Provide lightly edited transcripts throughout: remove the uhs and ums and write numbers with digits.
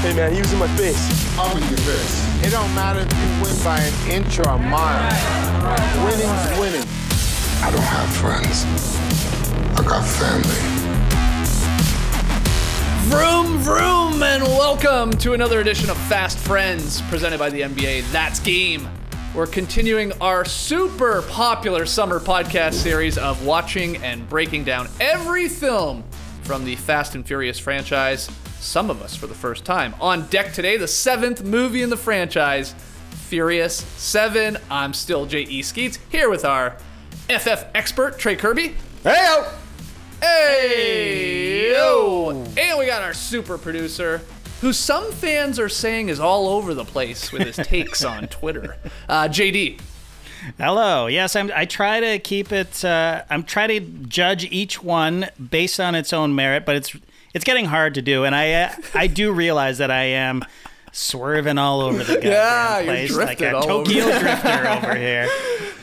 Hey man, he was in my face. I'm in your face. It don't matter if you win by an inch or a mile. Winning's winning. I don't have friends. I got family. Vroom, vroom, and welcome to another edition of Fast Friends, presented by the NBA. That's Game. We're continuing our super popular summer podcast series of watching and breaking down every film from the Fast and Furious franchise, some of us for the first time. On deck today, the 7th movie in the franchise, Furious 7. I'm still J.E. Skeets, here with our FF expert, Trey Kirby. Hey-o! Hey, yo! And we got our super producer, who some fans are saying is all over the place with his takes on Twitter. JD. Hello. Yes, I try to keep it. I'm trying to judge each one based on its own merit, but it's getting hard to do, and I do realize that I am swerving all over the goddamn place like a Tokyo drifter over here.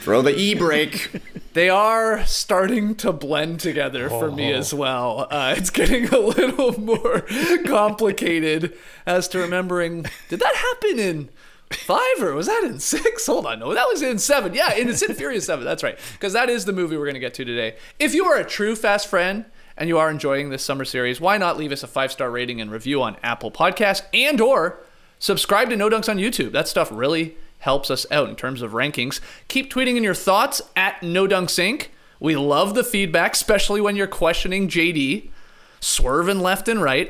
Throw the e-brake. They are starting to blend together for me as well. It's getting a little more complicated as to remembering, did that happen in 5 or was that in 6? Hold on, no, that was in 7. Yeah, it's in Furious 7, that's right. Because that is the movie we're going to get to today. If you are a true Fast friend and you are enjoying this summer series, why not leave us a 5-star rating and review on Apple Podcasts and or subscribe to No Dunks on YouTube. That stuff really helps us out in terms of rankings. Keep tweeting in your thoughts at No Dunks Inc. We love the feedback, especially when you're questioning JD, swerving left and right.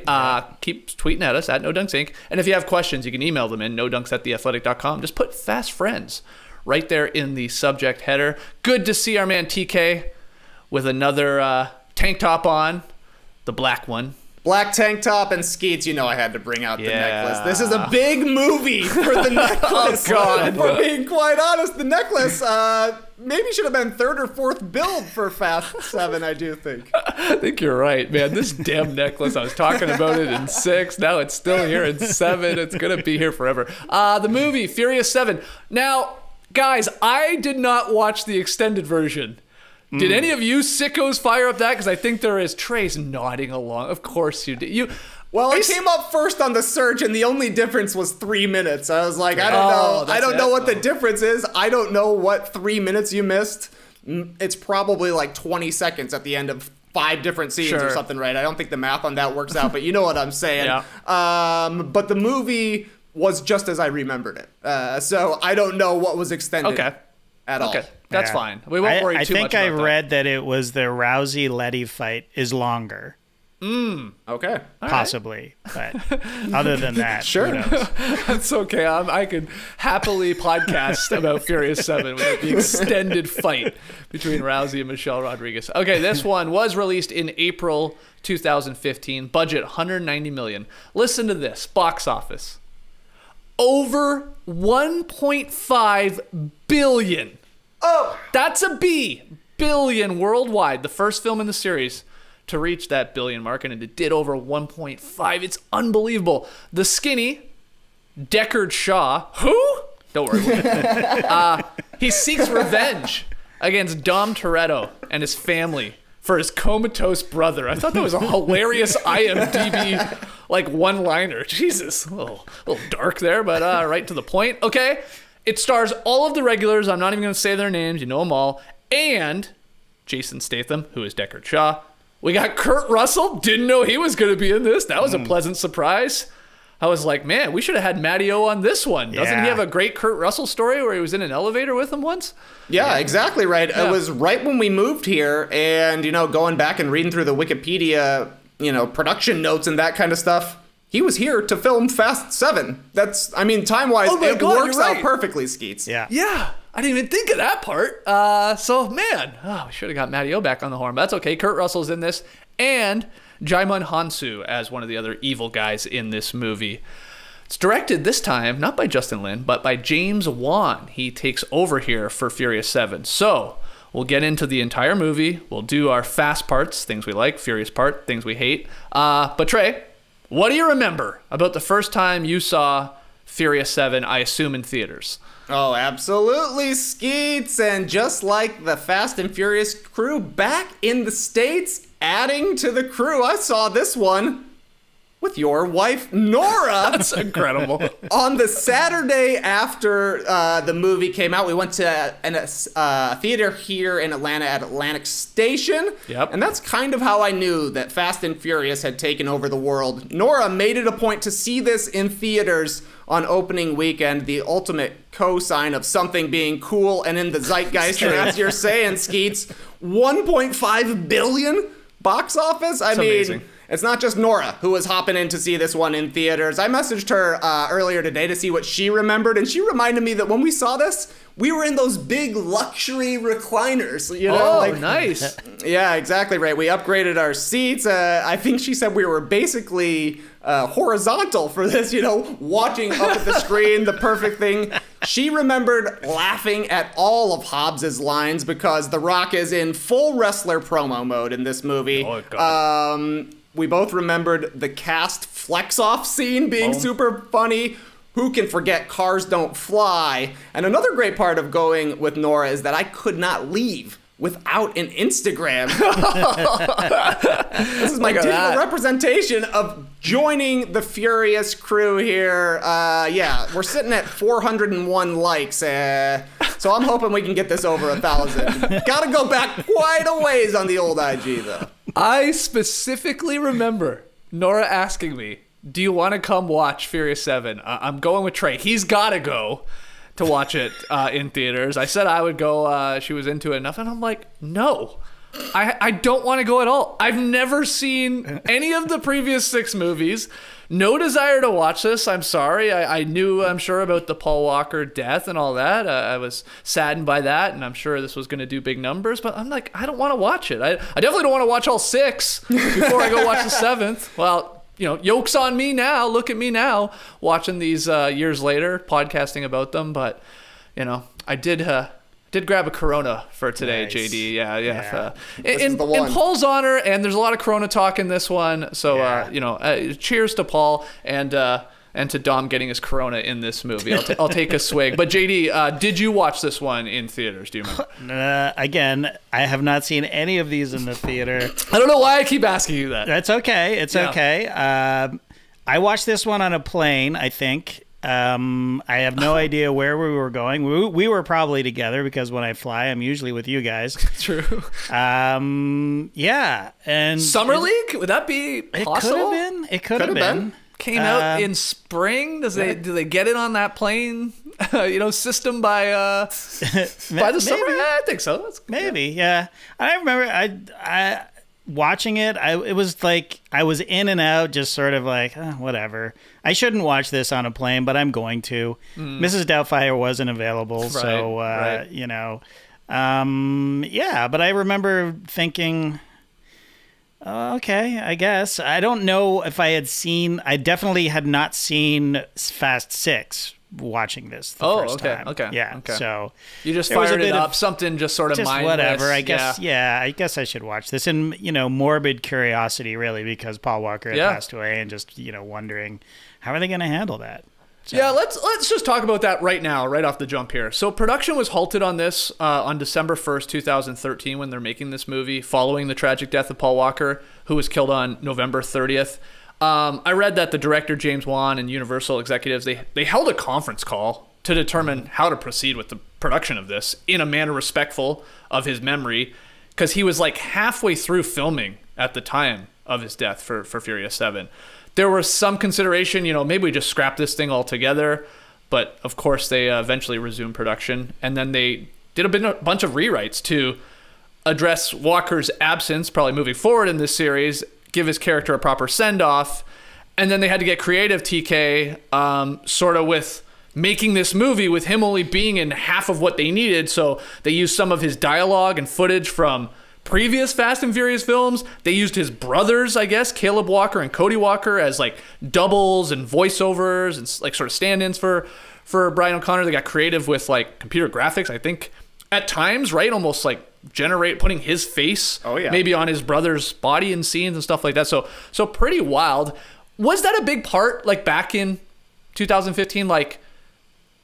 Keep tweeting at us at No Dunks Inc. And if you have questions, you can email them in nodunks@theathletic.com. Just put Fast Friends right there in the subject header. Good to see our man TK with another tank top on, the black one. Black tank top and Skeets, you know I had to bring out the necklace. This is a big movie for the necklace. Oh, God. For being quite honest, the necklace maybe should have been 3rd or 4th build for Fast 7, I do think. I think you're right, man. This damn necklace, I was talking about it in 6. Now it's still here in 7. It's going to be here forever. The movie, Furious 7. Now, guys, I did not watch the extended version. Did any of you sickos fire up that? Because I think there is. Trey's nodding along. Of course you did. Well, it came up first on the search, and the only difference was 3 minutes. I was like, I don't know. I don't know what the difference is. I don't know what 3 minutes you missed. It's probably like 20 seconds at the end of 5 different scenes or something, right? I don't think the math on that works out, but you know what I'm saying. Yeah. But the movie was just as I remembered it. So I don't know what was extended at all. Okay. That's fine. We won't worry too much about that. I think I read that it was the Rousey-Letty fight is longer. Okay. Possibly. But other than that, sure. Who knows? That's okay. I can happily podcast about Furious 7 with the extended fight between Rousey and Michelle Rodriguez. Okay, this one was released in April 2015. Budget $190 million. Listen to this. Box office. Over $1.5 billion. Oh, that's a B. Billion worldwide. The first film in the series to reach that billion mark, and it did over 1.5. It's unbelievable. The skinny Deckard Shaw, who? Don't worry. He seeks revenge against Dom Toretto and his family for his comatose brother. I thought that was a hilarious IMDb one-liner. Jesus, a little dark there, but right to the point. Okay. It stars all of the regulars. I'm not even going to say their names. You know them all. And Jason Statham, who is Deckard Shaw. We got Kurt Russell. Didn't know he was going to be in this. That was a pleasant surprise. I was like, man, we should have had Matty-O on this one. Doesn't he have a great Kurt Russell story where he was in an elevator with him once? Yeah, exactly right. Yeah. It was right when we moved here, and, going back and reading through the Wikipedia, production notes and that kind of stuff. He was here to film Fast 7. Time-wise, it works out perfectly, Skeets. Yeah. Yeah. I didn't even think of that part. We should have got Matty-O back on the horn. But that's okay. Kurt Russell's in this. And Jaimon Hansu as one of the other evil guys in this movie. It's directed this time, not by Justin Lin, but by James Wan. He takes over here for Furious 7. So we'll get into the entire movie. We'll do our fast parts, things we like, furious part, things we hate. But Trey, what do you remember about the first time you saw Furious 7, I assume in theaters? Oh, absolutely, Skeets. And just like the Fast and Furious crew back in the States, adding to the crew, I saw this one with your wife, Nora. That's incredible. On the Saturday after the movie came out, we went to a theater here in Atlanta at Atlantic Station. Yep. And that's kind of how I knew that Fast and Furious had taken over the world. Nora made it a point to see this in theaters on opening weekend, the ultimate co-sign of something being cool and in the zeitgeist. And as you're saying, Skeets, 1.5 billion box office? I mean, amazing. It's not just Nora who was hopping in to see this one in theaters. I messaged her earlier today to see what she remembered, and she reminded me that when we saw this, we were in those big luxury recliners. You know, nice. Yeah, exactly right. We upgraded our seats. I think she said we were basically horizontal for this, you know, watching up at the screen, the perfect thing. She remembered laughing at all of Hobbs's lines because The Rock is in full wrestler promo mode in this movie. Oh, God. We both remembered the cast flex-off scene being super funny. Who can forget Cars Don't Fly? And another great part of going with Nora is that I could not leave without an Instagram. This is my digital representation of joining the Furious crew here. Yeah, we're sitting at 401 likes. So I'm hoping we can get this over 1,000. Gotta go back quite a ways on the old IG, though. I specifically remember Nora asking me, do you want to come watch Furious 7? I'm going with Trey. He's got to go to watch it in theaters. I said I would go. She was into it enough. And I'm like, no, I don't want to go at all. I've never seen any of the previous 6 movies. No desire to watch this. I'm sorry. I knew, I'm sure, about the Paul Walker death and all that. I was saddened by that, and I'm sure this was going to do big numbers. But I'm like, I don't want to watch it. I definitely don't want to watch all 6 before I go watch the 7th. Well, you know, yoke's on me now. Look at me now, watching these years later, podcasting about them. But, you know, I did grab a Corona for today, nice. JD. Yeah. In Paul's honor, and there's a lot of Corona talk in this one. So, you know, cheers to Paul and to Dom getting his Corona in this movie. I'll take a swig. But JD, did you watch this one in theaters? Do you remember? Again, I have not seen any of these in the theater. I don't know why I keep asking you that. That's okay. It's okay. I watched this one on a plane, I think. I have no idea where we were going. We were probably together because when I fly, I'm usually with you guys. True. Yeah. And Summer League? Would that be possible? It could have been. Came out in spring. Do they get it on that plane? You know, system by the summer? Yeah, I think so. Maybe. Yeah. I remember I watching it. It was like I was in and out, just sort of like whatever. I shouldn't watch this on a plane, but I'm going to. Mrs. Doubtfire wasn't available, right, so you know, yeah. But I remember thinking, okay, I guess. I don't know if I had seen. I definitely had not seen Fast 6 watching this the first time. Okay. Yeah. Okay. So you just fired it up. Something just sort of just mindless. Whatever. I guess. Yeah. I guess I should watch this. And, you know, morbid curiosity, really, because Paul Walker had passed away, and just, you know, wondering how are they going to handle that. So. Yeah, let's just talk about that right now, right off the jump here. So production was halted on this on December 1st, 2013, when they're making this movie, following the tragic death of Paul Walker, who was killed on November 30th. I read that the director, James Wan, and Universal executives, they held a conference call to determine how to proceed with the production of this in a manner respectful of his memory, because he was like halfway through filming at the time of his death for Furious 7. There was some consideration, you know, maybe we just scrap this thing altogether, but of course they eventually resumed production, and then they did a bunch of rewrites to address Walker's absence, probably moving forward in this series, give his character a proper send-off, and then they had to get creative, TK, sort of with making this movie with him only being in half of what they needed, so they used some of his dialogue and footage from previous Fast and Furious films. They used his brothers, I guess, Caleb Walker and Cody Walker, as like doubles and voiceovers and like sort of stand-ins for Brian O'Connor. They got creative with like computer graphics, I think, at times, right? Almost like putting his face maybe on his brother's body in scenes and stuff like that. So pretty wild. Was that a big part, like back in 2015? Like,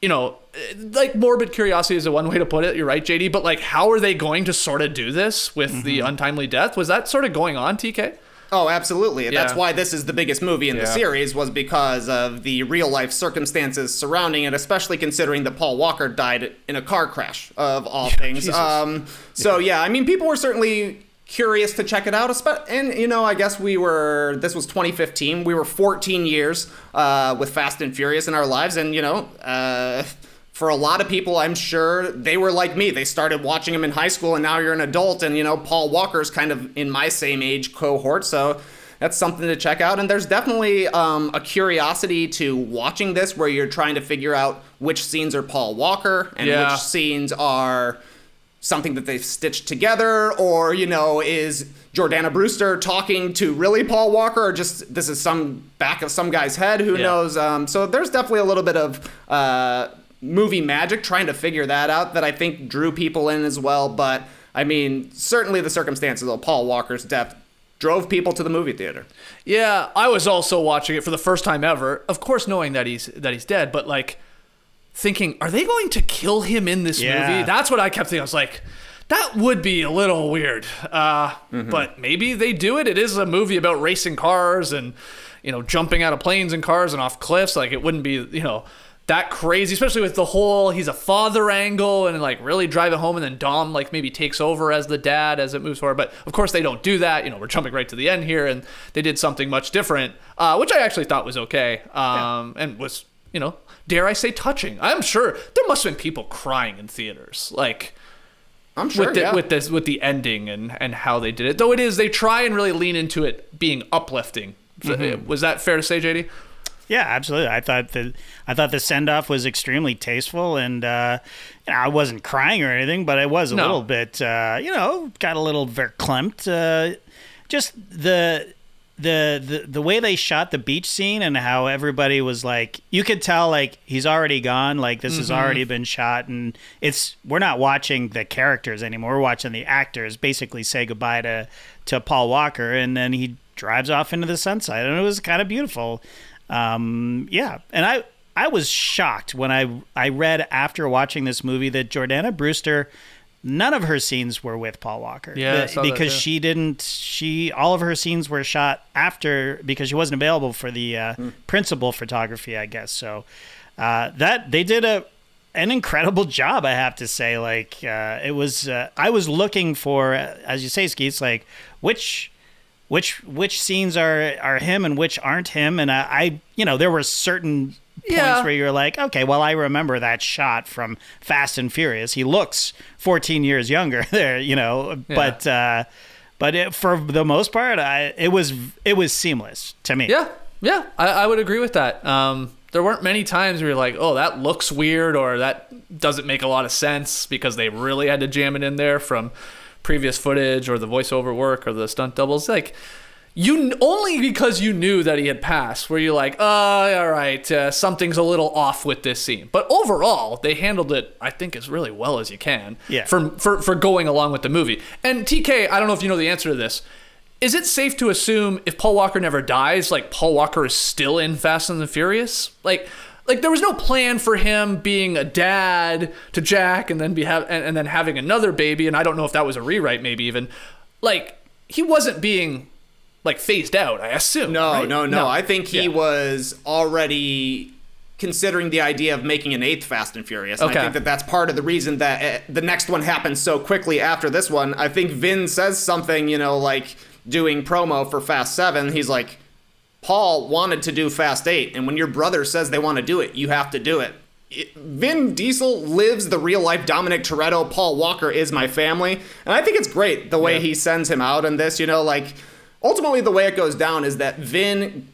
you know, like morbid curiosity is the one way to put it. You're right, JD. But like, how are they going to sort of do this with the untimely death? Was that sort of going on, TK? Oh, absolutely. Yeah. That's why this is the biggest movie in the series, was because of the real-life circumstances surrounding it, especially considering that Paul Walker died in a car crash, of all things. So, yeah, I mean, people were certainly curious to check it out. And, you know, I guess this was 2015. We were 14 years with Fast and Furious in our lives. And, you know, for a lot of people, I'm sure they were like me. They started watching them in high school, and now you're an adult. And, you know, Paul Walker's kind of in my same age cohort. So that's something to check out. And there's definitely a curiosity to watching this where you're trying to figure out which scenes are Paul Walker and which scenes are something that they've stitched together, or, you know, is Jordana Brewster talking to really Paul Walker, or just this is some back of some guy's head, who knows. So there's definitely a little bit of movie magic trying to figure that out that I think drew people in as well. But I mean, certainly the circumstances of Paul Walker's death drove people to the movie theater. Yeah, I was also watching it for the first time ever, of course knowing that he's dead, but like thinking, are they going to kill him in this movie? That's what I kept thinking. I was like, that would be a little weird. But maybe they do it. It is a movie about racing cars and, you know, jumping out of planes and cars and off cliffs. Like, it wouldn't be, you know, that crazy, especially with the whole he's a father angle and like really drive it home, and then Dom like maybe takes over as the dad as it moves forward. But of course they don't do that. You know, we're jumping right to the end here, and they did something much different, which I actually thought was okay, and was, you know, dare I say, touching. I'm sure there must have been people crying in theaters, like, I'm sure, with the ending and how they did it. Though it is, they try and really lean into it being uplifting. Was that fair to say, JD? Yeah, absolutely. I thought the send off was extremely tasteful, and I wasn't crying or anything, but I was a little bit, you know, got a little verklempt. Just the way they shot the beach scene and how everybody was like, you could tell like he's already gone, like this has already been shot, and we're not watching the characters anymore. We're watching the actors basically say goodbye to Paul Walker, and then he drives off into the sunset, and it was kind of beautiful. And I was shocked when I read after watching this movie that Jordana Brewster, none of her scenes were with Paul Walker. Yeah, because all of her scenes were shot after, because she wasn't available for the principal photography, I guess. So that they did an incredible job, I have to say. Like it was, I was looking for, as you say, Skeets, like which scenes are him and which aren't him, and I you know, there were certain points where you're like, okay, well, I remember that shot from Fast and Furious. He looks 14 years younger there, you know, but for the most part, it was seamless to me. Yeah, I would agree with that. There weren't many times where you're like, oh, that looks weird, or that doesn't make a lot of sense, because they really had to jam it in there from previous footage or the voiceover work or the stunt doubles. Like, you only because you knew that he had passed were you like, all right, something's a little off with this scene. But overall, they handled it, I think, as really well as you can for going along with the movie. And TK, I don't know if you know the answer to this. Is it safe to assume if Paul Walker never dies, like Paul Walker is still in Fast and the Furious? Like there was no plan for him being a dad to Jack and then and then having another baby. And I don't know if that was a rewrite, maybe even. Like, he wasn't being like phased out, I assume. No. Right? I think he was already considering the idea of making an 8th Fast and Furious. And I think that's part of the reason that the next one happened so quickly after this one. I think Vin says something, you know, like doing promo for Fast 7. He's like, Paul wanted to do Fast 8, and when your brother says they want to do it, you have to do it. Vin Diesel lives the real-life Dominic Toretto, Paul Walker is my family, and I think it's great the way he sends him out in this, you know, like, ultimately the way it goes down is that Vin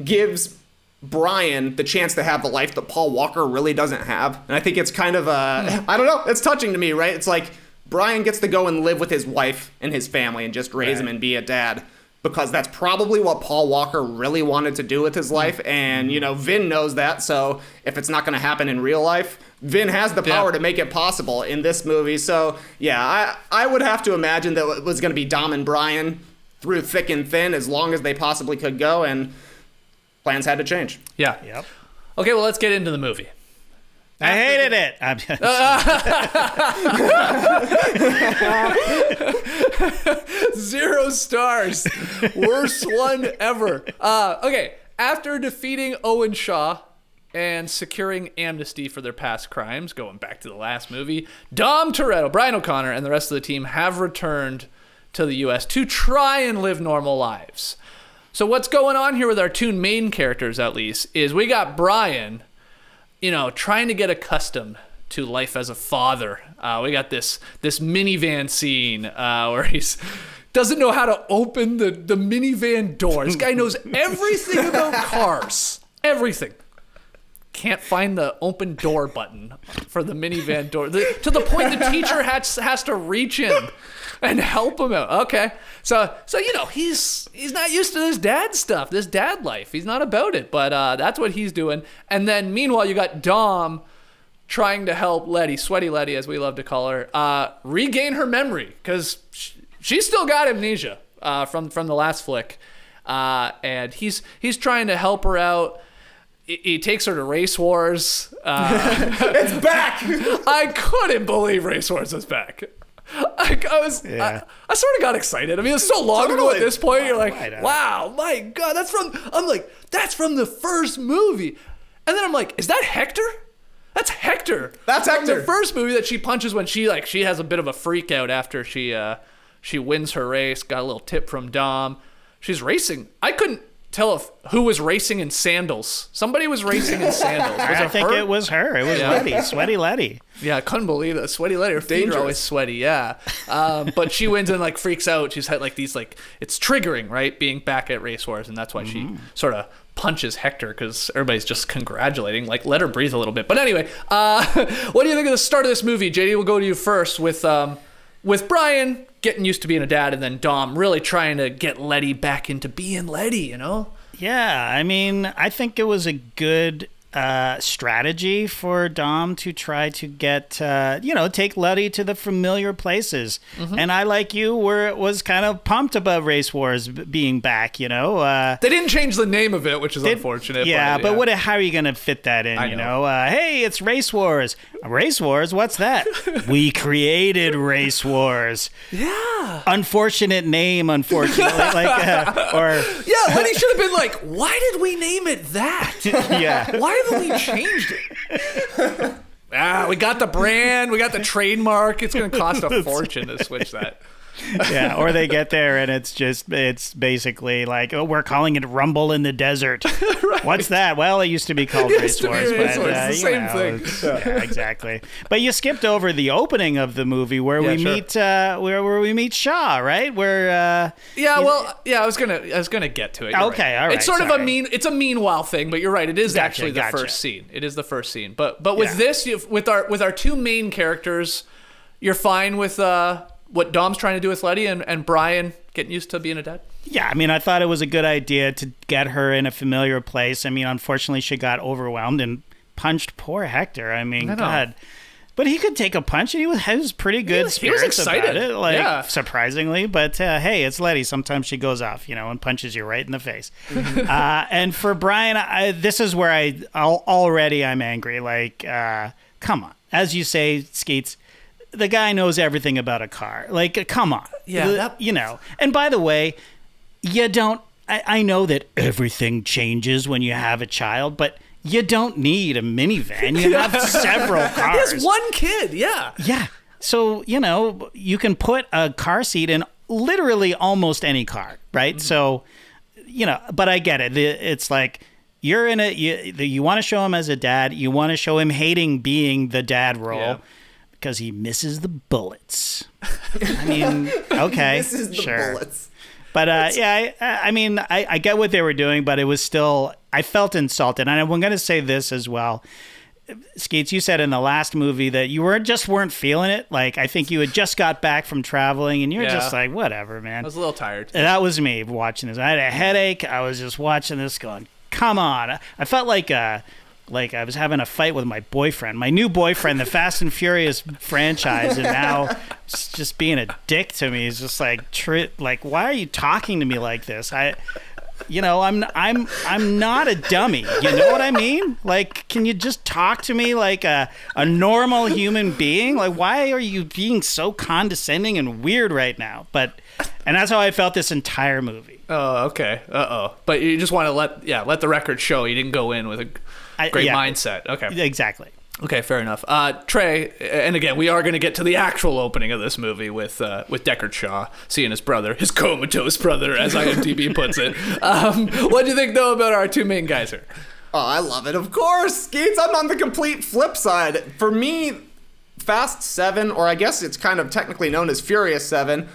gives Brian the chance to have the life that Paul Walker really doesn't have, and I think it's kind of, I don't know, it's touching to me, right? It's like, Brian gets to go and live with his wife and his family and just raise him and be a dad, because that's probably what Paul Walker really wanted to do with his life. And, you know, Vin knows that. So if it's not going to happen in real life, Vin has the power to make it possible in this movie. So, yeah, I would have to imagine that it was going to be Dom and Brian through thick and thin as long as they possibly could go. And plans had to change. Yeah. Yep. Okay, well, let's get into the movie. I hated it. I'm 0 stars. Worst one ever. Okay, after defeating Owen Shaw and securing amnesty for their past crimes, going back to the last movie, Dom Toretto, Brian O'Connor, and the rest of the team have returned to the U.S. to try and live normal lives. So what's going on here with our two main characters, at least, is we got Brian, trying to get accustomed to life as a father. We got this minivan scene where he's doesn't know how to open the minivan door. This guy knows everything about cars. Everything. Can't find the open door button for the minivan door. To the point the teacher has to reach in and help him out. Okay. So he's not used to this dad stuff, this dad life. He's not about it, but that's what he's doing. And then meanwhile, you got Dom trying to help Letty, Sweaty Letty, as we love to call her, regain her memory, because she's still got amnesia from the last flick. And he's trying to help her out. He takes her to Race Wars. It's back! I couldn't believe Race Wars was back. I sort of got excited. I mean, it's so long ago at this point. You're like, wow, my God, that's from the first movie. And then I'm like, is that Hector? That's Hector. That's Hector. From the first movie that she punches when she has a bit of a freak out after she wins her race. Got a little tip from Dom. She's racing. I couldn't tell who was racing in sandals. Somebody was racing in sandals. I think it was her. It was Letty, Sweaty Letty. Yeah, I couldn't believe it. Sweaty Letty. Her feet are always sweaty. Yeah, but she wins and freaks out. She's had these it's triggering, right? Being back at Race Wars, and that's why she sort of punches Hector, because everybody's just congratulating. Let her breathe a little bit. But anyway, what do you think of the start of this movie, JD? We'll go to you first with Brian getting used to being a dad, and then Dom really trying to get Letty back into being Letty, Yeah, I mean, I think it was a good strategy for Dom to try to get, take Letty to the familiar places. And I, like you, was kind of pumped about Race Wars being back, They didn't change the name of it, which is unfortunate. Yeah, but how are you going to fit that in, hey, it's Race Wars. Race Wars? What's that? We created Race Wars. Yeah. Unfortunate name, unfortunately. Yeah, Letty should have been like, why did we name it that? Yeah. Why haven't we changed it? We got the brand, we got the trademark. It's going to cost a fortune to switch that. Yeah, or they get there and it's basically like, oh, we're calling it Rumble in the Desert. Right. What's that? Well, it used to be called Race Wars. It's the same thing. Yeah, exactly. But you skipped over the opening of the movie where we meet where we meet Shaw, right? Where I was gonna get to it. You're okay, right. All right. It's sort of a meanwhile thing, but you're right. It is actually the first scene. It is the first scene. But with this, with our two main characters, you're fine with what Dom's trying to do with Letty and Brian getting used to being a dad? Yeah, I mean, I thought it was a good idea to get her in a familiar place. I mean, unfortunately, she got overwhelmed and punched poor Hector. I mean, God. But he could take a punch, and he was pretty good spirits. He was excited. About it, surprisingly. But, hey, it's Letty. Sometimes she goes off, and punches you right in the face. And for Brian, this is where I'm angry. Come on. As you say, Skeets, the guy knows everything about a car. Come on. Yeah. And by the way, you don't... I know that everything changes when you have a child, but you don't need a minivan. You have several cars. He has one kid, yeah. Yeah. So, you can put a car seat in literally almost any car, right? So, but I get it. It's like... You're in it. You want to show him as a dad. You want to show him hating being the dad role. Yeah. Because he misses the bullets. I mean, okay, misses the bullets. But I get what they were doing, but it was still, I felt insulted. And I'm going to say this as well. Skeets, you said in the last movie that you weren't feeling it. I think you had just got back from traveling, and you're just like, whatever, man. I was a little tired. And that was me watching this. I had a headache. I was just watching this going, come on. I felt like I was having a fight with my boyfriend, my new boyfriend, the Fast and Furious franchise, and now just being a dick to me is just why are you talking to me like this? I'm not a dummy. You know what I mean? Like, can you just talk to me like a normal human being? Like, why are you being so condescending and weird right now? And that's how I felt this entire movie. Oh, okay. But you just want to let the record show you didn't go in with a great mindset. Okay. Exactly. Okay, fair enough. Trey, and again, we are going to get to the actual opening of this movie with Deckard Shaw seeing his brother, his comatose brother, as IMDb puts it. What do you think, though, about our two main guys here? Oh, I love it. Of course, Skeets. I'm on the complete flip side. For me, Fast 7, or I guess it's kind of technically known as Furious 7,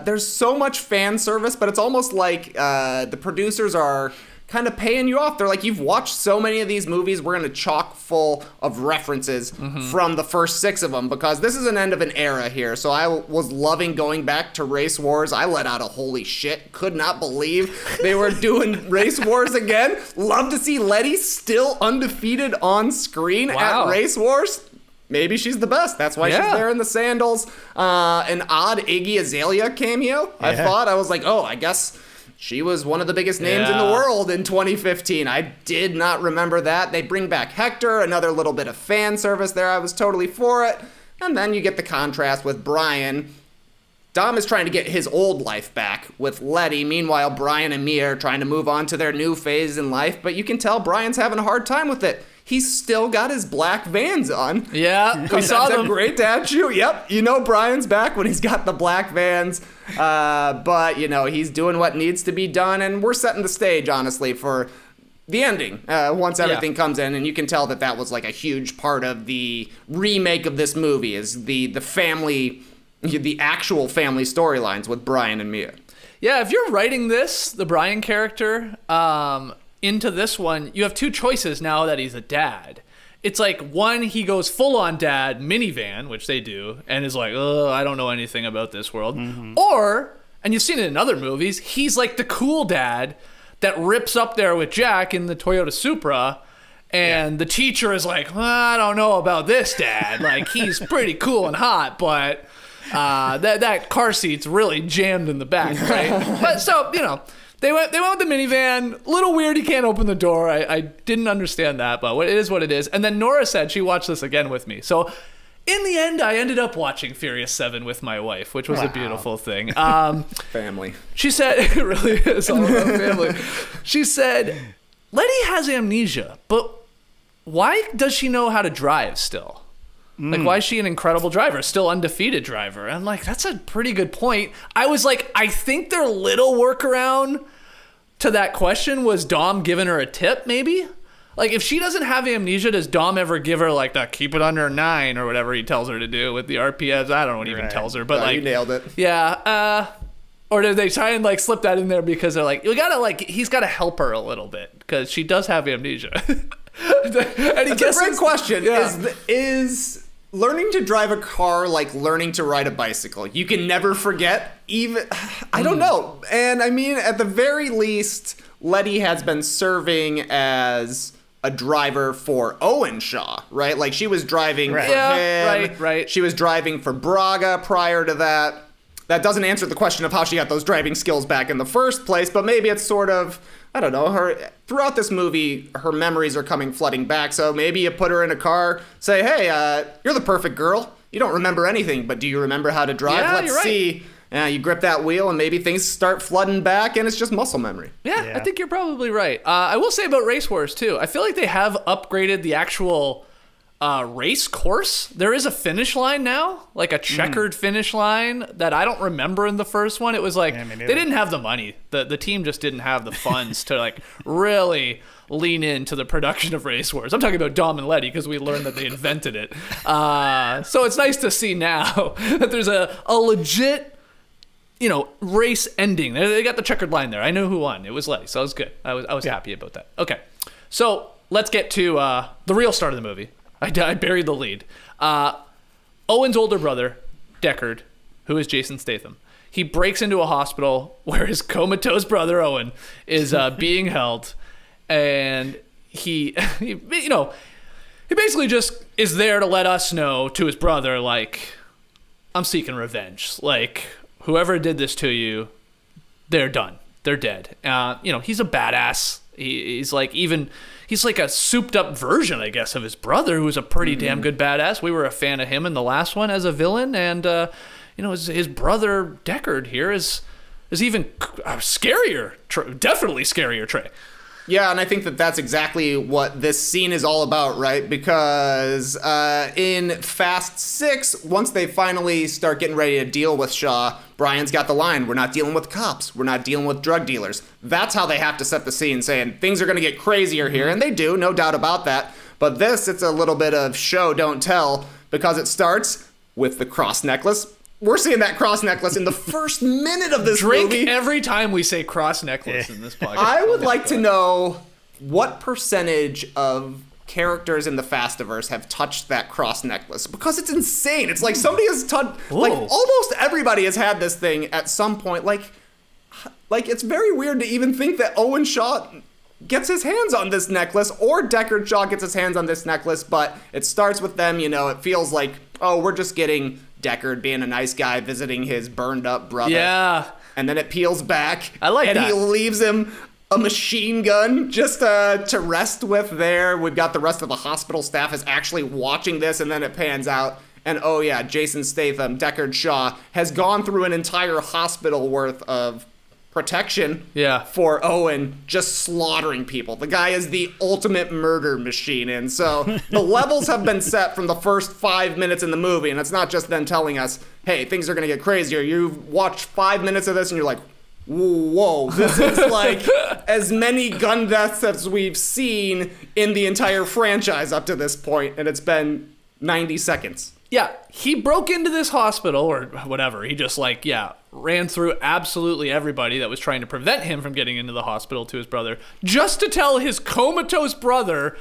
there's so much fan service, but it's almost like the producers are kind of paying you off. They're like, you've watched so many of these movies, we're going to chock full of references from the first 6 of them, because this is an end of an era here. So I was loving going back to Race Wars. I let out a holy shit. Could not believe they were doing Race Wars again. Love to see Letty still undefeated on screen at Race Wars. Maybe she's the best. That's why she's there in the sandals. An odd Iggy Azalea cameo. I was like, oh, I guess she was one of the biggest names in the world in 2015. I did not remember that. They bring back Hector, another little bit of fan service there. I was totally for it. And then you get the contrast with Brian. Dom is trying to get his old life back with Letty. Meanwhile, Brian and Mia are trying to move on to their new phase in life. But you can tell Brian's having a hard time with it. He's still got his black Vans on. Yeah, we saw them. That's a great dad shoe. Yep, Brian's back when he's got the black Vans. But, he's doing what needs to be done. And we're setting the stage, honestly, for the ending once everything comes in. And you can tell that was like a huge part of the remake of this movie is the family, the actual family storylines with Brian and Mia. Yeah, if you're writing this, the Brian character, into this one, you have two choices now that he's a dad. It's like, one, he goes full-on dad, minivan, which they do, and is like, oh, I don't know anything about this world. Or, and you've seen it in other movies, he's like the cool dad that rips up there with Jack in the Toyota Supra, and the teacher is like, well, I don't know about this dad. Like, he's pretty cool and hot, but that car seat's really jammed in the back, right? But so, They went with the minivan. A little weird, he can't open the door. I didn't understand that, but it is what it is. And then Nora said she watched this again with me. So in the end, I ended up watching Furious 7 with my wife, which was a beautiful thing. Family. She said, it really is all about family. She said, Letty has amnesia, but why does she know how to drive still? Like, why is she an incredible driver, still undefeated driver? And I'm like, that's a pretty good point. I was like, I think their little workaround to that question was Dom giving her a tip, maybe? Like, if she doesn't have amnesia, does Dom ever give her, like, the keep it under 9 or whatever he tells her to do with the RPS? I don't know what he even tells her, but, like... You nailed it. Yeah, or did they try and, like, slip that in there because they're like, he's got to help her a little bit because she does have amnesia. And he gets a great question. Yeah. Is learning to drive a car like learning to ride a bicycle? You can never forget. Even I don't know. And I mean, at the very least, Letty has been serving as a driver for Owen Shaw, right? Like, she was driving for him. Right. She was driving for Braga prior to that. That doesn't answer the question of how she got those driving skills back in the first place, but maybe it's sort of, I don't know, throughout this movie, her memories are coming flooding back, so maybe you put her in a car, say, hey, you're the perfect girl. You don't remember anything, but do you remember how to drive? Yeah, Let's see. You grip that wheel, and maybe things start flooding back, and it's just muscle memory. Yeah, I think you're probably right. I will say about Race Wars, too. I feel like they have upgraded the actual race course. There is a finish line now, like a checkered finish line that I don't remember in the first one. It was like, they didn't have the money. The team just didn't have the funds to, like, really lean into the production of Race Wars. I'm talking about Dom and Letty because we learned that they invented it. So it's nice to see now that there's a legit, race ending. They got the checkered line there. I know who won. It was Letty, so I was good. I was happy about that. Okay, so let's get to the real start of the movie. I buried the lead. Owen's older brother, Deckard, who is Jason Statham, he breaks into a hospital where his comatose brother Owen is being held, and he basically just is there to let us know to his brother, like, I'm seeking revenge. Like, whoever did this to you, they're done. they're dead. He's a badass. He's like a souped up version, I guess, of his brother, who was a pretty damn good badass. We were a fan of him in the last one as a villain, and his brother Deckard here is even scarier, definitely scarier, Trey. Yeah, and I think that's exactly what this scene is all about, right? Because in Fast 6, once they finally start getting ready to deal with Shaw, Brian's got the line, we're not dealing with cops, we're not dealing with drug dealers. That's how they have to set the scene, saying things are going to get crazier here, and they do, no doubt about that. But this, it's a little bit of show, don't tell, because it starts with the cross necklace. We're seeing that cross necklace in the first minute of this movie. Every time we say cross necklace in this podcast. I would like to know what percentage of characters in the Fastiverse have touched that cross necklace, because it's insane. It's like somebody has touched, like almost everybody has had this thing at some point. Like it's very weird to even think that Owen Shaw gets his hands on this necklace, or Deckard Shaw gets his hands on this necklace, but it starts with them, it feels like, oh, we're just getting Deckard being a nice guy visiting his burned up brother. Yeah. And then it peels back. I like that. And he leaves him a machine gun just to rest with there. We've got the rest of the hospital staff is actually watching this, and then it pans out. And oh yeah, Jason Statham, Deckard Shaw, has gone through an entire hospital worth of protection for Owen, just slaughtering people. The guy is the ultimate murder machine, and so the levels have been set from the first 5 minutes in the movie, and it's not just them telling us, hey, things are gonna get crazier. You've watched 5 minutes of this and you're like, whoa, this is like as many gun deaths as we've seen in the entire franchise up to this point, and it's been 90 seconds. Yeah, he broke into this hospital or whatever. He just ran through absolutely everybody that was trying to prevent him from getting into the hospital to his brother, just to tell his comatose brother,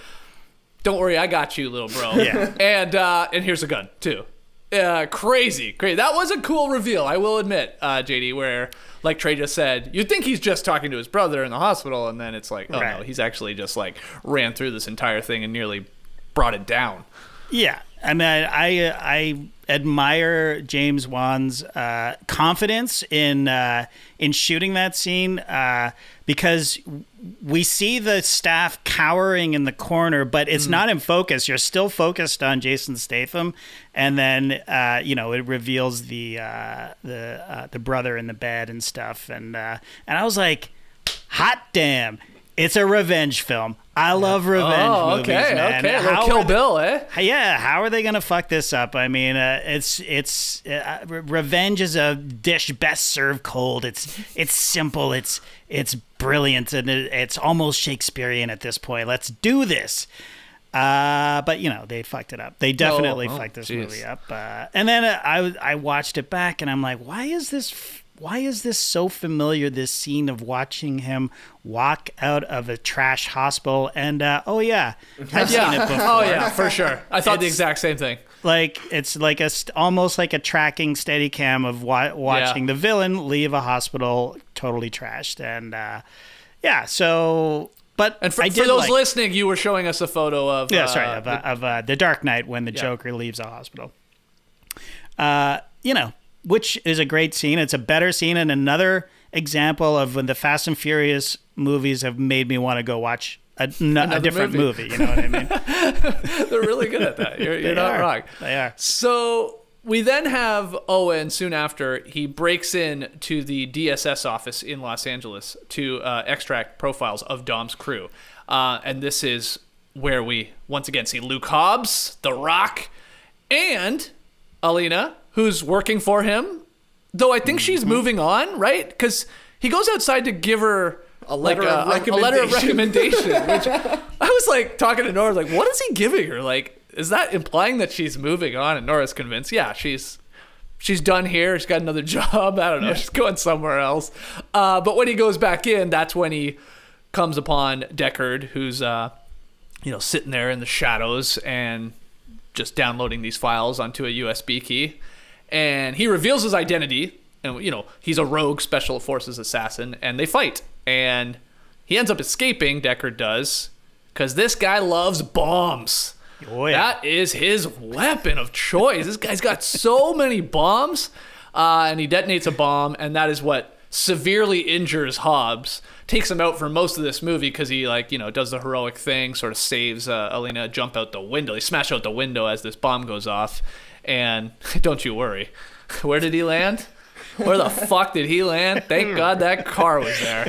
don't worry, I got you, little bro. Yeah. And here's a gun, too. Crazy. That was a cool reveal, I will admit, JD, where, like Trey just said, you'd think he's just talking to his brother in the hospital, and then it's like, oh no, he's actually just ran through this entire thing and nearly brought it down. Yeah. I mean, I admire James Wan's confidence in shooting that scene because we see the staff cowering in the corner, but it's not in focus. You're still focused on Jason Statham, and then it reveals the brother in the bed and stuff, and I was like, hot damn. It's a revenge film. I love revenge movies, man. Okay. Like Kill Bill, eh? Yeah. How are they gonna fuck this up? I mean, revenge is a dish best served cold. It's simple. It's brilliant, and it's almost Shakespearean at this point. Let's do this. But they fucked it up. They definitely fucked this movie up. And then I watched it back, and I'm like, why is this so familiar, this scene of watching him walk out of a trash hospital? And I've seen it before. Oh yeah, for sure. I thought the exact same thing. Like it's like almost like a tracking Steadicam of watching the villain leave a hospital totally trashed. And But for those listening, you were showing us a photo of The Dark Knight when the Joker leaves a hospital. Which is a great scene. It's a better scene, and another example of when the Fast and Furious movies have made me want to go watch a different movie. You know what I mean? They're really good at that. You're not wrong. They are. So we then have Owen, soon after, he breaks in to the DSS office in Los Angeles to extract profiles of Dom's crew. And this is where we once again see Luke Hobbs, The Rock, and Alina, who's working for him, though I think she's moving on, right? Because he goes outside to give her a letter of recommendation, which I was talking to Nora, what is he giving her? Is that implying that she's moving on? And Nora's convinced, she's done here. She's got another job. I don't know. She's going somewhere else. But when he goes back in, that's when he comes upon Deckard, who's sitting there in the shadows and just downloading these files onto a USB key. And he reveals his identity, and he's a rogue special forces assassin, and they fight. And he ends up escaping, Deckard does, because this guy loves bombs. Oh, yeah. That is his weapon of choice. This guy's got so many bombs, and he detonates a bomb, and that is what severely injures Hobbs, takes him out for most of this movie because he, like, you know, does the heroic thing, sort of saves Elena jump out the window. He smashed out the window as this bomb goes off. And don't you worry. Where did he land? Where the fuck did he land? Thank God that car was there.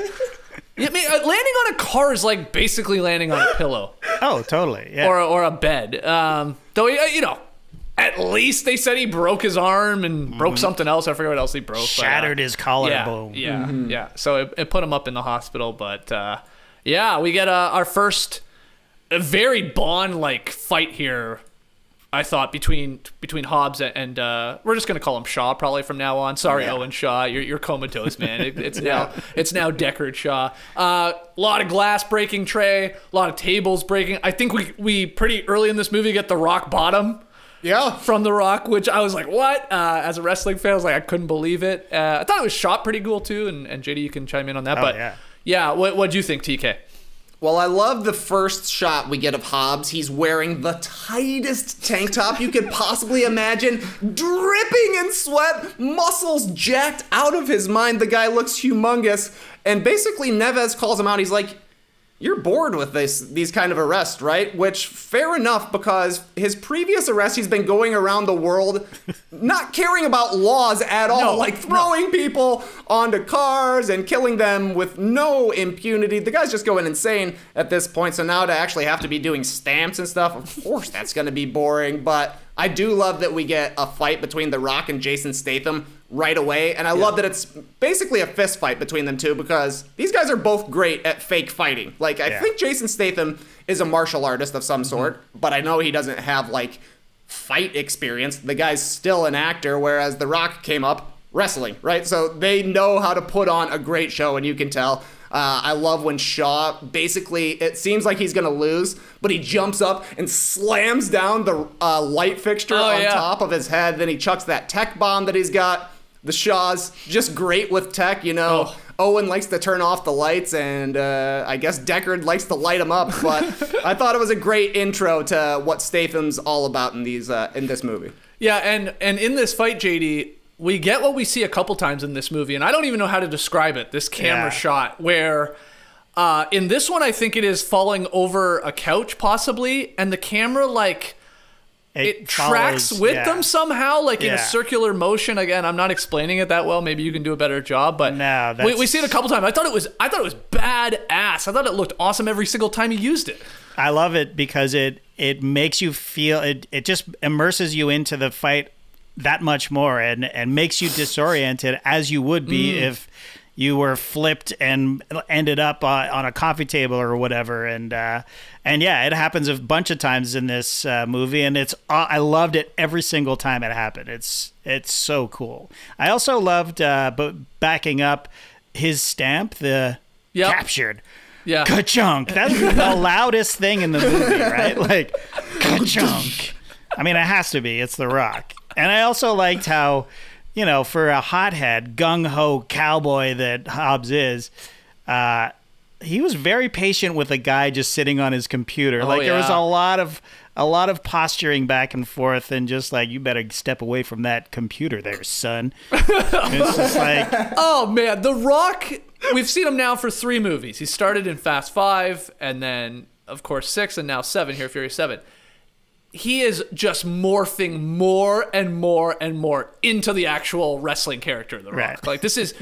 I mean, landing on a car is like basically landing on a pillow. Oh, totally. Yeah. Or a bed. Though, you know, at least they said he broke his arm and broke something else. I forget what else he broke. Shattered his collarbone. Yeah. So it put him up in the hospital. But yeah, we get our first very Bond-like fight here. I thought between Hobbs and we're just gonna call him Shaw probably from now on. Sorry, Owen Shaw, you're comatose, man. It's now Deckard Shaw. A lot of glass breaking, Trey. A lot of tables breaking. I think we pretty early in this movie get the rock bottom. Yeah, from The Rock, which I was like, what? As a wrestling fan, I was like, I couldn't believe it. I thought it was shot pretty cool too, and JD, you can chime in on that. What'd you think, TK? Well, I love the first shot we get of Hobbs. He's wearing the tightest tank top you could possibly imagine, dripping in sweat, muscles jacked out of his mind. The guy looks humongous. And basically, Neves calls him out. He's like, you're bored with these kind of arrests, right? Which, fair enough, because his previous arrest, he's been going around the world not caring about laws at all, throwing people onto cars and killing them with no impunity. The guy's just going insane at this point, so now to actually have to be doing stamps and stuff, of course that's going to be boring, but I do love that we get a fight between The Rock and Jason Statham right away, and I love that it's basically a fist fight between them two because these guys are both great at fake fighting. Like, I think Jason Statham is a martial artist of some sort, but I know he doesn't have, like, fight experience. The guy's still an actor, whereas The Rock came up wrestling, right? So they know how to put on a great show, and you can tell. I love when Shaw, basically, it seems like he's going to lose, but he jumps up and slams down the light fixture on top of his head. Then he chucks that tech bomb that he's got. The Shaw's just great with tech, you know. Owen likes to turn off the lights, and I guess Deckard likes to light them up. But I thought it was a great intro to what Statham's all about in this movie. Yeah, and in this fight, JD, we get what we see a couple times in this movie, and I don't even know how to describe it, this camera shot, where in this one I think it is falling over a couch, possibly, and the camera, like... It tracks with them somehow, like in a circular motion. Again, I'm not explaining it that well. Maybe you can do a better job, but we see it a couple times. I thought it was badass. I thought it looked awesome every single time he used it. I love it because it makes you feel it just immerses you into the fight that much more and makes you disoriented as you would be if you were flipped and ended up on a coffee table or whatever. And yeah, it happens a bunch of times in this movie, and I loved it every single time it happened. It's so cool. I also loved, but backing up, his stamp, the captured. Yeah. Ka-chunk. That's the loudest thing in the movie, right? Like, ka-chunk. I mean, it has to be. It's The Rock. And I also liked how, you know, for a hothead, gung-ho cowboy that Hobbs is, he was very patient with a guy just sitting on his computer. There was a lot of posturing back and forth, and just like, you better step away from that computer there, son. It's just like, oh man, The Rock. We've seen him now for 3 movies. He started in Fast 5, and then of course 6, and now 7 here, Furious 7. He is just morphing more and more and more into the actual wrestling character of The Rock. Right. Like, this is,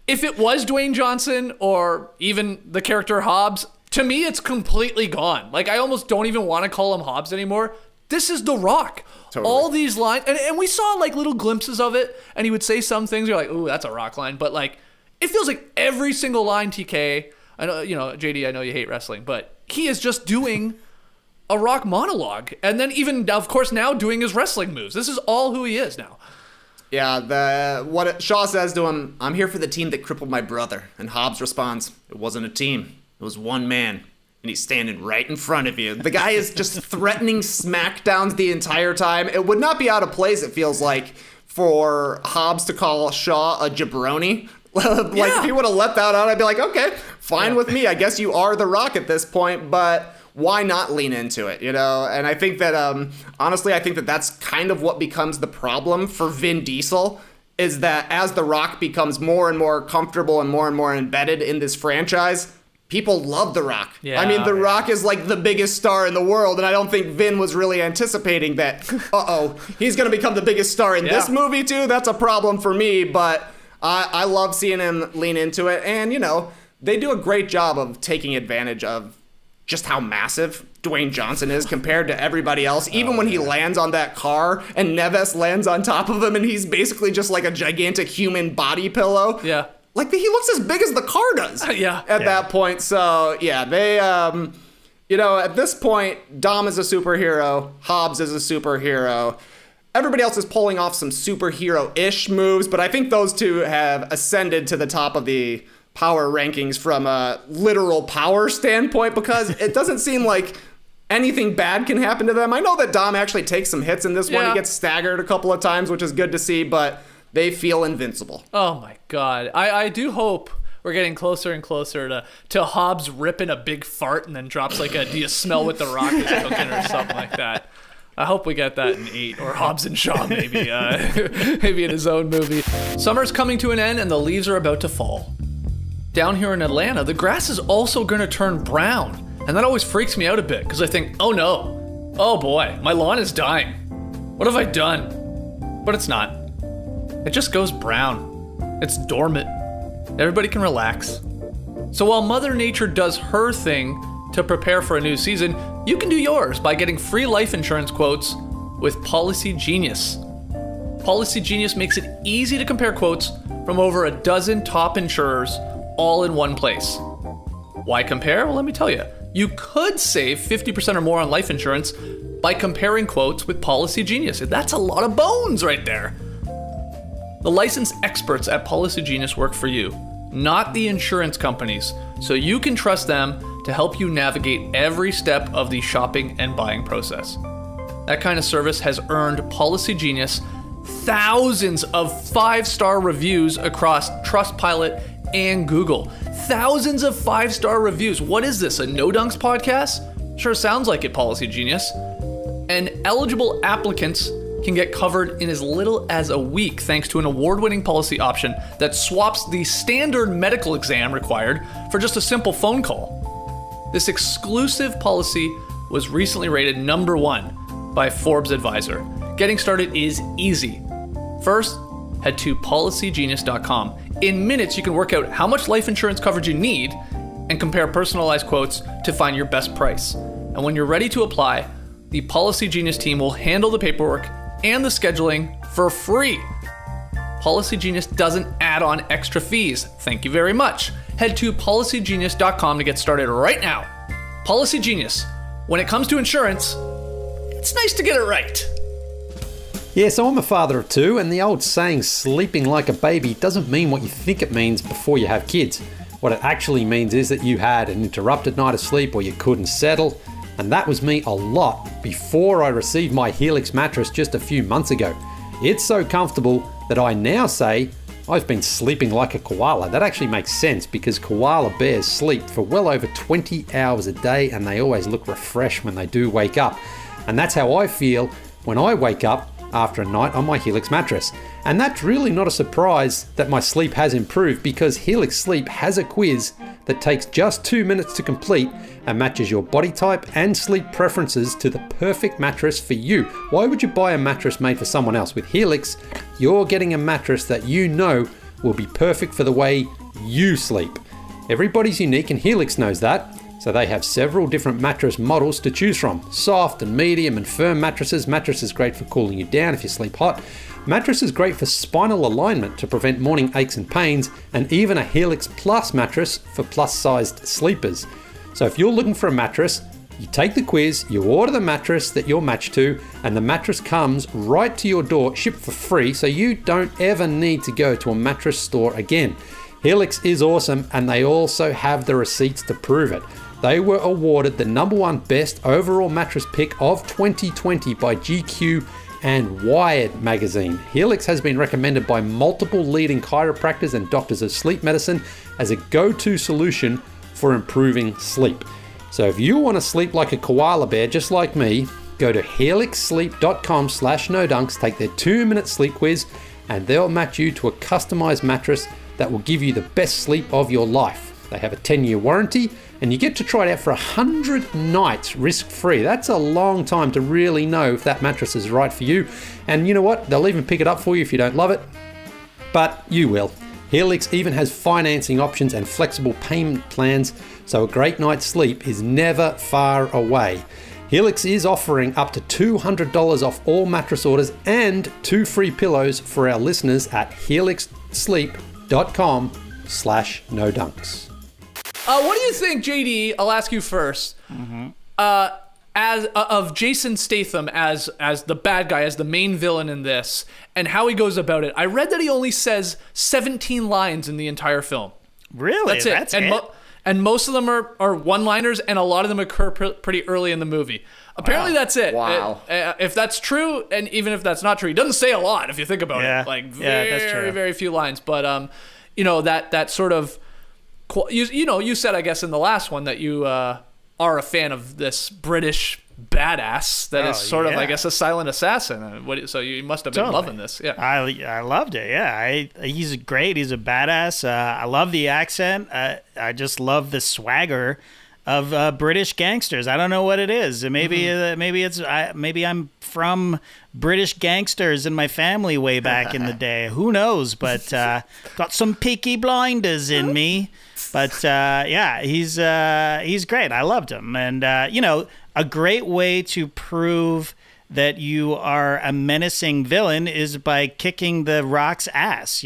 if it was Dwayne Johnson or even the character Hobbs, to me, it's completely gone. Like, I almost don't even want to call him Hobbs anymore. This is The Rock. Totally. All these lines, and we saw like little glimpses of it, and he would say some things, you're like, ooh, that's a Rock line. But like, it feels like every single line, TK, I know, you know, JD, I know you hate wrestling, but he is just doing a Rock monologue, and then even, of course, now doing his wrestling moves. This is all who he is now. Yeah, Shaw says to him, I'm here for the team that crippled my brother. And Hobbs responds, it wasn't a team. It was one man. And he's standing right in front of you. The guy is just threatening smackdowns the entire time. It would not be out of place, it feels like, for Hobbs to call Shaw a jabroni. If he would have let that out, I'd be like, okay, fine with me. I guess you are The Rock at this point, but why not lean into it, you know? And I think that, honestly, I think that that's kind of what becomes the problem for Vin Diesel, is that as The Rock becomes more and more comfortable and more embedded in this franchise, people love The Rock. Yeah, I mean, The Rock is like the biggest star in the world, and I don't think Vin was really anticipating that, he's going to become the biggest star in this movie too. That's a problem for me, but I love seeing him lean into it. And, you know, they do a great job of taking advantage of just how massive Dwayne Johnson is compared to everybody else. Even when he lands on that car and Neves lands on top of him and he's basically just like a gigantic human body pillow. Yeah. Like, he looks as big as the car does Yeah. at that point. So, yeah, they, you know, at this point, Dom is a superhero. Hobbs is a superhero. Everybody else is pulling off some superhero-ish moves, but I think those two have ascended to the top of the power rankings from a literal power standpoint, because it doesn't seem like anything bad can happen to them. I know that Dom actually takes some hits in this one. He gets staggered a couple of times, which is good to see, but they feel invincible. Oh my God. I do hope we're getting closer and closer to Hobbs ripping a big fart and then drops like a "Do you smell what the Rock is cooking" or something like that. I hope we get that in 8, or Hobbs and Shaw maybe, maybe in his own movie. Summer's coming to an end and the leaves are about to fall. Down here in Atlanta, the grass is also going to turn brown. And that always freaks me out a bit, because I think, oh no, oh boy, my lawn is dying. What have I done? But it's not. It just goes brown. It's dormant. Everybody can relax. So while Mother Nature does her thing to prepare for a new season, you can do yours by getting free life insurance quotes with Policy Genius. Policy Genius makes it easy to compare quotes from over a dozen top insurers all in one place. Why compare? Well, let me tell you. You could save 50% or more on life insurance by comparing quotes with Policy Genius. That's a lot of bones right there. The licensed experts at Policy Genius work for you, not the insurance companies, so you can trust them to help you navigate every step of the shopping and buying process. That kind of service has earned Policy Genius thousands of 5-star reviews across Trustpilot and Google. Thousands of 5-star reviews. What is this, a No Dunks podcast? Sure sounds like it, Policy Genius. And eligible applicants can get covered in as little as a week thanks to an award-winning policy option that swaps the standard medical exam required for just a simple phone call. This exclusive policy was recently rated #1 by Forbes Advisor. Getting started is easy. First, head to policygenius.com. In minutes, you can work out how much life insurance coverage you need and compare personalized quotes to find your best price. And when you're ready to apply, the Policy Genius team will handle the paperwork and the scheduling for free. Policy Genius doesn't add on extra fees. Thank you very much. Head to policygenius.com to get started right now. Policy Genius. When it comes to insurance, it's nice to get it right. Yeah, so I'm a father of 2, and the old saying sleeping like a baby doesn't mean what you think it means before you have kids. What it actually means is that you had an interrupted night of sleep or you couldn't settle, and that was me a lot before I received my Helix mattress just a few months ago. It's so comfortable that I now say I've been sleeping like a koala. That actually makes sense because koala bears sleep for well over 20 hours a day, and they always look refreshed when they do wake up. And that's how I feel when I wake up after a night on my Helix mattress. And that's really not a surprise that my sleep has improved, because Helix Sleep has a quiz that takes just 2 minutes to complete and matches your body type and sleep preferences to the perfect mattress for you. Why would you buy a mattress made for someone else? With Helix, you're getting a mattress that you know will be perfect for the way you sleep. Everybody's unique and Helix knows that. So they have several different mattress models to choose from. Soft and medium and firm mattresses. Mattress is great for cooling you down if you sleep hot. Mattress is great for spinal alignment to prevent morning aches and pains, and even a Helix Plus mattress for plus-sized sleepers. So if you're looking for a mattress, you take the quiz, you order the mattress that you're matched to, and the mattress comes right to your door, shipped for free, so you don't ever need to go to a mattress store again. Helix is awesome, and they also have the receipts to prove it. They were awarded the #1 best overall mattress pick of 2020 by GQ and Wired magazine. Helix has been recommended by multiple leading chiropractors and doctors of sleep medicine as a go-to solution for improving sleep. So if you want to sleep like a koala bear just like me, go to helixsleep.com/nodunks, take their 2-minute sleep quiz, and they'll match you to a customized mattress that will give you the best sleep of your life. They have a 10-year warranty, and you get to try it out for 100 nights risk-free. That's a long time to really know if that mattress is right for you. And you know what? They'll even pick it up for you if you don't love it. But you will. Helix even has financing options and flexible payment plans, so a great night's sleep is never far away. Helix is offering up to $200 off all mattress orders and 2 free pillows for our listeners at helixsleep.com/nodunks. What do you think, JD? I'll ask you first. Of Jason Statham as the bad guy, as the main villain in this, and how he goes about it. I read that he only says 17 lines in the entire film. Really? That's it. And most of them are one-liners, and a lot of them occur pretty early in the movie. Apparently, that's it. Wow. If that's true, and even if that's not true, he doesn't say a lot if you think about it. Like that's true. very few lines. But that sort of, you said, I guess, in the last one that you are a fan of this British badass that is sort of, I guess, a silent assassin. So you must have been loving this. Yeah, I loved it. Yeah, he's great. He's a badass. I love the accent. I just love the swagger of British gangsters. I don't know what it is. Maybe maybe I'm from British gangsters in my family way back in the day. Who knows? But got some Peaky Blinders in me. But he's great. I loved him, and a great way to prove that you are a menacing villain is by kicking the Rock's ass,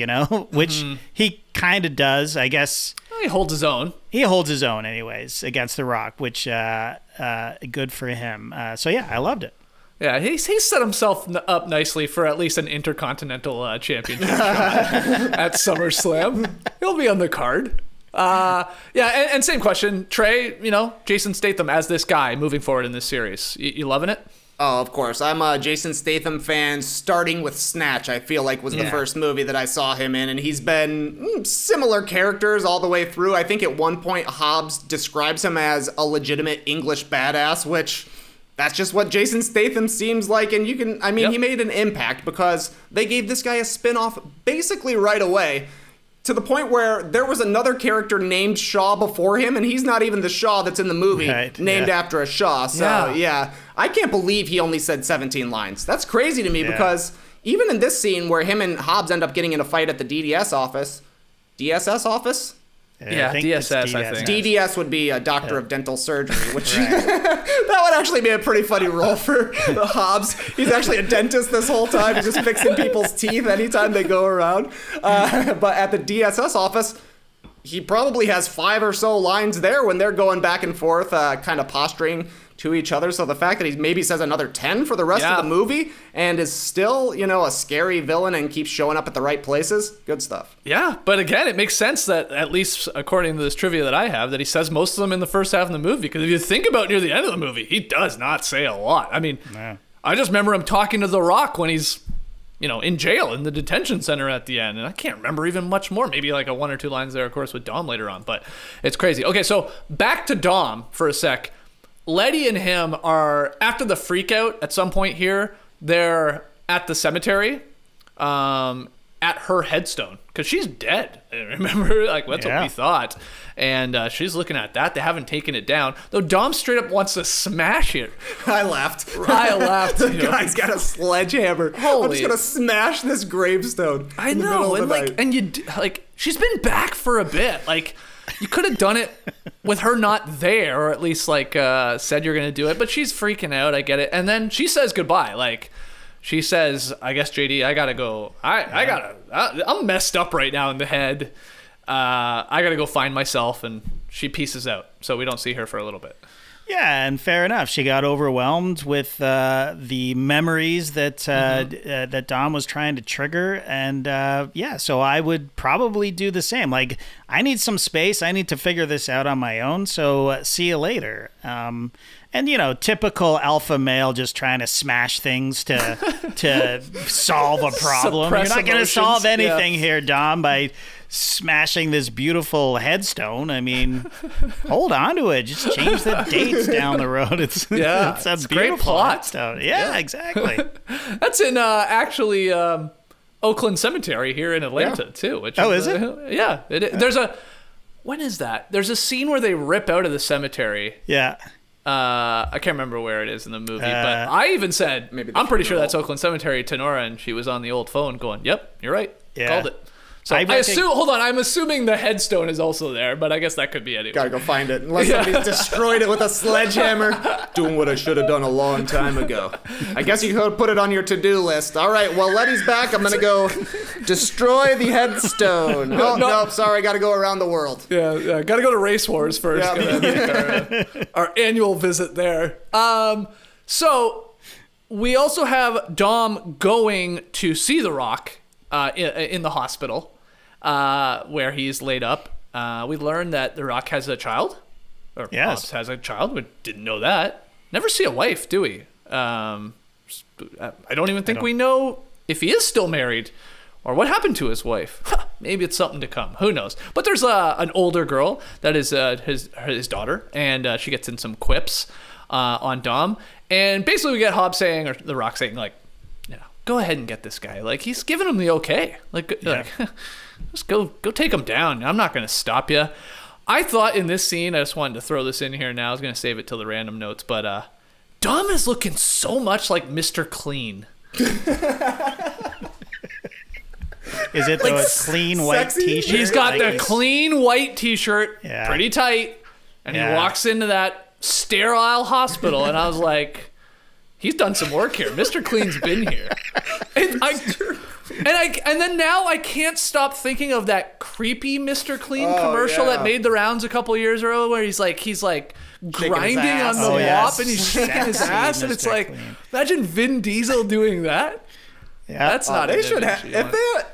which he kind of does, I guess. He holds his own. He holds his own, anyways, against the Rock, which good for him. So yeah, I loved it. Yeah, he set himself up nicely for at least an Intercontinental Championship shot at SummerSlam. He'll be on the card. And same question, Trey, Jason Statham as this guy moving forward in this series. You loving it? Oh, of course. I'm a Jason Statham fan, starting with Snatch, I feel like was the first movie that I saw him in, and he's been similar characters all the way through. I think at one point Hobbs describes him as a legitimate English badass, which that's just what Jason Statham seems like, and he made an impact because they gave this guy a spin-off basically right away. To the point where there was another character named Shaw before him, and he's not even the Shaw that's in the movie, named after a Shaw. So, I can't believe he only said 17 lines. That's crazy to me because even in this scene where him and Hobbs end up getting in a fight at the DSS office, DSS, I think. DDS would be a doctor of dental surgery, which that would actually be a pretty funny role for Hobbs. He's actually a dentist this whole time. He's just fixing people's teeth anytime they go around. But at the DSS office, he probably has 5 or so lines there when they're going back and forth, kind of posturing to each other. So the fact that he maybe says another 10 for the rest of the movie and is still, a scary villain and keeps showing up at the right places, good stuff. Yeah, but again, it makes sense that, at least according to this trivia that I have, that he says most of them in the first half of the movie. Because if you think about near the end of the movie, he does not say a lot. I mean, I just remember him talking to The Rock when he's, in jail in the detention center at the end. And I can't remember even much more. Maybe like a 1 or 2 lines there, of course, with Dom later on. But it's crazy. Okay, so back to Dom for a sec. Letty and him are, after the freak out at some point here, they're at the cemetery at her headstone because she's dead. Remember? Like, that's what we thought. And she's looking at that. They haven't taken it down. Though Dom straight up wants to smash it. I laughed. The guy's got a sledgehammer. I'm just going to smash this gravestone. I know. And she's been back for a bit. Like, you could have done it with her not there, or at least said you're going to do it, but she's freaking out. I get it. And then she says goodbye. Like, she says, I guess, JD, I got to go. I'm messed up right now in the head. I got to go find myself. And she pieces out. So we don't see her for a little bit. Yeah, and fair enough. She got overwhelmed with the memories that that Dom was trying to trigger, and so I would probably do the same. Like, I need some space. I need to figure this out on my own. So see you later. And typical alpha male just trying to smash things to solve a problem. Suppress You're not going to solve emotions. anything here, Dom, by smashing this beautiful headstone. I mean, hold on to it. Just change the dates down the road. It's a great plot. headstone. Yeah, exactly. That's in actually. Oakland Cemetery here in Atlanta too. Which is it? Yeah. There's a. When is that? There's a scene where they rip out of the cemetery. Yeah. I can't remember where it is in the movie, but I even said, I'm pretty sure that's Oakland Cemetery to Nora, and she was on the old phone going, "Yep, you're right. Yeah. Called it." So I assume. Hold on, I'm assuming the headstone is also there, but I guess that could be anyway. Gotta go find it. Unless somebody's destroyed it with a sledgehammer. Doing what I should have done a long time ago. I guess you could put it on your to-do list. All right, well, Letty's back. I'm gonna go destroy the headstone. Oh, no, sorry, gotta go around the world. Yeah, gotta go to Race Wars first. Yeah. Our annual visit there. So we also have Dom going to see The Rock in the hospital. Where he's laid up. We learned that The Rock has a child. Or Pops has a child. We didn't know that. Never see a wife, do we? I don't even think we know if he is still married or what happened to his wife. Maybe it's something to come. Who knows? But there's an older girl that is his daughter, and she gets in some quips on Dom. And basically we get Hobbs saying, or The Rock saying, like, go ahead and get this guy. Like, he's giving him the okay. Like just go take him down. I'm not going to stop you. I thought in this scene, I just wanted to throw this in here now. I was going to save it till the random notes, but Dom is looking so much like Mr. Clean. Is it the clean white t-shirt? He's got the clean white t-shirt, pretty tight, and he walks into that sterile hospital, and I was like, he's done some work here. Mr. Clean's been here. And then now I can't stop thinking of that creepy Mr. Clean commercial that made the rounds a couple years ago, where he's like grinding on the mop and he's shaking his ass, and it's like, imagine Vin Diesel doing that. Yeah, that's not. They should have.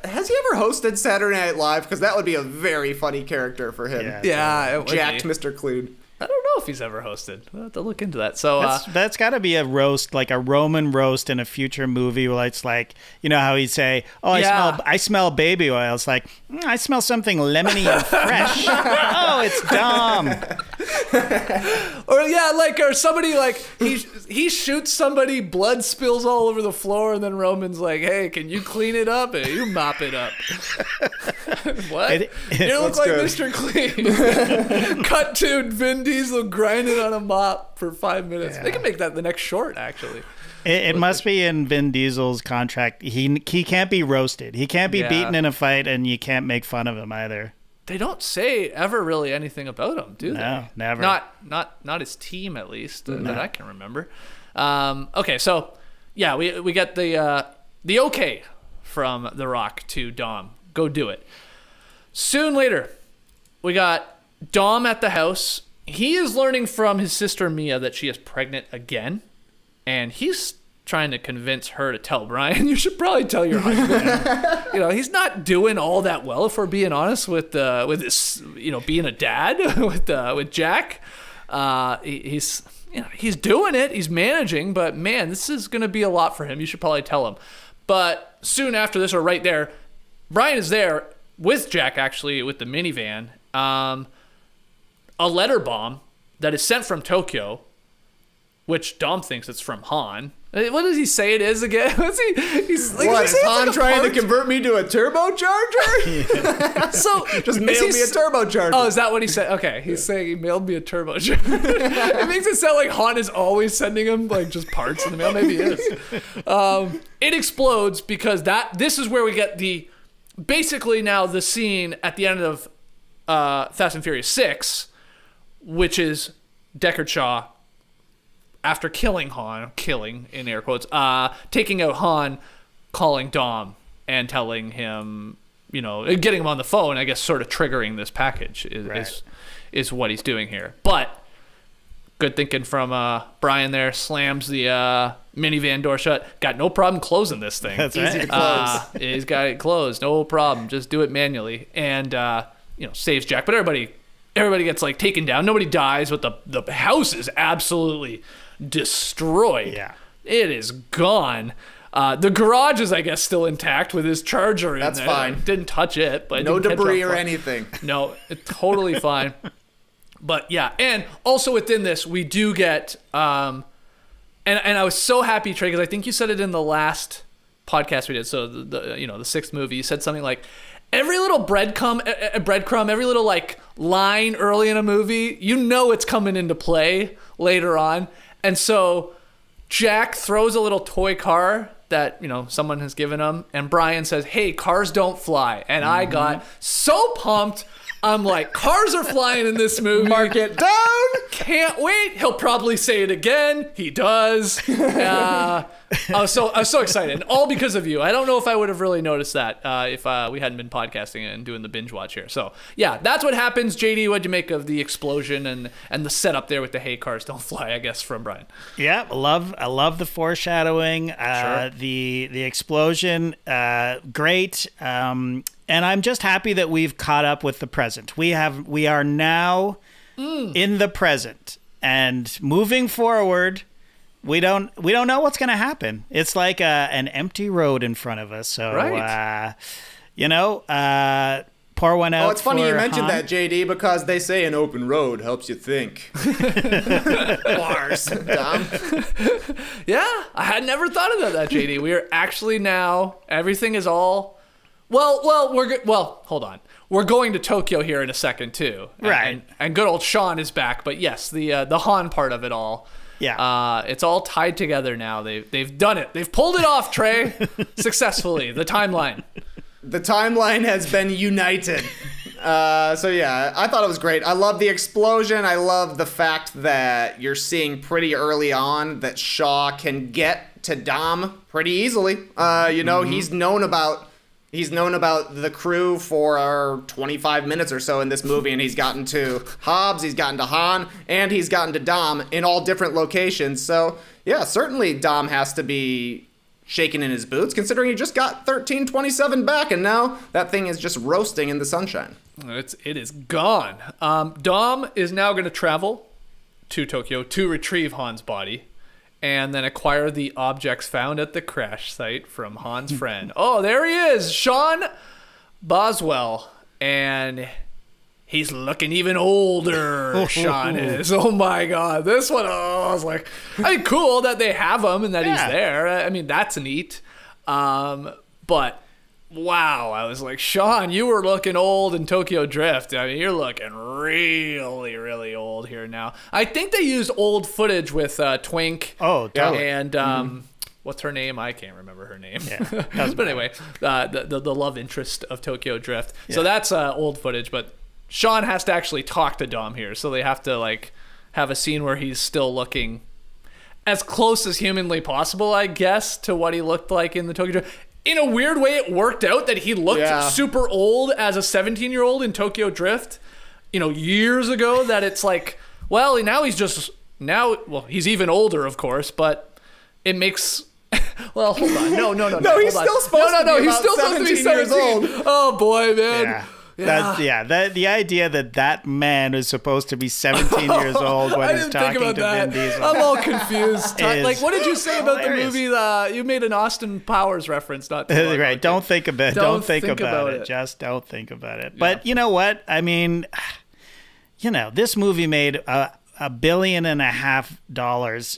Has he ever hosted Saturday Night Live? Because that would be a very funny character for him. Yeah, it would jacked be. Mr. Clean. I don't know if he's ever hosted. We'll have to look into that. So that's got to be a roast, like a Roman roast in a future movie where it's like, you know how he'd say, "Oh, I smell baby oil." It's like, I smell something lemony and fresh. Oh, it's Dom. or somebody like he shoots somebody, blood spills all over the floor, and then Roman's like, "Hey, can you clean it up? Hey, you mop it up." What? You look like good. Mr. Clean. Cut to Vin Diesel grinding on a mop for 5 minutes. They can make that the next short, actually. It must be in Vin Diesel's contract. He can't be roasted. He can't be beaten in a fight, and you can't make fun of him either. They don't say ever really anything about him, do they? No, never. Not his team, at least, that I can remember. Okay, so we get the okay from The Rock to Dom. Go do it. Soon later, we got Dom at the house. He is learning from his sister Mia that she is pregnant again, and he's trying to convince her to tell Brian. You should probably tell your husband. He's not doing all that well, if we're being honest, with this, being a dad with Jack. He's doing it. He's managing, but man, this is going to be a lot for him. You should probably tell him. But soon after this, or right there, Brian is there with Jack, actually, with the minivan. A letter bomb that is sent from Tokyo, which Dom thinks it's from Han. What does he say it is again? He's like, what, is Han trying to convert me to a turbocharger? So just mail me a turbocharger. Oh, is that what he said? Okay, he's saying he mailed me a turbocharger. It makes it sound like Han is always sending him like just parts in the mail. Maybe he is. It explodes because this is where we get basically now the scene at the end of Fast and Furious 6, which is Deckard Shaw, after killing Han, killing in air quotes, taking out Han, calling Dom and telling him, getting him on the phone, I guess sort of triggering this package is what he's doing here. But good thinking from Brian there, slams the minivan door shut. Got no problem closing this thing. That's easy to close. He's got it closed, no problem. Just do it manually. And, saves Jack. But everybody gets like taken down. Nobody dies, but the house is absolutely destroyed. Yeah, it is gone. The garage is, I guess, still intact with his charger in there. That's fine. Didn't touch it, but no debris or anything. No, it's totally fine. But yeah, and also within this, we do get and I was so happy, Trey, because I think you said it in the last podcast we did, so the sixth movie, you said something like, every little breadcrumb, every little like line early in a movie, it's coming into play later on. And so Jack throws a little toy car that someone has given him, and Brian says, "Hey, cars don't fly." And I got so pumped. I'm like, cars are flying in this movie. Mark it down. Can't wait. He'll probably say it again. He does. I was so excited, and all because of you. I don't know if I would have really noticed that if we hadn't been podcasting and doing the binge watch here. So yeah, that's what happens. JD, what'd you make of the explosion and the setup there with the "Hey, cars don't fly"? I guess from Brian. Yeah, I love the foreshadowing. Sure. The explosion, great. And I'm just happy that we've caught up with the present. We are now in the present, and moving forward, we don't know what's going to happen. It's like an empty road in front of us. So, right. pour one out. Oh, it's funny you mentioned Han. that, JD, because they say an open road helps you think. Bars, Dom. Yeah, I had never thought about that, JD. We are actually now, everything is all. Well, hold on. We're going to Tokyo here in a second too, right? And good old Sean is back. But yes, the Han part of it all, yeah, it's all tied together now. They've done it. They've pulled it off, Trey, successfully. The timeline has been united. So yeah, I thought it was great. I love the explosion. I love the fact that you're seeing pretty early on that Shaw can get to Dom pretty easily. He's known about the crew for 25 minutes or so in this movie, and he's gotten to Hobbs, he's gotten to Han, and he's gotten to Dom in all different locations. So, yeah, certainly Dom has to be shaking in his boots, considering he just got 1327 back, and now that thing is just roasting in the sunshine. It is gone. Dom is now going to travel to Tokyo to retrieve Han's body, and then acquire the objects found at the crash site from Han's friend. Oh, there he is, Sean Boswell. And he's looking even older, Sean is. Oh, my God. This one, I was like, cool that they have him and that he's there. I mean, that's neat. But, wow, I was like, Sean, you were looking old in Tokyo Drift. I mean, you're looking really, really old here now. I think they used old footage with Twink. Oh, totally. And what's her name? I can't remember her name. Yeah, but anyway, the love interest of Tokyo Drift. Yeah. So that's old footage, but Sean has to actually talk to Dom here. So they have to like have a scene where he's still looking as close as humanly possible, I guess, to what he looked like in the Tokyo Drift. In a weird way, it worked out that he looked super old as a 17-year-old in Tokyo Drift, years ago, that it's like, well, now he's even older, of course, but it makes, well, hold on. No, he's still supposed to be 17 years old. Oh, boy, man. Yeah. The idea that man is supposed to be 17 years old when he's talking to Vin Diesel. I'm all confused. Like, what did you say about the movie? You made an Austin Powers reference, not too long right. ago. Don't think about it. Don't think about it. Just don't think about it. But you know what? I mean, this movie made $1.5 billion.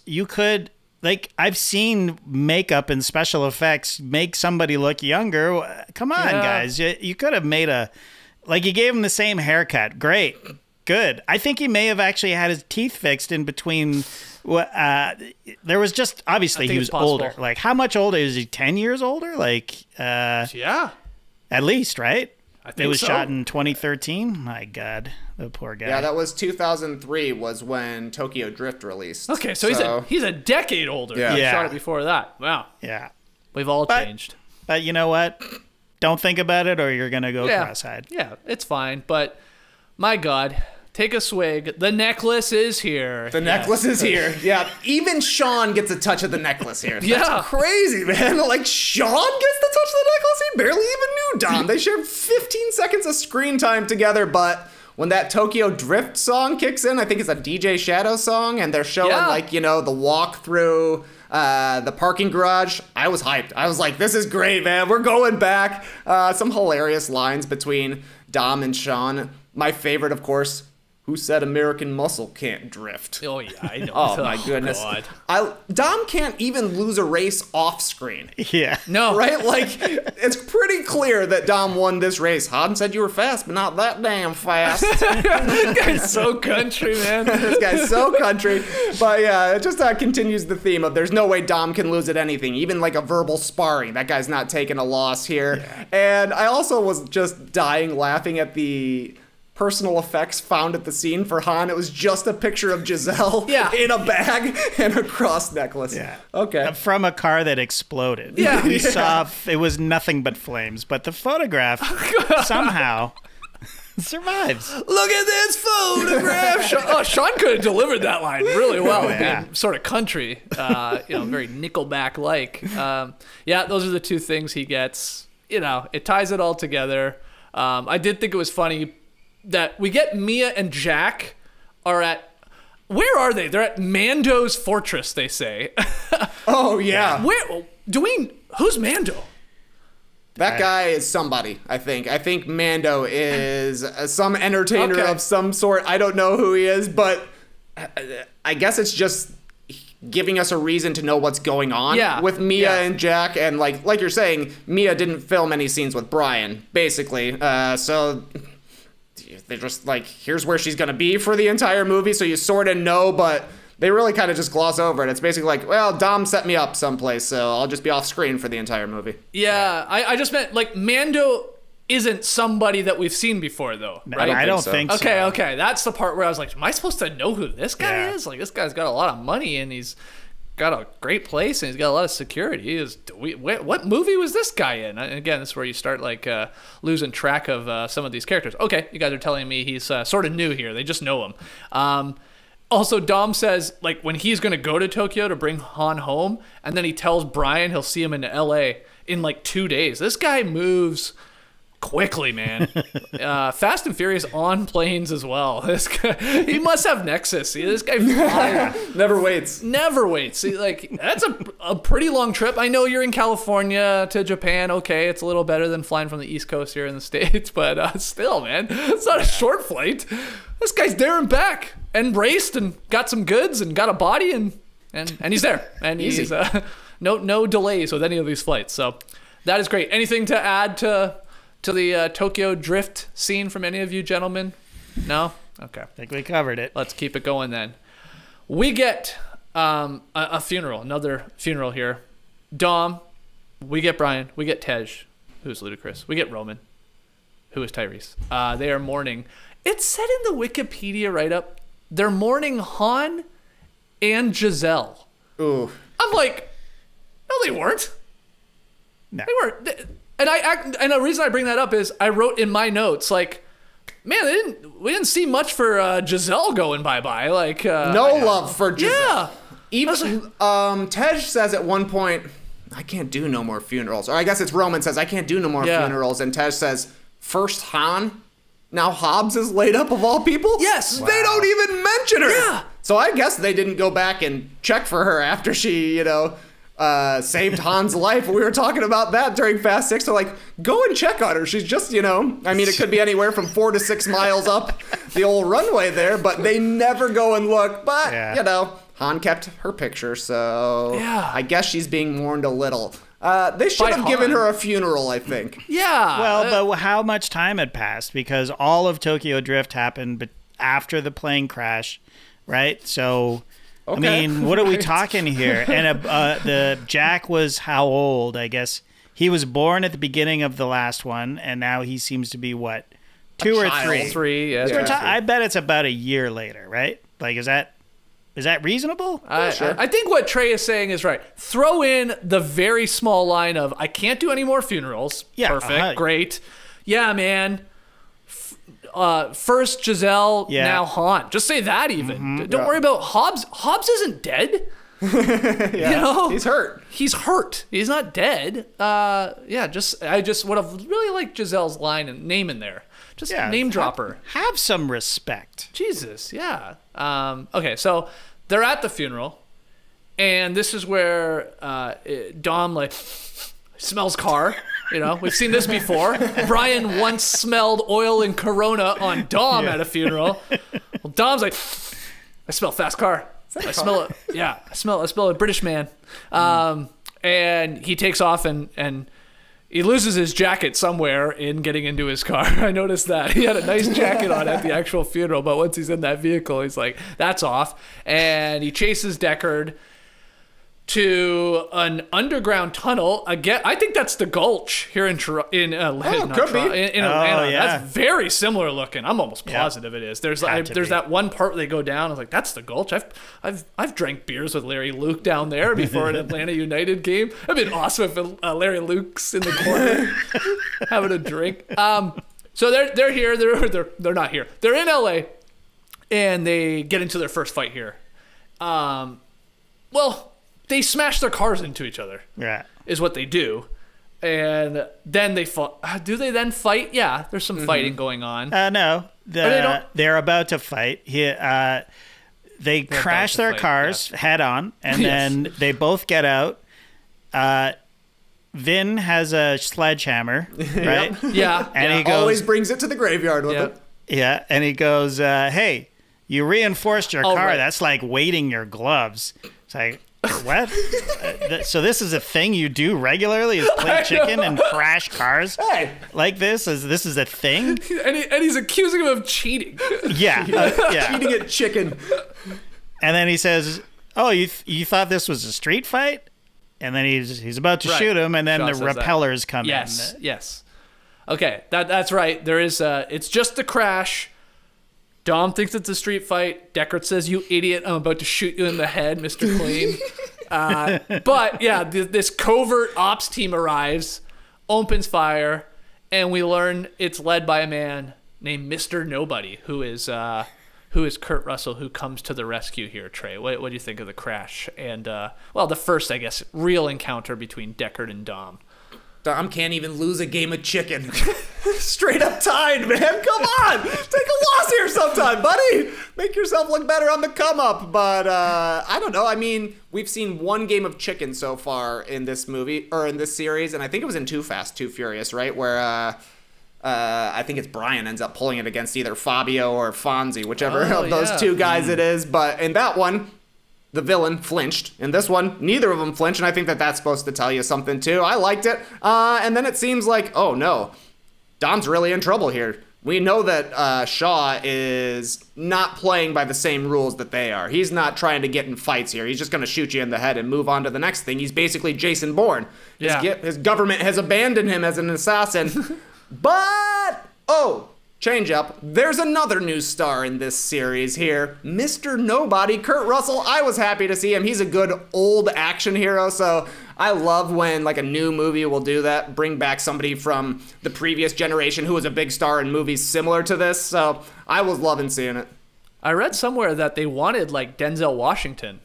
You could. Like, I've seen makeup and special effects make somebody look younger. Come on, guys. You could have made you gave him the same haircut. Great. Good. I think he may have actually had his teeth fixed in between. There was just, obviously, he was older. Like, how much older? Is he 10 years older? Like, yeah. At least, right? I think it was so. shot in 2013. My God, the poor guy. Yeah, that was 2003 was when Tokyo Drift released. Okay, so he's a decade older. Yeah. He shot it before that. Wow. Yeah. We've all changed. But you know what? Don't think about it or you're going to go cross-eyed. Yeah, it's fine. But my God, take a swig. The necklace is here. The necklace is here. Yeah, even Sean gets a touch of the necklace here. That's crazy, man. Like, Sean gets the touch of the necklace? He barely even knew Dom. They shared 15 seconds of screen time together, but when that Tokyo Drift song kicks in, I think it's a DJ Shadow song, and they're showing, the walk through the parking garage. I was hyped. I was like, this is great, man. We're going back. Some hilarious lines between Dom and Sean. My favorite, of course, Who said American muscle can't drift? Oh, yeah, I know. Oh, my goodness. God. Dom can't even lose a race off screen. Yeah. No. Right? Like, it's pretty clear that Dom won this race. Han said you were fast, but not that damn fast. This guy's so country, man. This guy's so country. But yeah, it just continues the theme of there's no way Dom can lose at anything. Even like a verbal sparring. That guy's not taking a loss here. Yeah. And I also was just dying laughing at the personal effects found at the scene for Han. It was just a picture of Giselle in a bag and a cross necklace. Yeah. Okay. From a car that exploded. Yeah. We saw it was nothing but flames, but the photograph somehow survives. Look at this photograph. Sean could have delivered that line really well. Yeah. Sort of country, very Nickelback-like. Yeah, those are the two things he gets. It ties it all together. I did think it was funny that we get Mia and Jack are at, where are they? They're at Mando's fortress, they say. Oh, yeah. Who's Mando? That guy is somebody, I think. I think Mando is some entertainer of some sort. I don't know who he is, but I guess it's just giving us a reason to know what's going on with Mia and Jack. And like you're saying, Mia didn't film any scenes with Brian, basically. So they're just like, here's where she's going to be for the entire movie. So you sort of know, but they really kind of just gloss over it. It's basically like, well, Dom set me up someplace, so I'll just be off screen for the entire movie. Yeah, I just meant, like, Mando isn't somebody that we've seen before, though, right? I don't think so. Okay. That's the part where I was like, am I supposed to know who this guy is? Like, this guy's got a lot of money, and he's got a great place, and he's got a lot of security. What movie was this guy in? And again, this is where you start, like, losing track of some of these characters. Okay, you guys are telling me he's sort of new here. They just know him. Also, Dom says, like, when he's going to go to Tokyo to bring Han home, and then he tells Brian he'll see him in L.A. in, like, 2 days. This guy moves quickly, man. Fast and Furious on planes as well. This guy, he must have Nexus. See, this guy flies. Never waits. See, like, that's a pretty long trip. I know you're in California to Japan. Okay, it's a little better than flying from the East Coast here in the States, but still, man, it's not a short flight. This guy's there and back. And raced and got some goods and got a body and he's there. And he's no delays with any of these flights. So that is great. Anything to add to the Tokyo drift scene from any of you gentlemen? No? Okay. I think we covered it. Let's keep it going then. We get a funeral, another funeral here. Dom, we get Brian, we get Tej, who's ludicrous. We get Roman, who is Tyrese. They are mourning. It said in the Wikipedia write-up, they're mourning Han and Giselle. Ooh. I'm like, no, they weren't. No. They weren't. And the reason I bring that up is I wrote in my notes, like, man, we didn't see much for Giselle going bye-bye. Like, no love for Giselle. Yeah. Even Tej says at one point, I can't do no more funerals. Or I guess it's Roman says, I can't do no more funerals. And Tej says, first Han, now Hobbs is laid up of all people? Yes. Wow. They don't even mention her. Yeah. So I guess they didn't go back and check for her after she, saved Han's life. We were talking about that during Fast 6. So, like, go and check on her. She's just, it could be anywhere from 4 to 6 miles up the old runway there, but they never go and look. But, Han kept her picture, so I guess she's being mourned a little. They should have given her a funeral, I think. Yeah. Well, but how much time had passed? Because all of Tokyo Drift happened after the plane crash, right? So, okay. I mean, what are we talking here? And the Jack was how old? I guess he was born at the beginning of the last one, and now he seems to be what, 2 or 3? 3, yeah. I bet it's about a year later, right? Like, is that reasonable? Sure. I think what Trey is saying is right. Throw in the very small line of, I can't do any more funerals. Yeah, perfect, great. Yeah, man. First Giselle, now Han. Just say that even. Mm-hmm. Don't worry about Hobbs. Hobbs isn't dead. He's hurt. He's hurt. He's not dead. I just would have really liked Giselle's line and name in there. Just name drop her. Have some respect. Jesus, yeah. Okay, so they're at the funeral, and this is where Dom, like, smells car. You know, we've seen this before. Brian once smelled oil and Corona on Dom at a funeral. Well, Dom's like, I smell fast car. I smell it. Yeah, I smell a British man. And he takes off and he loses his jacket somewhere in getting into his car. I noticed that. He had a nice jacket on at the actual funeral, but once he's in that vehicle, he's like, that's off. And he chases Deckard to an underground tunnel. Again, I think that's the Gulch here in Atlanta. That's very similar looking. I'm almost positive it is. There's that one part where they go down. I was like, that's the Gulch. I've drank beers with Larry Luke down there before an Atlanta United game. It'd been awesome if Larry Luke's in the corner having a drink. So they're here. They're not here. They're in LA, and they get into their first fight here. They smash their cars into each other. Yeah, is what they do, and then they fought. Do they then fight? Yeah, there's some fighting going on. No, they're about to fight. They crash their cars head on, and then they both get out. Vin has a sledgehammer, right? Yeah, and he goes, always brings it to the graveyard with it. Yeah, and he goes, "Hey, you reinforced your car. Right. That's like weighting your gloves." It's like, what? So this is a thing you do regularly, is play chicken and crash cars like this? This is a thing? And he's accusing him of cheating. Yeah. Cheating at chicken. And then he says, oh, you thought this was a street fight? And then he's about to shoot him, and then the repellers come in. Yes. Okay, that's right. There is it's just a crash. Dom thinks it's a street fight. Deckard says, you idiot, I'm about to shoot you in the head, Mr. Clean. But yeah, this covert ops team arrives, opens fire, and we learn it's led by a man named Mr. Nobody, who is Kurt Russell, who comes to the rescue here. Trey, what do you think of the crash? And, the first, I guess, real encounter between Deckard and Dom. Dom can't even lose a game of chicken. Straight up tied, man. Come on. Take a loss here sometime, buddy. Make yourself look better on the come up. But I don't know. I mean, we've seen one game of chicken so far in this movie, or in this series, and I think it was in Too Fast, Too Furious, right? Where I think it's Brian ends up pulling it against either Fabio or Fonzie, whichever of those two guys it is. But in that one, the villain flinched. In this one, neither of them flinched, and I think that's supposed to tell you something too. I liked it. And then it seems like, oh no, Dom's really in trouble here. We know that Shaw is not playing by the same rules that they are. He's not trying to get in fights here. He's just going to shoot you in the head and move on to the next thing. He's basically Jason Bourne. His government has abandoned him as an assassin. But, change up. There's another new star in this series here. Mr. Nobody, Kurt Russell. I was happy to see him. He's a good old action hero, so I love when like a new movie will do that, bring back somebody from the previous generation who was a big star in movies similar to this, so I was loving seeing it. I read somewhere that they wanted like Denzel Washington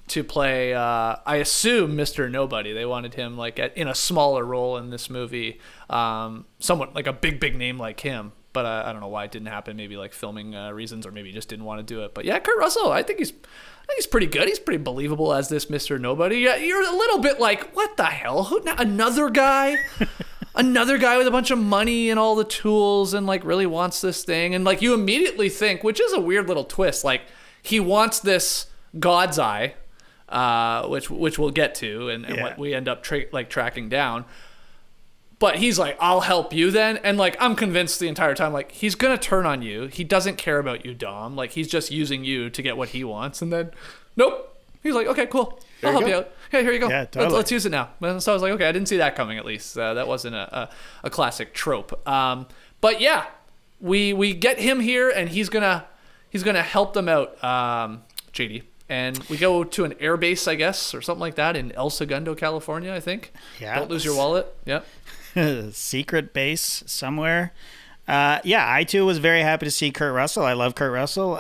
to play, I assume, Mr. Nobody. They wanted him like in a smaller role in this movie, somewhat like a big name like him. But I don't know why it didn't happen. Maybe like filming reasons, or maybe he just didn't want to do it. But yeah, Kurt Russell, I think he's pretty good. He's pretty believable as this Mr. Nobody. Yeah, you're a little bit like, what the hell? Another guy? Another guy with a bunch of money and all the tools and like really wants this thing. And like you immediately think, which is a weird little twist, like he wants this God's Eye, which we'll get to, and what we end up tracking down. But he's like, I'll help you then. And like, I'm convinced the entire time, like, he's going to turn on you. He doesn't care about you, Dom. Like, he's just using you to get what he wants. And then, nope. He's like, okay, cool. I'll help you out. Okay, here you go. Yeah, totally. Let's use it now. And so I was like, okay, I didn't see that coming, at least. That wasn't a classic trope. But yeah, we get him here, and he's gonna help them out, JD. And we go to an air base, I guess, or something like that, in El Segundo, California, I think. Yeah. Don't lose your wallet. Yep. Secret base somewhere. I too was very happy to see Kurt Russell. I love Kurt Russell.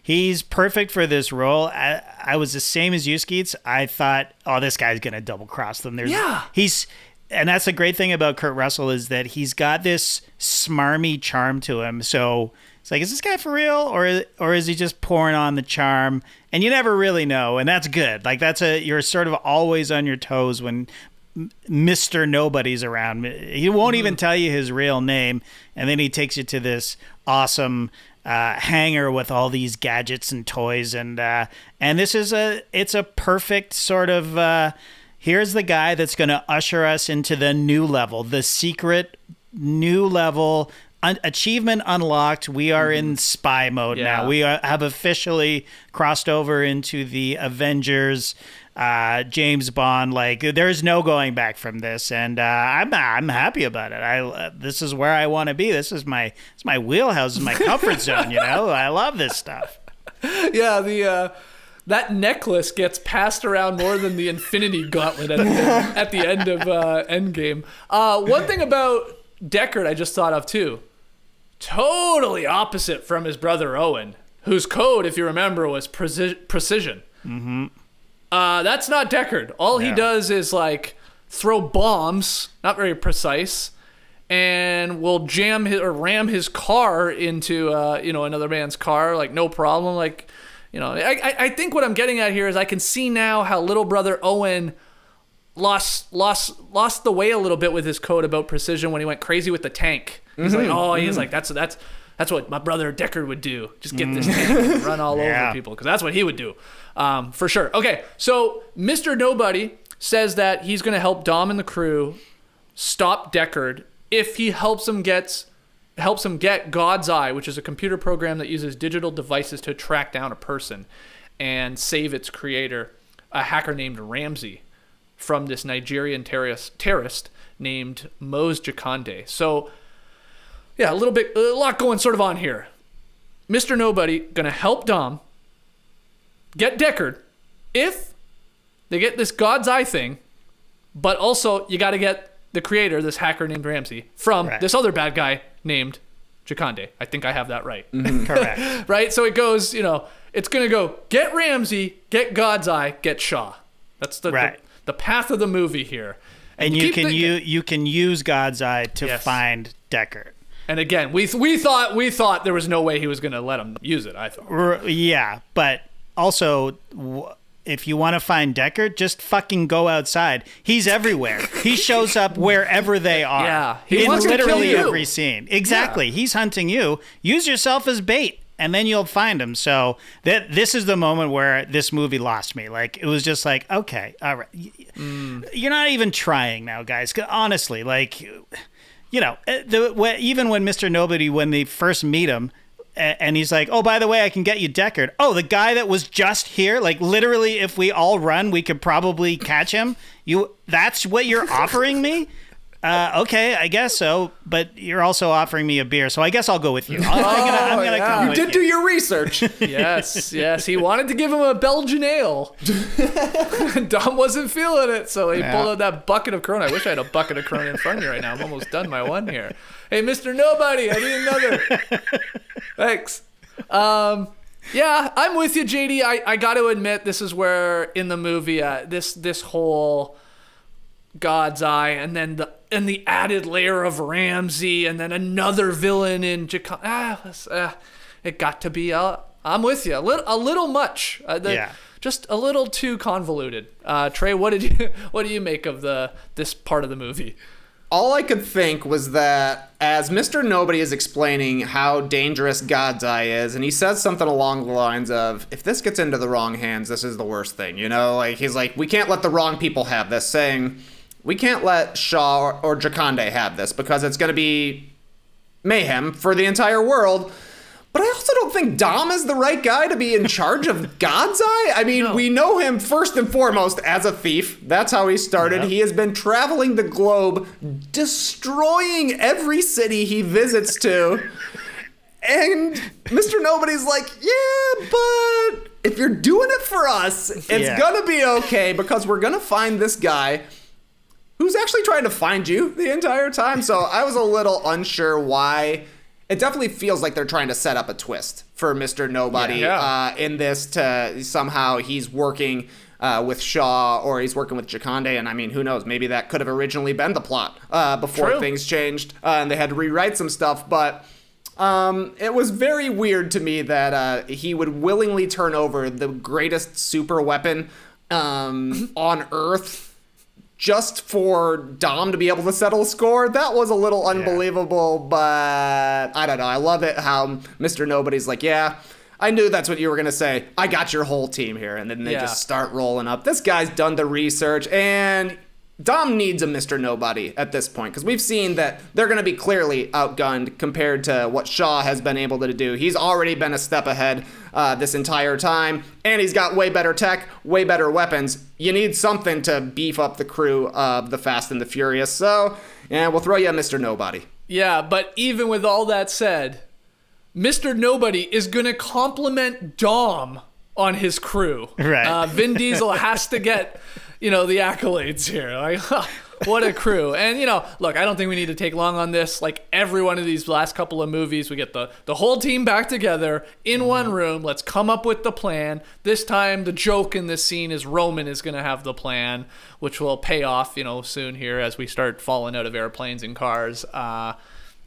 He's perfect for this role. I was the same as you, Skeets. I thought, this guy's gonna double cross them. And that's the great thing about Kurt Russell, is that he's got this smarmy charm to him. So it's like, is this guy for real, or is he just pouring on the charm? And you never really know, and that's good. Like you're sort of always on your toes when Mr. Nobody's around. He won't even tell you his real name, and then he takes you to this awesome hangar with all these gadgets and toys, and this is it's a perfect sort of here's the guy that's going to usher us into the new level, the secret new level. Achievement unlocked. We are in spy mode now. We have officially crossed over into the Avengers, James Bond. Like, there's no going back from this, and I'm happy about it. This is where I want to be. This is my wheelhouse, this is my comfort zone. You know, I love this stuff. Yeah, that necklace gets passed around more than the Infinity Gauntlet at the end of Endgame. One thing about Deckard I just thought of too. Totally opposite from his brother Owen, whose code, if you remember, was precision. Mm-hmm. That's not Deckard. All he does is like throw bombs, not very precise, and will jam or ram his car into another man's car, like no problem. Like, I think what I'm getting at here is I can see now how little brother Owen lost the way a little bit with his code about precision when he went crazy with the tank. He's like, that's what my brother Deckard would do. Just get this tank and run all over people, because that's what he would do, for sure. Okay, so Mr. Nobody says that he's going to help Dom and the crew stop Deckard if he helps him get God's Eye, which is a computer program that uses digital devices to track down a person and save its creator, a hacker named Ramsey, from this Nigerian terrorist named Mose Jakande. So, yeah, a lot going sort of on here. Mr. Nobody gonna help Dom get Deckard if they get this God's Eye thing, but also you got to get the creator, this hacker named Ramsey, from this other bad guy named Jakande. I think I have that right. Mm-hmm. Correct. Right? So it goes, it's gonna go get Ramsey, get God's Eye, get Shaw. That's the path of the movie here. And you can use God's Eye to find Deckard. And again, we thought there was no way he was going to let him use it, I thought. Yeah, but also, if you want to find Deckard, just fucking go outside. He's everywhere. He shows up wherever they are. Yeah. He wants literally every scene. Exactly. Yeah. He's hunting you. Use yourself as bait, and then you'll find him. So this is the moment where this movie lost me. Like, it was just like, okay, all right. You're not even trying now, guys. Honestly, like, even when Mr. Nobody, when they first meet him, and he's like, oh, by the way, I can get you Deckard. Oh, the guy that was just here? Like, literally, if we all run, we could probably catch him? That's what you're offering me? Okay, I guess so, but you're also offering me a beer, so I guess I'll go with you. I'm gonna come with you. You did do your research. Yes. He wanted to give him a Belgian ale. Dom wasn't feeling it, so he pulled out that bucket of Corona. I wish I had a bucket of Corona in front of me right now. I'm almost done my one here. Hey, Mr. Nobody, I need another. Thanks. Yeah, I'm with you, JD. I got to admit, this is where in the movie, this whole God's Eye, and then the added layer of Ramsey, and then another villain in Jakande. It got to be. I'm with you. A little much. Just a little too convoluted. Trey, what do you make of this part of the movie? All I could think was that as Mr. Nobody is explaining how dangerous God's Eye is, and he says something along the lines of, if this gets into the wrong hands, this is the worst thing, Like, he's like, we can't let the wrong people have this, saying, we can't let Shaw or Jakande have this because it's going to be mayhem for the entire world. But I also don't think Dom is the right guy to be in charge of God's Eye. I mean, we know him first and foremost as a thief. That's how he started. Yep. He has been traveling the globe, destroying every city he visits to. And Mr. Nobody's like, yeah, but if you're doing it for us, it's going to be okay because we're going to find this guy who's actually trying to find you the entire time. So I was a little unsure why. It definitely feels like they're trying to set up a twist for Mr. Nobody in this, to somehow he's working with Shaw or he's working with Jakande. And I mean, who knows? Maybe that could have originally been the plot before things changed and they had to rewrite some stuff. But it was very weird to me that he would willingly turn over the greatest super weapon on Earth just for Dom to be able to settle a score, that was a little unbelievable, but I don't know. I love it how Mr. Nobody's like, yeah, I knew that's what you were going to say. I got your whole team here. And then they just start rolling up. This guy's done the research, and Dom needs a Mr. Nobody at this point, because we've seen that they're going to be clearly outgunned compared to what Shaw has been able to do. He's already been a step ahead this entire time, and he's got way better tech, way better weapons. You need something to beef up the crew of the Fast and the Furious, so yeah, we'll throw you a Mr. Nobody. Yeah, but even with all that said, Mr. Nobody is going to compliment Dom on his crew. Right. Vin Diesel has to get, the accolades here. Like, what a crew. And, look, I don't think we need to take long on this. Like every one of these last couple of movies, we get the whole team back together in one room. Let's come up with the plan. This time, the joke in this scene is Roman is going to have the plan, which will pay off, soon here as we start falling out of airplanes and cars.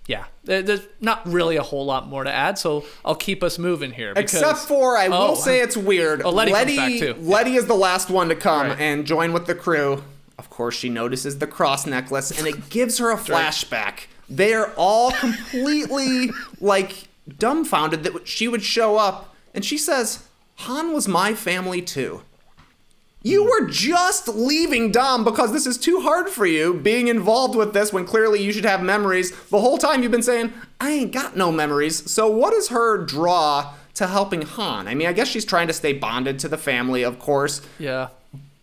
Yeah, there's not really a whole lot more to add, so I'll keep us moving here. Except for, I will say it's weird. Letty comes back too. Letty is the last one to come and join with the crew. Of course, she notices the cross necklace, and it gives her a flashback. They're all completely, dumbfounded that she would show up, and she says, Han was my family too. You were just leaving Dom because this is too hard for you, being involved with this when clearly you should have memories. The whole time you've been saying, I ain't got no memories. So what is her draw to helping Han? I mean, I guess she's trying to stay bonded to the family, of course. Yeah.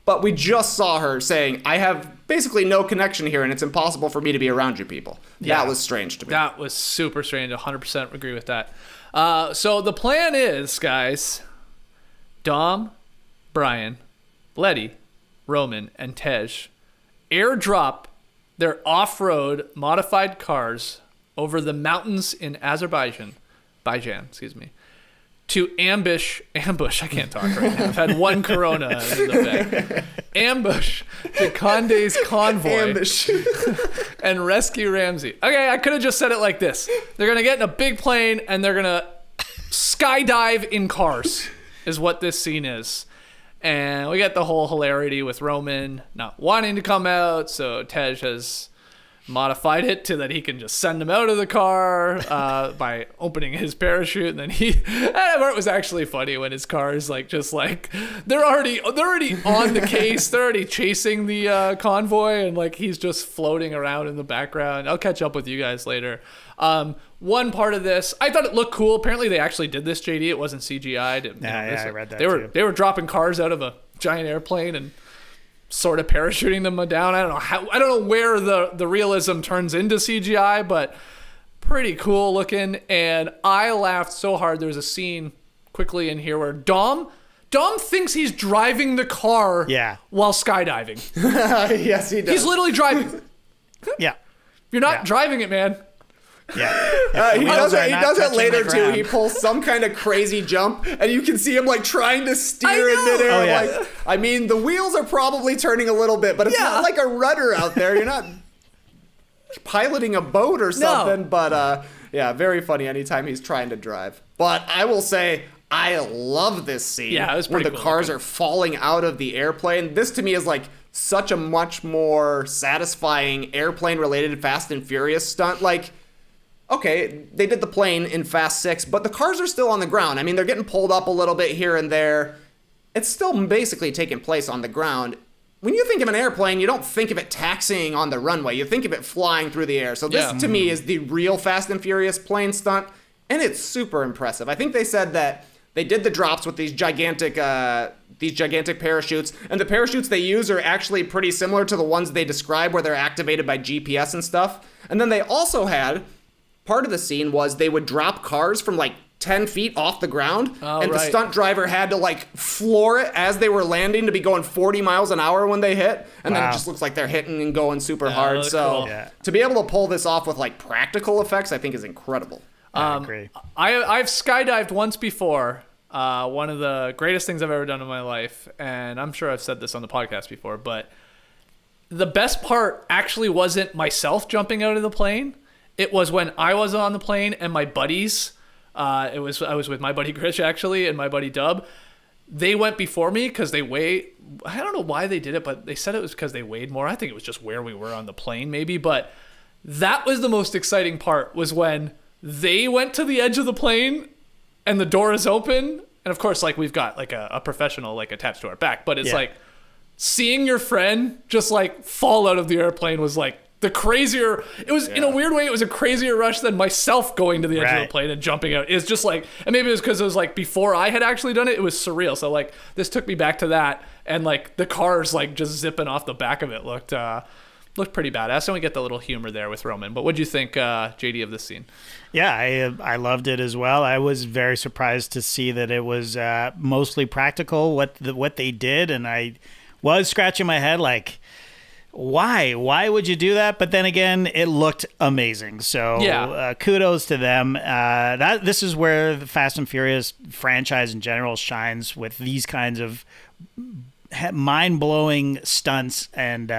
But we just saw her saying, I have basically no connection here, and it's impossible for me to be around you people. Yeah. That was strange to me. That was super strange. 100% agree with that. So the plan is, guys, Dom, Brian, Letty, Roman, and Tej airdrop their off-road modified cars over the mountains in Azerbaijan, to ambush, I can't talk right now. I've had one Corona in the bag. Ambush to Conde's convoy and rescue Ramsey. Okay, I could have just said it like this. They're going to get in a big plane and they're going to skydive in cars is what this scene is. And we get the whole hilarity with Roman not wanting to come out, so Tej has modified it to that he can just send him out of the car by opening his parachute, and then it was actually funny when his car is they're already on the case, they're already chasing the convoy, and he's just floating around in the background. I'll catch up with you guys later. One part of this, I thought it looked cool. Apparently they actually did this, JD. It wasn't CGI'd. I read that They were dropping cars out of a giant airplane and sort of parachuting them down. I don't know where the realism turns into CGI, but pretty cool looking. And I laughed so hard. There's a scene quickly in here where Dom thinks he's driving the car while skydiving. Yes, he does. He's literally driving. Yeah. You're not driving it, man. Yeah. He does it later too. He pulls some kind of crazy jump, and you can see him trying to steer in midair. I mean, the wheels are probably turning a little bit, but it's not like a rudder out there. You're not piloting a boat or something. No. But very funny anytime he's trying to drive. But I will say, I love this scene. Yeah, it was pretty where the cars are falling out of the airplane. This to me is such a much more satisfying airplane-related Fast and Furious stunt. Okay, they did the plane in Fast 6, but the cars are still on the ground. I mean, they're getting pulled up a little bit here and there. It's still basically taking place on the ground. When you think of an airplane, you don't think of it taxiing on the runway. You think of it flying through the air. So this, to me, is the real Fast and Furious plane stunt, and it's super impressive. I think they said that they did the drops with these gigantic parachutes, and the parachutes they use are actually pretty similar to the ones they describe where they're activated by GPS and stuff. And then they also had... part of the scene was they would drop cars from 10 feet off the ground, the stunt driver had to floor it as they were landing to be going 40 miles an hour when they hit, and then it just looks like they're hitting and going super hard. So to be able to pull this off with practical effects, I think is incredible. I agree. I've skydived once before. One of the greatest things I've ever done in my life, and I'm sure I've said this on the podcast before, but the best part actually wasn't myself jumping out of the plane. It was when I was on the plane and my buddies, I was with my buddy Grish actually and my buddy Dub. they went before me because they weigh. I don't know why they did it, but they said it was because they weighed more. I think it was just where we were on the plane, maybe. But that was the most exciting part, was when they went to the edge of the plane and the door is open. And of course, like, we've got like a professional like attached to our back, but it's like seeing your friend just like fall out of the airplane was like the crazier. It was in a weird way. It was a crazier rush than myself going to the edge of the plane and jumping out. It's just like, and maybe it was because it was like before I had actually done it. It was surreal. So like this took me back to that, and like the cars like just zipping off the back of it looked pretty badass. And we get the little humor there with Roman. But what'd you think, JD, of this scene? Yeah, I loved it as well. I was very surprised to see that it was mostly practical what they did, and I was scratching my head like, why would you do that? But then again, it looked amazing. So kudos to them. This is where the Fast and Furious franchise in general shines, with these kinds of mind-blowing stunts, and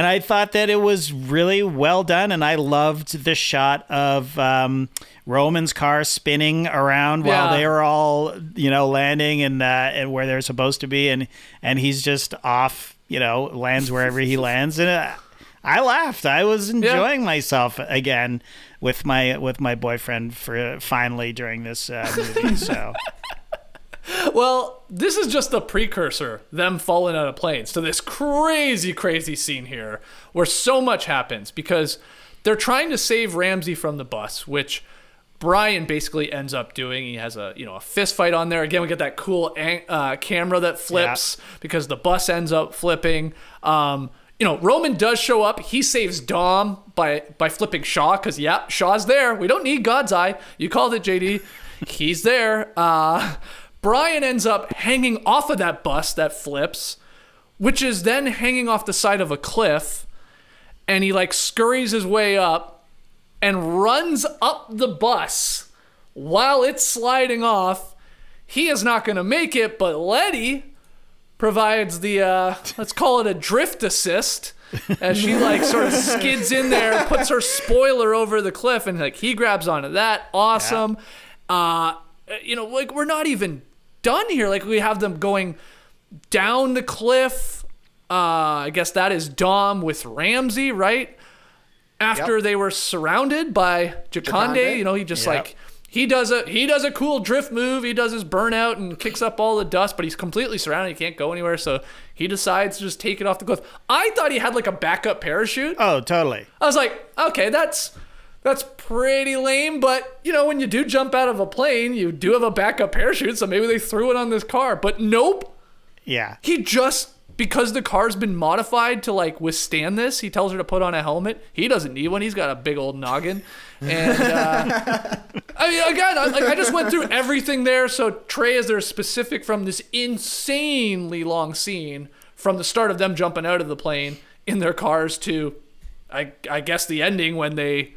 I thought that it was really well done, and I loved the shot of Roman's car spinning around while they were all, landing and where they're supposed to be, and he's just off, lands wherever he lands, and I laughed. I was enjoying myself again with my boyfriend for finally during this movie. So. Well, this is just the precursor, them falling out of planes, to this crazy, crazy scene here where so much happens, because they're trying to save Ramsey from the bus, which Brian basically ends up doing. He has a fist fight on there. Again, we get that cool camera that flips because the bus ends up flipping. Roman does show up. He saves Dom by flipping Shaw, because Shaw's there. We don't need God's eye. You called it, JD. He's there. Brian ends up hanging off of that bus that flips, which is then hanging off the side of a cliff, and he like scurries his way up and runs up the bus while it's sliding off. He is not going to make it, but Letty provides the, let's call it a drift assist, as she like sort of skids in there, puts her spoiler over the cliff, and like he grabs onto that. Awesome. Like we're not even done here. Like we have them going down the cliff. I guess that is Dom with Ramsey, right? After they were surrounded by Jakande, he just like he does a cool drift move. He does his burnout and kicks up all the dust, but he's completely surrounded. He can't go anywhere, so he decides to just take it off the cliff. I thought he had like a backup parachute. Oh, totally. I was like, okay, that's pretty lame, but when you do jump out of a plane, you do have a backup parachute, so maybe they threw it on this car. But nope. Yeah. He just, because the car's been modified to like withstand this, he tells her to put on a helmet. He doesn't need one. He's got a big old noggin. And I just went through everything there. So Trey is there specific from this insanely long scene from the start of them jumping out of the plane in their cars to, I guess, the ending when they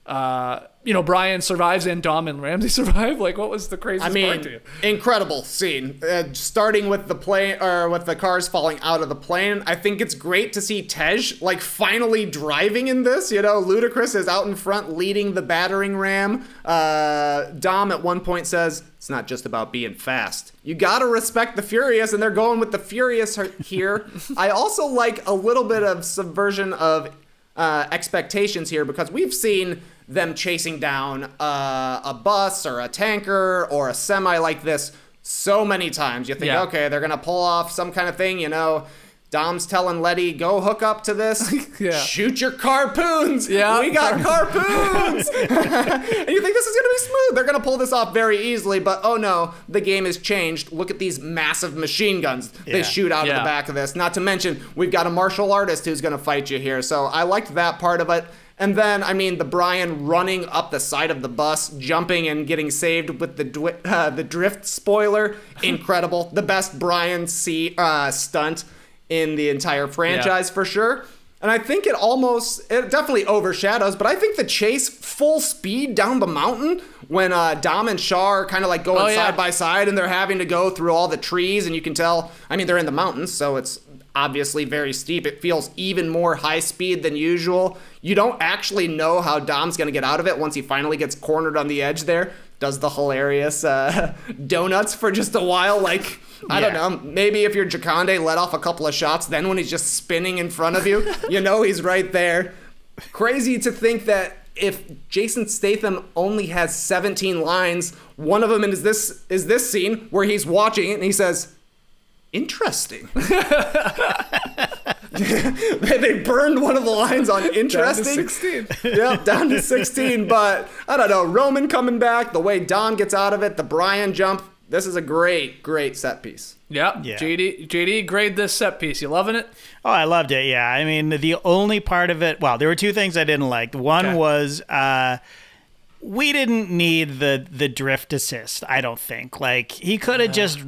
Brian survives and Dom and Ramsey survive. Like, what was the craziest part to you? Incredible scene. Starting with the plane, or with the cars falling out of the plane. I think it's great to see Tej like finally driving in this. Ludacris is out in front leading the battering ram. Dom at one point says, "It's not just about being fast. You gotta respect the Furious," and they're going with the Furious here. I also like a little bit of subversion of expectations here, because we've seen them chasing down a bus or a tanker or a semi like this so many times. You think, okay, they're gonna pull off some kind of thing, Dom's telling Letty, go hook up to this. Shoot your carpoons. We got carpoons. And you think this is going to be smooth. They're going to pull this off very easily. But oh no, the game has changed. Look at these massive machine guns they shoot out of the back of this. Not to mention, we've got a martial artist who's going to fight you here. So I liked that part of it. And then, the Brian running up the side of the bus, jumping and getting saved with the drift spoiler. Incredible. The best Brian stunt in the entire franchise for sure. And I think it definitely overshadows, but I think the chase full speed down the mountain when Dom and Shaw are kind of like going side by side, and they're having to go through all the trees, and you can tell, they're in the mountains, so it's obviously very steep. It feels even more high speed than usual. You don't actually know how Dom's going to get out of it once he finally gets cornered on the edge there. does the hilarious donuts for just a while. Like, I don't know, maybe if you're Jaconde, let off a couple of shots, then when he's just spinning in front of you, you know he's right there. Crazy to think that if Jason Statham only has 17 lines, one of them is this scene where he's watching it and he says, interesting. They burned one of the lines on interesting. Down to 16. Yep, down to 16. But I don't know, Roman coming back, the way Dom gets out of it, the Brian jump. This is a great set piece. Yeah. JD, grade this set piece. You loving it? Oh, I loved it. Yeah. I mean, the only part of it, well, there were two things I didn't like. One was we didn't need the drift assist, I don't think. Like, he could have just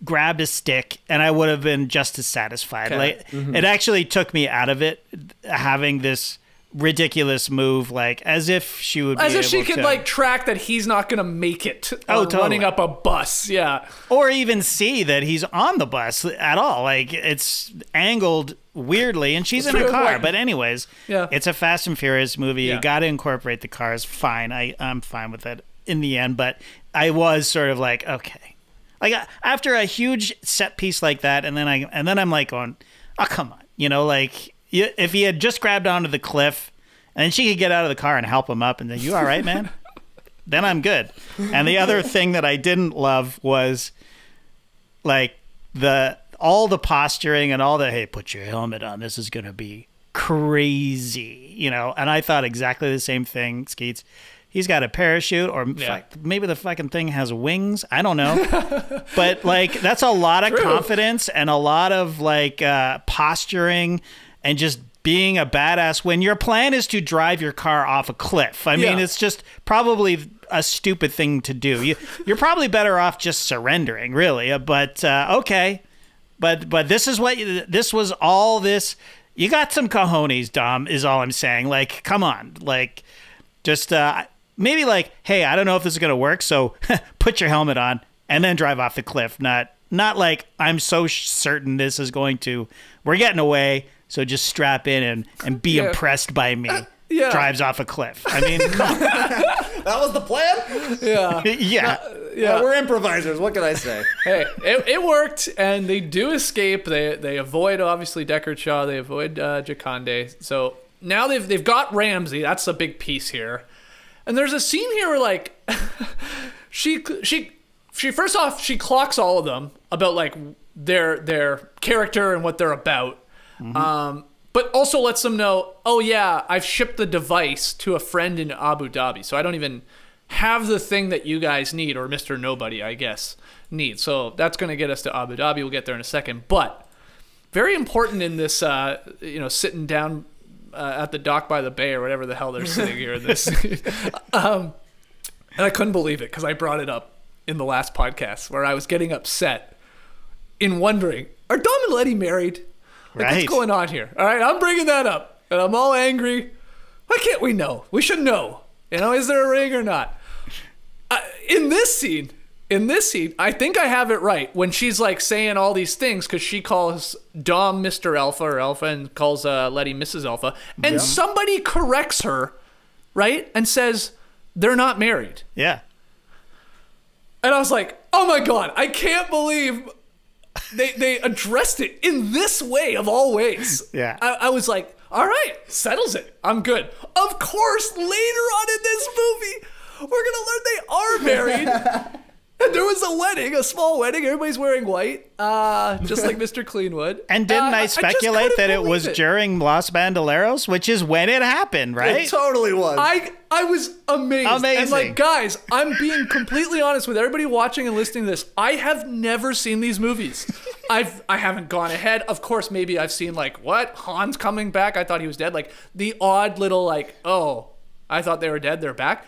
grabbed a stick and I would have been just as satisfied. Like, it actually took me out of it, having this ridiculous move, like as if she would be as if she able could to, like track that he's not gonna make it totally. Running up a bus, or even see that he's on the bus at all. Like, it's angled weirdly and she's in a car, but anyways, it's a Fast and Furious movie. You got to incorporate the cars. Fine, I'm fine with it in the end, but I was sort of like, okay, like after a huge set piece like that, and then I'm like going, oh, come on, you know, like, if he had just grabbed onto the cliff and she could get out of the car and help him up and say, you all right, man? Then I'm good. And the other thing that I didn't love was like all the posturing and all the, hey, put your helmet on, this is going to be crazy, you know? And I thought exactly the same thing, Skeets. He's got a parachute, or maybe the fucking thing has wings. I don't know. But like, that's a lot of confidence and a lot of like posturing and just being a badass when your plan is to drive your car off a cliff. I mean, it's just probably a stupid thing to do. You're probably better off just surrendering, really. But okay. But this is this was all this. You got some cojones, Dom, is all I'm saying. Like, come on. Like, just maybe like, hey, I don't know if this is going to work, so put your helmet on and then drive off the cliff. Not like, I'm so certain this is going to, we're getting away, so just strap in and be impressed by me. Drives off a cliff. I mean, come on. That was the plan? Yeah. We're improvisers. What can I say? Hey, it worked, and they do escape. They avoid, obviously, Deckard Shaw. They avoid Jaconde. So now they've got Ramsey. That's a big piece here. And there's a scene here where, like, she first off, she clocks all of them about, like, their character and what they're about. But also lets them know, oh yeah, I've shipped the device to a friend in Abu Dhabi, so I don't even have the thing that you guys need, or Mr. Nobody, I guess, needs. So that's going to get us to Abu Dhabi. We'll get there in a second. But very important in this, sitting down at the dock by the bay or whatever the hell they're sitting here in this. And I couldn't believe it because I brought it up in the last podcast where I was getting upset in wondering, are Dom and Letty married? Like, what's going on here? All right, I'm bringing that up, and I'm all angry. Why can't we know? We should know. You know, is there a ring or not? In this scene, I think I have it right when she's like saying all these things because she calls Dom Mr. Alpha or Alpha and calls Letty Mrs. Alpha, and somebody corrects her, right, and says they're not married. Yeah. And I was like, oh my God, I can't believe they addressed it in this way of all ways. Yeah. I was like, all right, settles it. I'm good. Of course, later on in this movie, we're going to learn they are married. And there was a wedding, a small wedding. Everybody's wearing white, just like Mr. Cleanwood. And didn't I speculate that it was during Los Bandoleros, which is when it happened, right? It totally was. I was amazed. Amazing. And like, guys, I'm being completely honest with everybody watching and listening to this. I have never seen these movies. I haven't gone ahead. Of course, maybe I've seen like, what? Han's coming back? I thought he was dead. Like the odd little like, oh, I thought they were dead. They're back.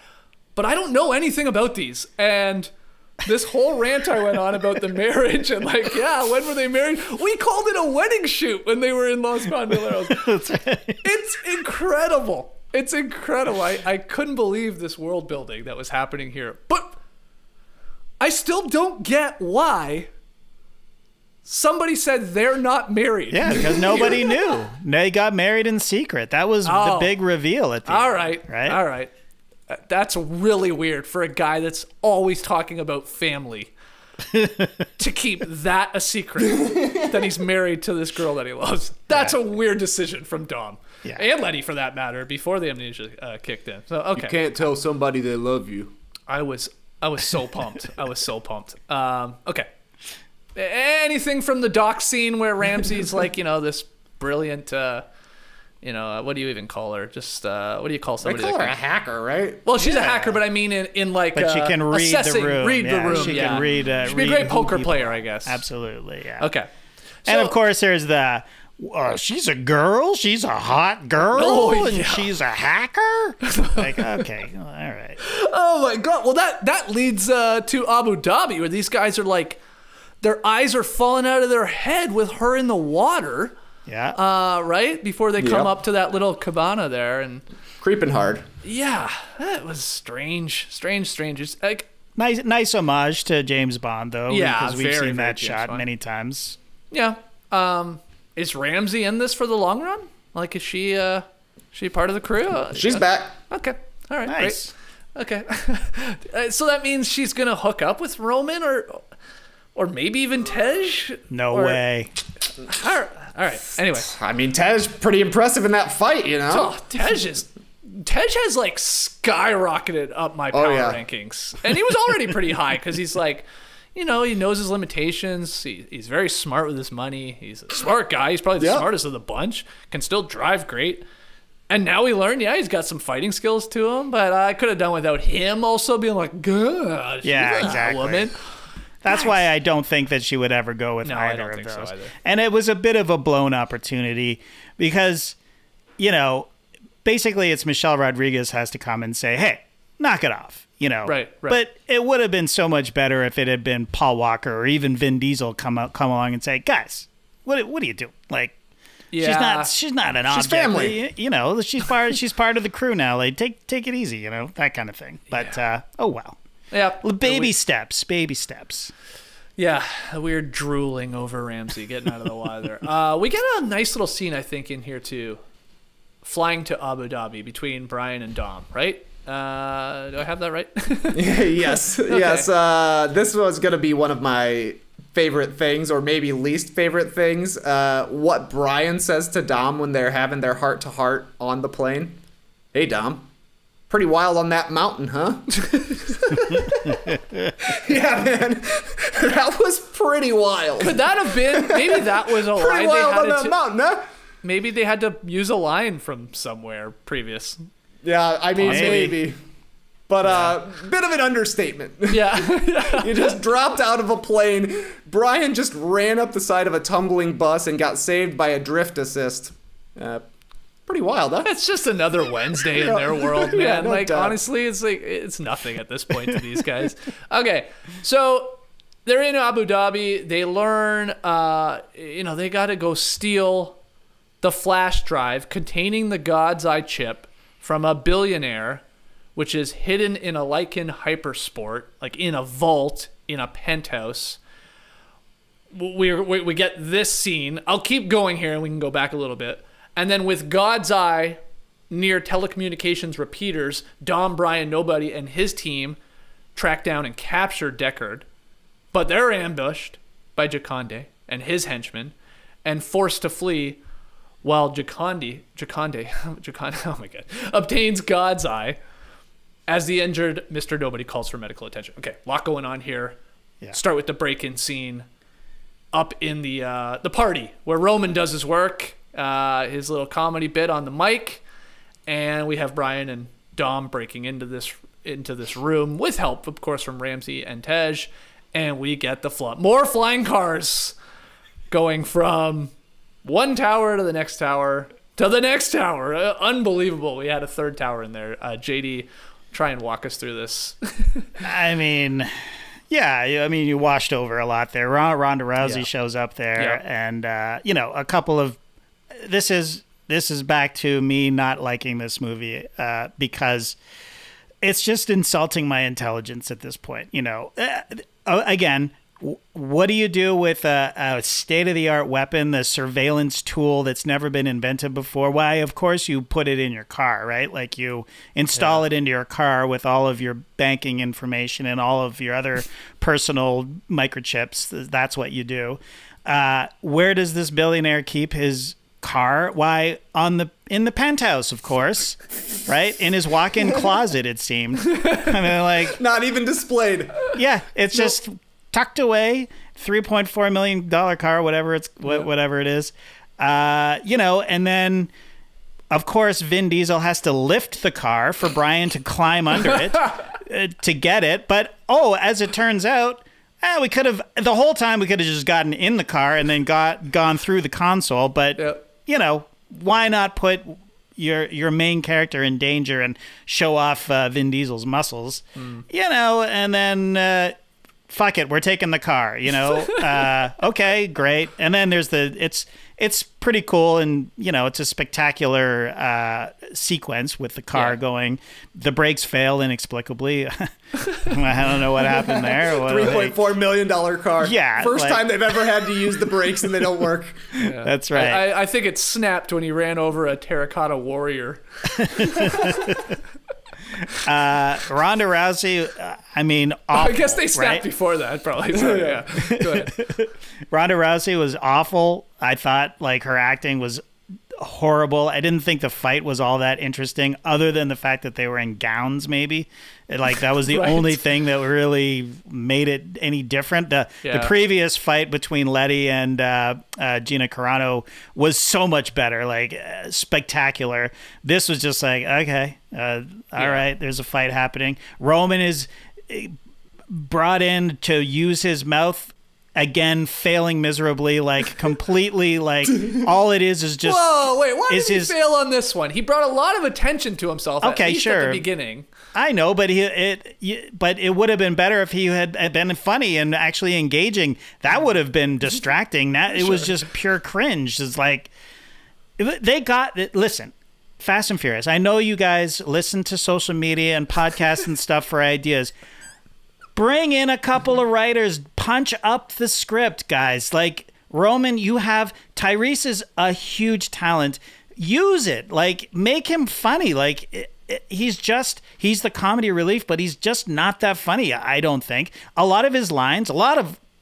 But I don't know anything about these. And this whole rant I went on about the marriage and like, yeah, when were they married? We called it a wedding shoot when they were in Los Bandoleros. That's right. It's incredible. It's incredible. I couldn't believe this world building that was happening here. But I still don't get why somebody said they're not married. Yeah, because nobody knew. They got married in secret. That was the big reveal at the end. All right. That's really weird for a guy that's always talking about family to keep that a secret, that he's married to this girl that he loves. That's a weird decision from Dom. Yeah. And Letty, for that matter, before the amnesia kicked in. So, okay. You can't tell somebody they love you. I was so pumped. I was so pumped. Okay. Anything from the dock scene where Ramsey's like, this brilliant, what do you even call her? Just, what do you call somebody? They call her a hacker, right? Well, she's a hacker, but I mean in like, but she can read the room. Read the room. She can read. She'd be a great poker player, I guess. Absolutely, yeah. Okay. And of course, there's the, she's a girl, she's a hot girl, and she's a hacker? Like, okay, all right. Oh my God. Well, that leads to Abu Dhabi, where these guys are like, their eyes are falling out of their head with her in the water. Yeah. Right? Before they come up to that little cabana there. And creeping hard. Yeah. That was strange. It's like, nice homage to James Bond, though. Yeah, because we've seen that James shot Bond. many times. Yeah. Is Ramsey in this for the long run? Like, is she part of the crew? She's back. Okay. All right. Nice. Great. Okay. So that means she's going to hook up with Roman or maybe even Tej? No way. All right. Anyway. I mean, Tej's pretty impressive in that fight, Oh, Tej has like skyrocketed up my power rankings. And he was already pretty high because he's like, he knows his limitations. He's very smart with his money. He's a smart guy. He's probably the smartest of the bunch. Can still drive great. And now we learned, he's got some fighting skills to him, but I could have done without him also being like, gosh, she's a woman. That's why I don't think that she would ever go with either of those. So and it was a bit of a blown opportunity because, basically it's Michelle Rodriguez has to come and say, hey, knock it off, Right. But it would have been so much better if it had been Paul Walker or even Vin Diesel come along and say, guys, what are you doing? Like, she's not an object. She's family. She's part of the crew now. Like, take it easy, that kind of thing. But oh well. Yeah. Baby steps. Yeah, we're drooling over Ramsey getting out of the water. We get a nice little scene, I think, in here too. Flying to Abu Dhabi between Brian and Dom, right? Do I have that right? Yes. Okay. Yes. This was going to be one of my favorite things, or maybe least favorite things. What Brian says to Dom when they're having their heart-to-heart on the plane. Hey, Dom. Pretty wild on that mountain, huh? Yeah, man. That was pretty wild. Could that have been? Maybe that was a line wild they had on that mountain, huh? Maybe they had to use a line from somewhere previous. Yeah, I mean, maybe. But bit of an understatement. Yeah. You just dropped out of a plane. Brian just ran up the side of a tumbling bus and got saved by a drift assist. Pretty wild, huh? It's just another Wednesday in their world, man. Yeah, no doubt. Honestly, it's nothing at this point to these guys. Okay, so they're in Abu Dhabi. They learn, they got to go steal the flash drive containing the God's Eye chip from a billionaire, which is hidden in a Lycan Hypersport, like in a vault in a penthouse. We get this scene. I'll keep going here, and we can go back a little bit. And then with God's Eye near telecommunications repeaters, Dom, Brian, Nobody, and his team track down and capture Deckard. But they're ambushed by Jakande and his henchmen and forced to flee while Jakande, oh my God, obtains God's Eye as the injured Mr. Nobody calls for medical attention. Okay, a lot going on here. Yeah. Start with the break-in scene up in the party where Roman does his work. His little comedy bit on the mic, and we have Brian and Dom breaking into this room with help, of course, from Ramsey and Tej, and we get more flying cars going from one tower to the next tower to the next tower. Unbelievable. We had a third tower in there. JD, try and walk us through this. I mean, you washed over a lot there. Ronda Rousey shows up there, and a couple of. This is back to me not liking this movie because it's just insulting my intelligence at this point. Again, what do you do with a state-of-the-art weapon, the surveillance tool that's never been invented before? Why, of course, you put it in your car, right? Like you install it into your car with all of your banking information and all of your other personal microchips. That's what you do. Where does this billionaire keep his car? Why, in the penthouse, of course, right? In his walk-in closet, it seemed. I mean, like, not even displayed. Yeah, it's just tucked away. $3.4 million car, whatever it is. And then, of course, Vin Diesel has to lift the car for Brian to climb under it to get it. But as it turns out, we could have just gotten in the car and then gone through the console. But why not put your main character in danger and show off Vin Diesel's muscles? And then fuck it, we're taking the car. Okay, great. And then there's it's pretty cool, and it's a spectacular sequence with the car going. The brakes fail inexplicably. I don't know what happened there. $3.4 million car. Yeah, first time they've ever had to use the brakes and they don't work. Yeah. That's right. I think it snapped when he ran over a terracotta warrior. Ronda Rousey, awful, I guess they snapped right? before that, probably. So, yeah. Go ahead. Ronda Rousey was awful. I thought her acting was horrible. I didn't think the fight was all that interesting, other than the fact that they were in gowns. Maybe that was the only thing that really made it any different. The previous fight between Letty and Gina Carano was so much better, spectacular. This was just okay, all right, there's a fight happening. Roman is brought in to use his mouth. Again, failing miserably, completely, all it is just... Whoa, wait, why did he fail on this one? He brought a lot of attention to himself, at the beginning. I know, but it would have been better if he had been funny and actually engaging. That would have been distracting. It was just pure cringe. It's listen, Fast and Furious, I know you guys listen to social media and podcasts and stuff for ideas. Bring in a couple of writers, punch up the script, guys. Roman, Tyrese is a huge talent. Use it. Make him funny. He's the comedy relief, but he's just not that funny, I don't think. A lot of his lines,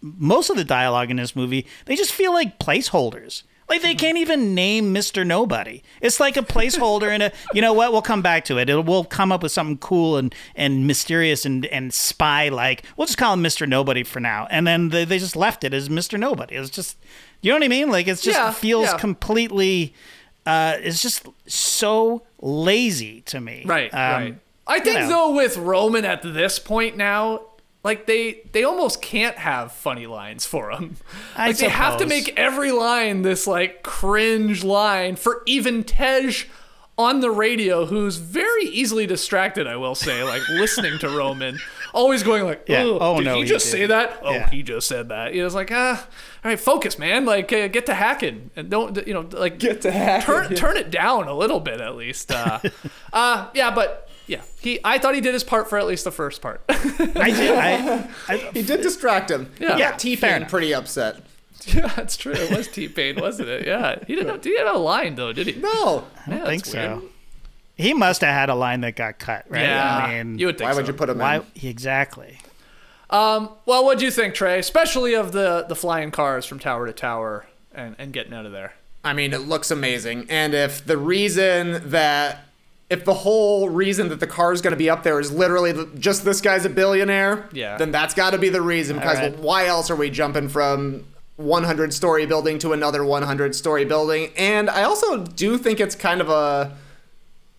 most of the dialogue in this movie, they just feel like placeholders. They can't even name Mr. Nobody. It's like a placeholder and we'll come back to it. We'll come up with something cool and mysterious and spy we'll just call him Mr. Nobody for now. And then they just left it as Mr. Nobody. It's just, you know what I mean? It just feels completely, it's just so lazy to me. Right, right. I think though with Roman at this point now, they almost can't have funny lines for him. They have to make every line this cringe line for even Tej on the radio, who's very easily distracted, I will say, listening to Roman, always going did he just say that? Oh, he just said that. It's all right, focus, man. Get to hacking and don't get to hacking. Turn it down a little bit at least. But. Yeah, I thought he did his part for at least the first part. He did distract him. Yeah, T-Pain pretty upset. Yeah, that's true. It was T-Pain, wasn't it? Yeah, he didn't have a line though, did he? No, I don't think so. Weird. He must have had a line that got cut, right? Yeah, you would think. Why would you put him in? Exactly. Well, what do you think, Trey? Especially of the flying cars from tower to tower and getting out of there. I mean, it looks amazing, and if the whole reason that the car is going to be up there is literally just this guy's a billionaire, then that's got to be the reason. Because why else are we jumping from 100-story building to another 100-story building? And I also do think it's kind of I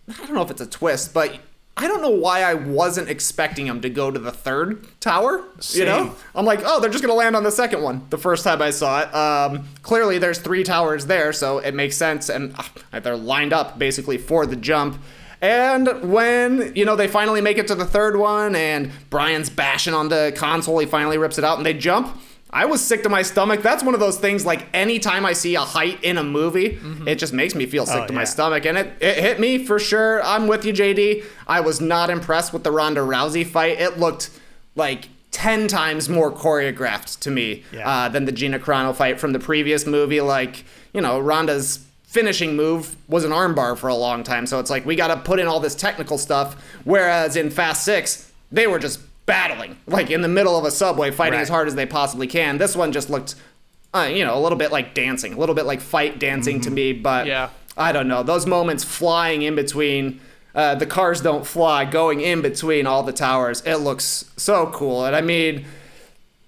don't know if it's a twist, but I don't know why I wasn't expecting him to go to the third tower. Same. I'm they're just going to land on the second one the first time I saw it. Clearly, there's 3 towers there, so it makes sense. And they're lined up basically for the jump. And when, they finally make it to the third one and Brian's bashing on the console, he finally rips it out and they jump. I was sick to my stomach. That's one of those things, anytime I see a height in a movie, it just makes me feel sick to my stomach. And it hit me for sure. I'm with you, JD. I was not impressed with the Ronda Rousey fight. It looked 10 times more choreographed to me than the Gina Carano fight from the previous movie. Like, you know, Ronda's finishing move was an armbar for a long time, so it's like we got to put in all this technical stuff, whereas in Fast 6 they were just battling like in the middle of a subway, fighting as hard as they possibly can. This one just looked you know, a little bit like dancing, a little bit like fight dancing to me, but I don't know, those moments flying in between the cars don't fly, going in between all the towers, it looks so cool. And I mean,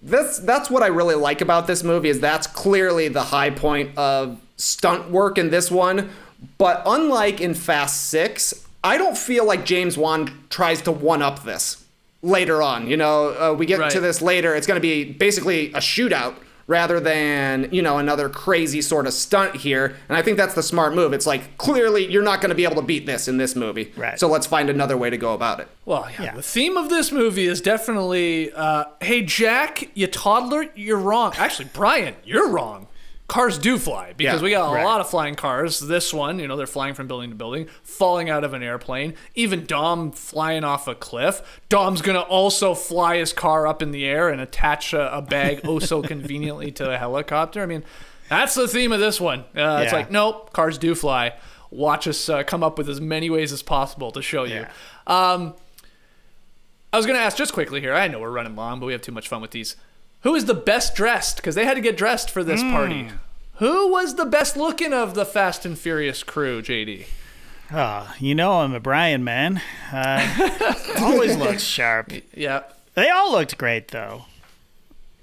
that's what I really like about this movie, is that's clearly the high point of stunt work in this one. But unlike in Fast 6, I don't feel like James Wan tries to one-up this later on. You know, we get to this later. It's going to be basically a shootout rather than, you know, another crazy sort of stunt here. And I think that's the smart move. It's like, clearly you're not going to be able to beat this in this movie. Right. So let's find another way to go about it. Well, yeah. The theme of this movie is definitely, hey, Jack, you toddler, you're wrong. Actually, Brian, you're wrong. Cars do fly, because we got a lot of flying cars. This one, you know, they're flying from building to building, falling out of an airplane. Even Dom flying off a cliff. Dom's going to also fly his car up in the air and attach a bag oh so conveniently to a helicopter. I mean, that's the theme of this one. It's like, nope, cars do fly. Watch us come up with as many ways as possible to show you. I was going to ask just quickly here. I know we're running long, but we have too much fun with these. Who is the best dressed? Because they had to get dressed for this party. Who was the best looking of the Fast and Furious crew, JD? Oh, you know I'm a Brian man. Always looks sharp. Yeah. They all looked great, though.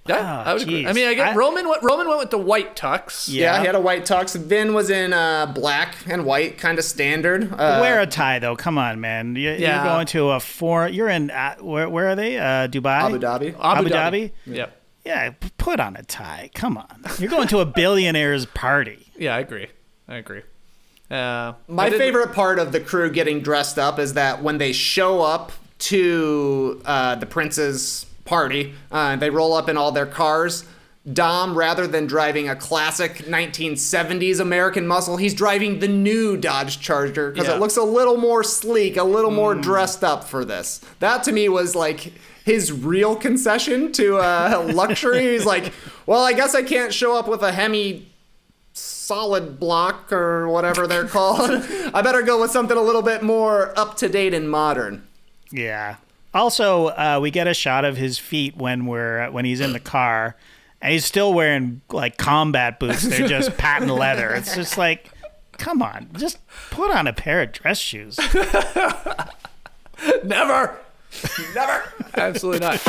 Yeah, I would agree. I mean, I get Roman went with the white tux. Yeah, he had a white tux. Vin was in black and white, kind of standard. Wear a tie, though. Come on, man. You're going to a You're in where are they? Dubai, Abu Dhabi. Abu Dhabi. Yep. Yeah, put on a tie. Come on. You're going to a billionaire's party. Yeah, I agree. My favorite part of the crew getting dressed up is that when they show up to the prince's party, they roll up in all their cars. Dom, rather than driving a classic 1970s American muscle, he's driving the new Dodge Charger because it looks a little more sleek, a little more dressed up for this. That to me was like his real concession to luxury. He's like, well, I guess I can't show up with a Hemi solid block or whatever they're called. I better go with something a little bit more up to date and modern. Yeah. Also, we get a shot of his feet when he's in the car, and he's still wearing like combat boots. They're just patent leather. It's just like, come on, just put on a pair of dress shoes. Never. Absolutely not.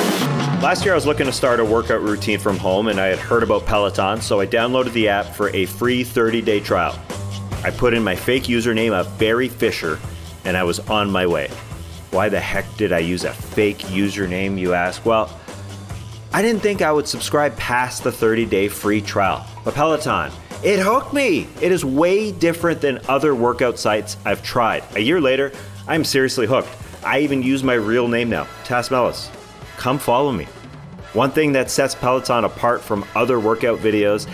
Last year I was looking to start a workout routine from home, and I had heard about Peloton, so I downloaded the app for a free 30-day trial. I put in my fake username of Barry Fisher, and I was on my way. Why the heck did I use a fake username, you ask? Well, I didn't think I would subscribe past the 30-day free trial. But Peloton, it hooked me. It is way different than other workout sites I've tried. A year later, I'm seriously hooked. I even use my real name now, Tass Mellis. Come follow me. One thing that sets Peloton apart from other workout videos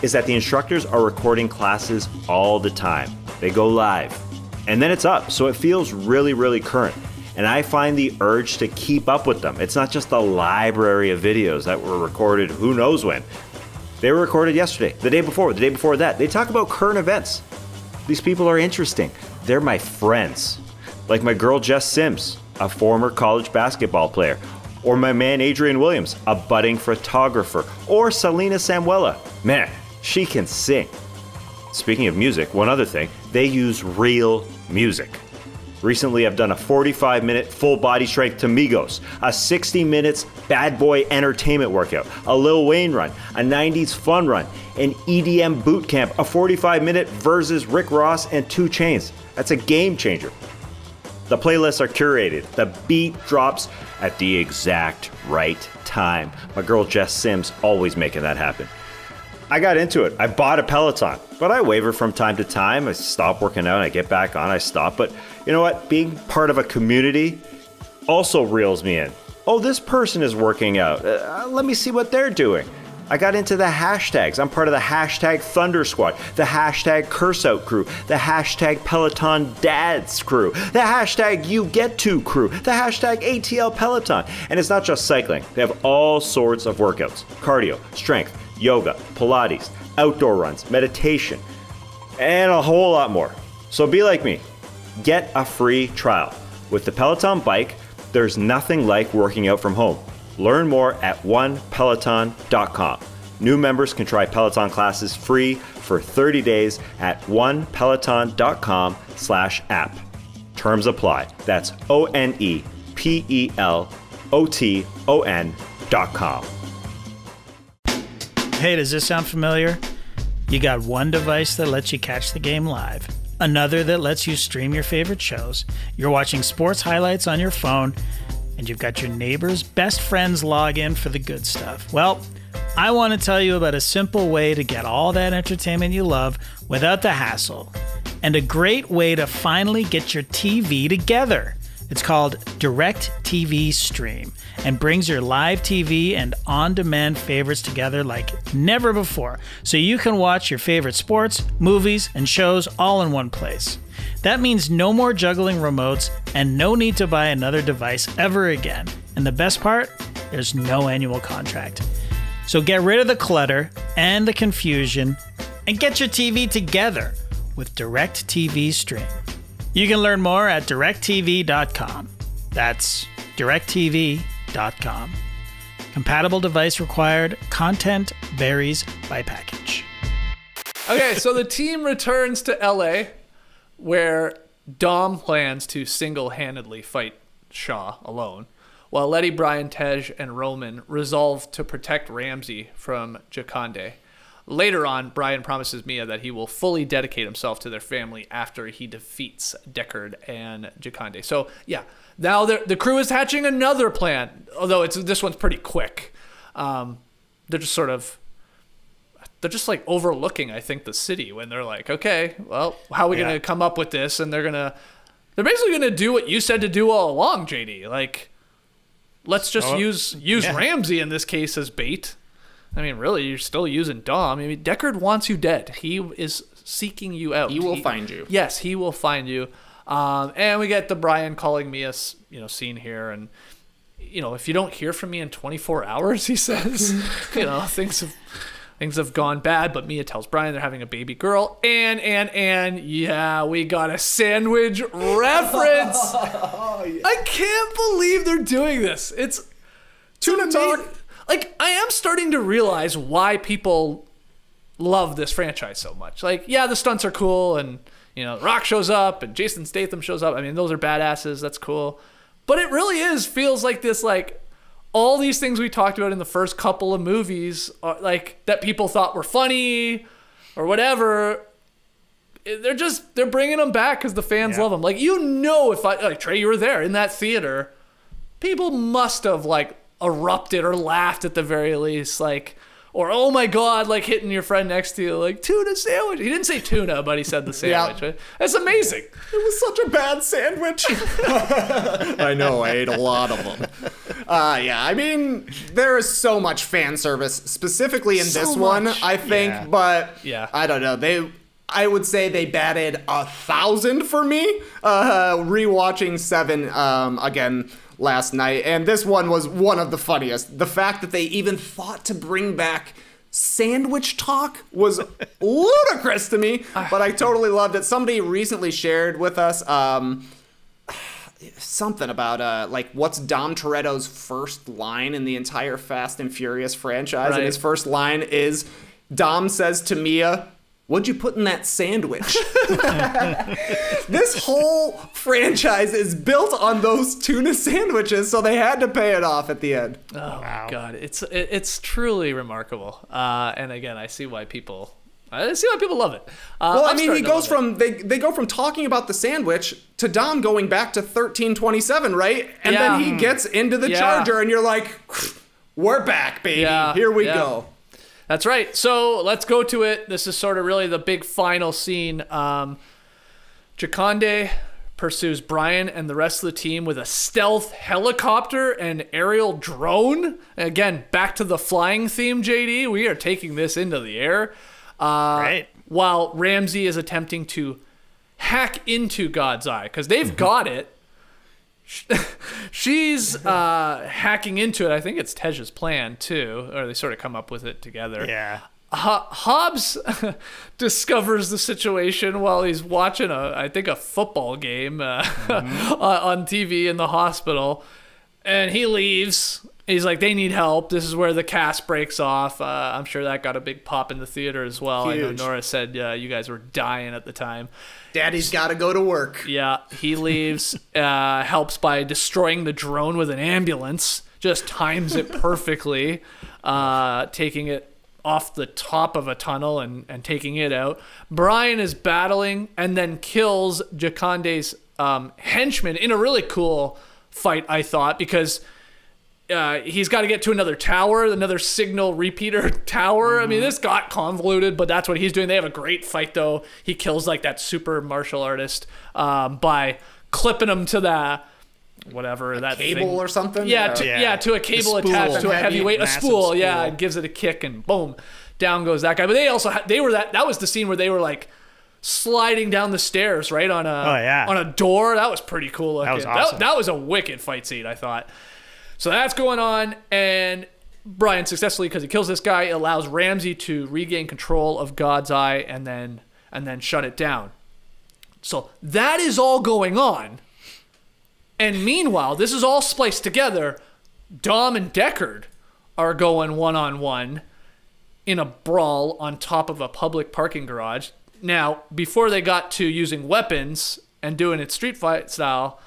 is that the instructors are recording classes all the time. They go live, and then it's up, so it feels really, really current. And I find the urge to keep up with them. It's not just a library of videos that were recorded who knows when. They were recorded yesterday, the day before that. They talk about current events. These people are interesting. They're my friends. Like my girl Jess Sims, a former college basketball player. Or my man Adrian Williams, a budding photographer. Or Selena Samuela. Man, she can sing. Speaking of music, one other thing, they use real music. Recently, I've done a 45-minute full body strength to Migos, a 60 minutes bad boy entertainment workout, a Lil Wayne run, a 90s fun run, an EDM boot camp, a 45-minute versus Rick Ross and 2 Chainz. That's a game changer. The playlists are curated. The beat drops at the exact right time. My girl Jess Sims always making that happen. I got into it. I bought a Peloton, but I waver from time to time. I stop working out, I get back on, I stop. But you know what? Being part of a community also reels me in. Oh, this person is working out. Let me see what they're doing. I got into the hashtags. I'm part of the hashtag Thunder Squad, the hashtag Curseout crew, the hashtag Peloton Dads crew, the hashtag You Get To crew, the hashtag ATL Peloton. And it's not just cycling. They have all sorts of workouts: cardio, strength, yoga, Pilates, outdoor runs, meditation, and a whole lot more. So be like me. Get a free trial. With the Peloton bike, there's nothing like working out from home. Learn more at onepeloton.com. New members can try Peloton classes free for 30 days at onepeloton.com/app. Terms apply. That's onepeloton.com. Hey, does this sound familiar? You got one device that lets you catch the game live, another that lets you stream your favorite shows. You're watching sports highlights on your phone, and you've got your neighbor's best friend's login for the good stuff. Well, I want to tell you about a simple way to get all that entertainment you love without the hassle, and a great way to finally get your TV together. It's called DirecTV Stream, and brings your live TV and on-demand favorites together like never before, so you can watch your favorite sports, movies, and shows all in one place. That means no more juggling remotes and no need to buy another device ever again. And the best part? There's no annual contract. So get rid of the clutter and the confusion and get your TV together with DirecTV Stream. You can learn more at directtv.com. That's directtv.com. Compatible device required. Content varies by package. Okay, so the team returns to LA, where Dom plans to single-handedly fight Shaw alone, while Letty, Brian, Tej, and Roman resolve to protect Ramsey from Jakande. Later on, Brian promises Mia that he will fully dedicate himself to their family after he defeats Deckard and Jakande. So, yeah, now the crew is hatching another plan, although this one's pretty quick. They're just like overlooking, I think, the city when they're like, okay, well, how are we going to come up with this? And they're basically going to do what you said to do all along, JD. Like, let's just use Ramsey in this case as bait. I mean, really, you're still using Dom. I mean, Deckard wants you dead. He is seeking you out. He will find you. Yes, he will find you. And we get the Brian calling Mia, scene here. And, if you don't hear from me in 24 hours, he says, things have gone bad. But Mia tells Brian they're having a baby girl. And yeah, we got a sandwich reference. I can't believe they're doing this. It's Tuna talk. Like, I am starting to realize why people love this franchise so much. Like, yeah, the stunts are cool, and, Rock shows up, and Jason Statham shows up. I mean, those are badasses. That's cool. But it really feels like this, like, all these things we talked about in the first couple of movies, are, like, that people thought were funny or whatever, they're bringing them back because the fans love them. Like, if Trey, you were there in that theater, people must have, like, erupted or laughed at the very least, like, or oh my god, like hitting your friend next to you, like, tuna sandwich. He didn't say tuna, but he said the sandwich. Right? That's amazing. It was such a bad sandwich. I know, I ate a lot of them. I mean, there is so much fan service, specifically in this one, I think, but I don't know. I would say they batted 1,000 for me. Rewatching 7 again last night, and this one was one of the funniest. The fact that they even thought to bring back sandwich talk was ludicrous to me, but I totally loved it. Somebody recently shared with us something about like what's Dom Toretto's first line in the entire Fast and Furious franchise, and his first line is, Dom says to Mia, "What'd you put in that sandwich?" This whole franchise is built on those tuna sandwiches, so they had to pay it off at the end. Oh my god, it's truly remarkable. And again, I see why people love it. Well, I mean, he goes from they go from talking about the sandwich to Dom going back to 1327, right? And then he gets into the Charger, and you're like, "We're back, baby. Here we go." That's right. So let's go to it. This is sort of really the big final scene. Jakande pursues Brian and the rest of the team with a stealth helicopter and aerial drone. Again, back to the flying theme, JD. We are taking this into the air. Right. While Ramsey is attempting to hack into God's Eye, because they've got it. She's hacking into it. I think it's Tej's plan, too. Or they sort of come up with it together. Yeah. Hobbs discovers the situation while he's watching a football game on TV in the hospital, and he leaves. He's like, they need help. This is where the cast breaks off. I'm sure that got a big pop in the theater as well. Huge. I know Nora said you guys were dying at the time. Daddy's got to go to work. Yeah, he leaves, helps by destroying the drone with an ambulance, just times it perfectly, taking it off the top of a tunnel and taking it out. Brian is battling and then kills Jaconde's henchman in a really cool fight, I thought, because he's got to get to another tower, another signal repeater tower. I mean, this got convoluted, but that's what he's doing. They have a great fight, though. He kills like that super martial artist by clipping him to the whatever that Cable thing. or something? To a cable attached to a heavyweight, a massive spool. spool. Yeah, it gives it a kick and boom, down goes that guy. But they also that was the scene where they were like sliding down the stairs right on a door. That was pretty cool looking. That was awesome. That was a wicked fight scene, I thought. So that's going on, and Brian successfully, because he kills this guy, allows Ramsey to regain control of God's Eye and then shut it down. So that is all going on. And meanwhile, this is all spliced together. Dom and Deckard are going one-on-one in a brawl on top of a public parking garage. Now, before they got to using weapons and doing it street fight style,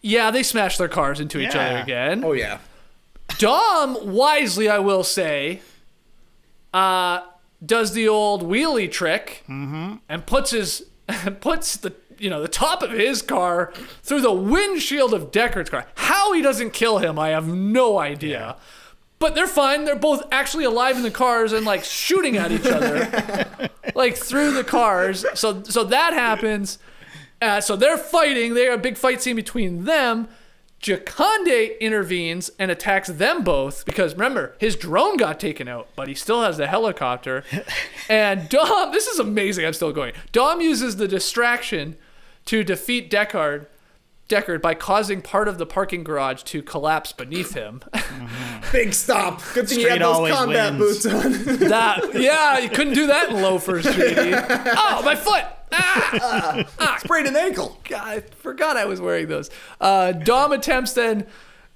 yeah, they smash their cars into each other again. Oh, yeah. Dom, wisely, I will say, does the old wheelie trick and puts the top of his car through the windshield of Deckard's car. How he doesn't kill him, I have no idea. Yeah. But they're fine. They're both actually alive in the cars and like shooting at each other, like through the cars. So that happens. So they're fighting. They have a big fight scene between them. Jaconde intervenes and attacks them both because, remember, his drone got taken out, but he still has the helicopter. And Dom, this is amazing. I'm still going. Dom uses the distraction to defeat Deckard by causing part of the parking garage to collapse beneath him. Big stop. Good thing Street you had those always combat wins. boots on. You couldn't do that in loafers, JD. Oh, my foot! Sprained an ankle. God, I forgot I was wearing those. Dom attempts then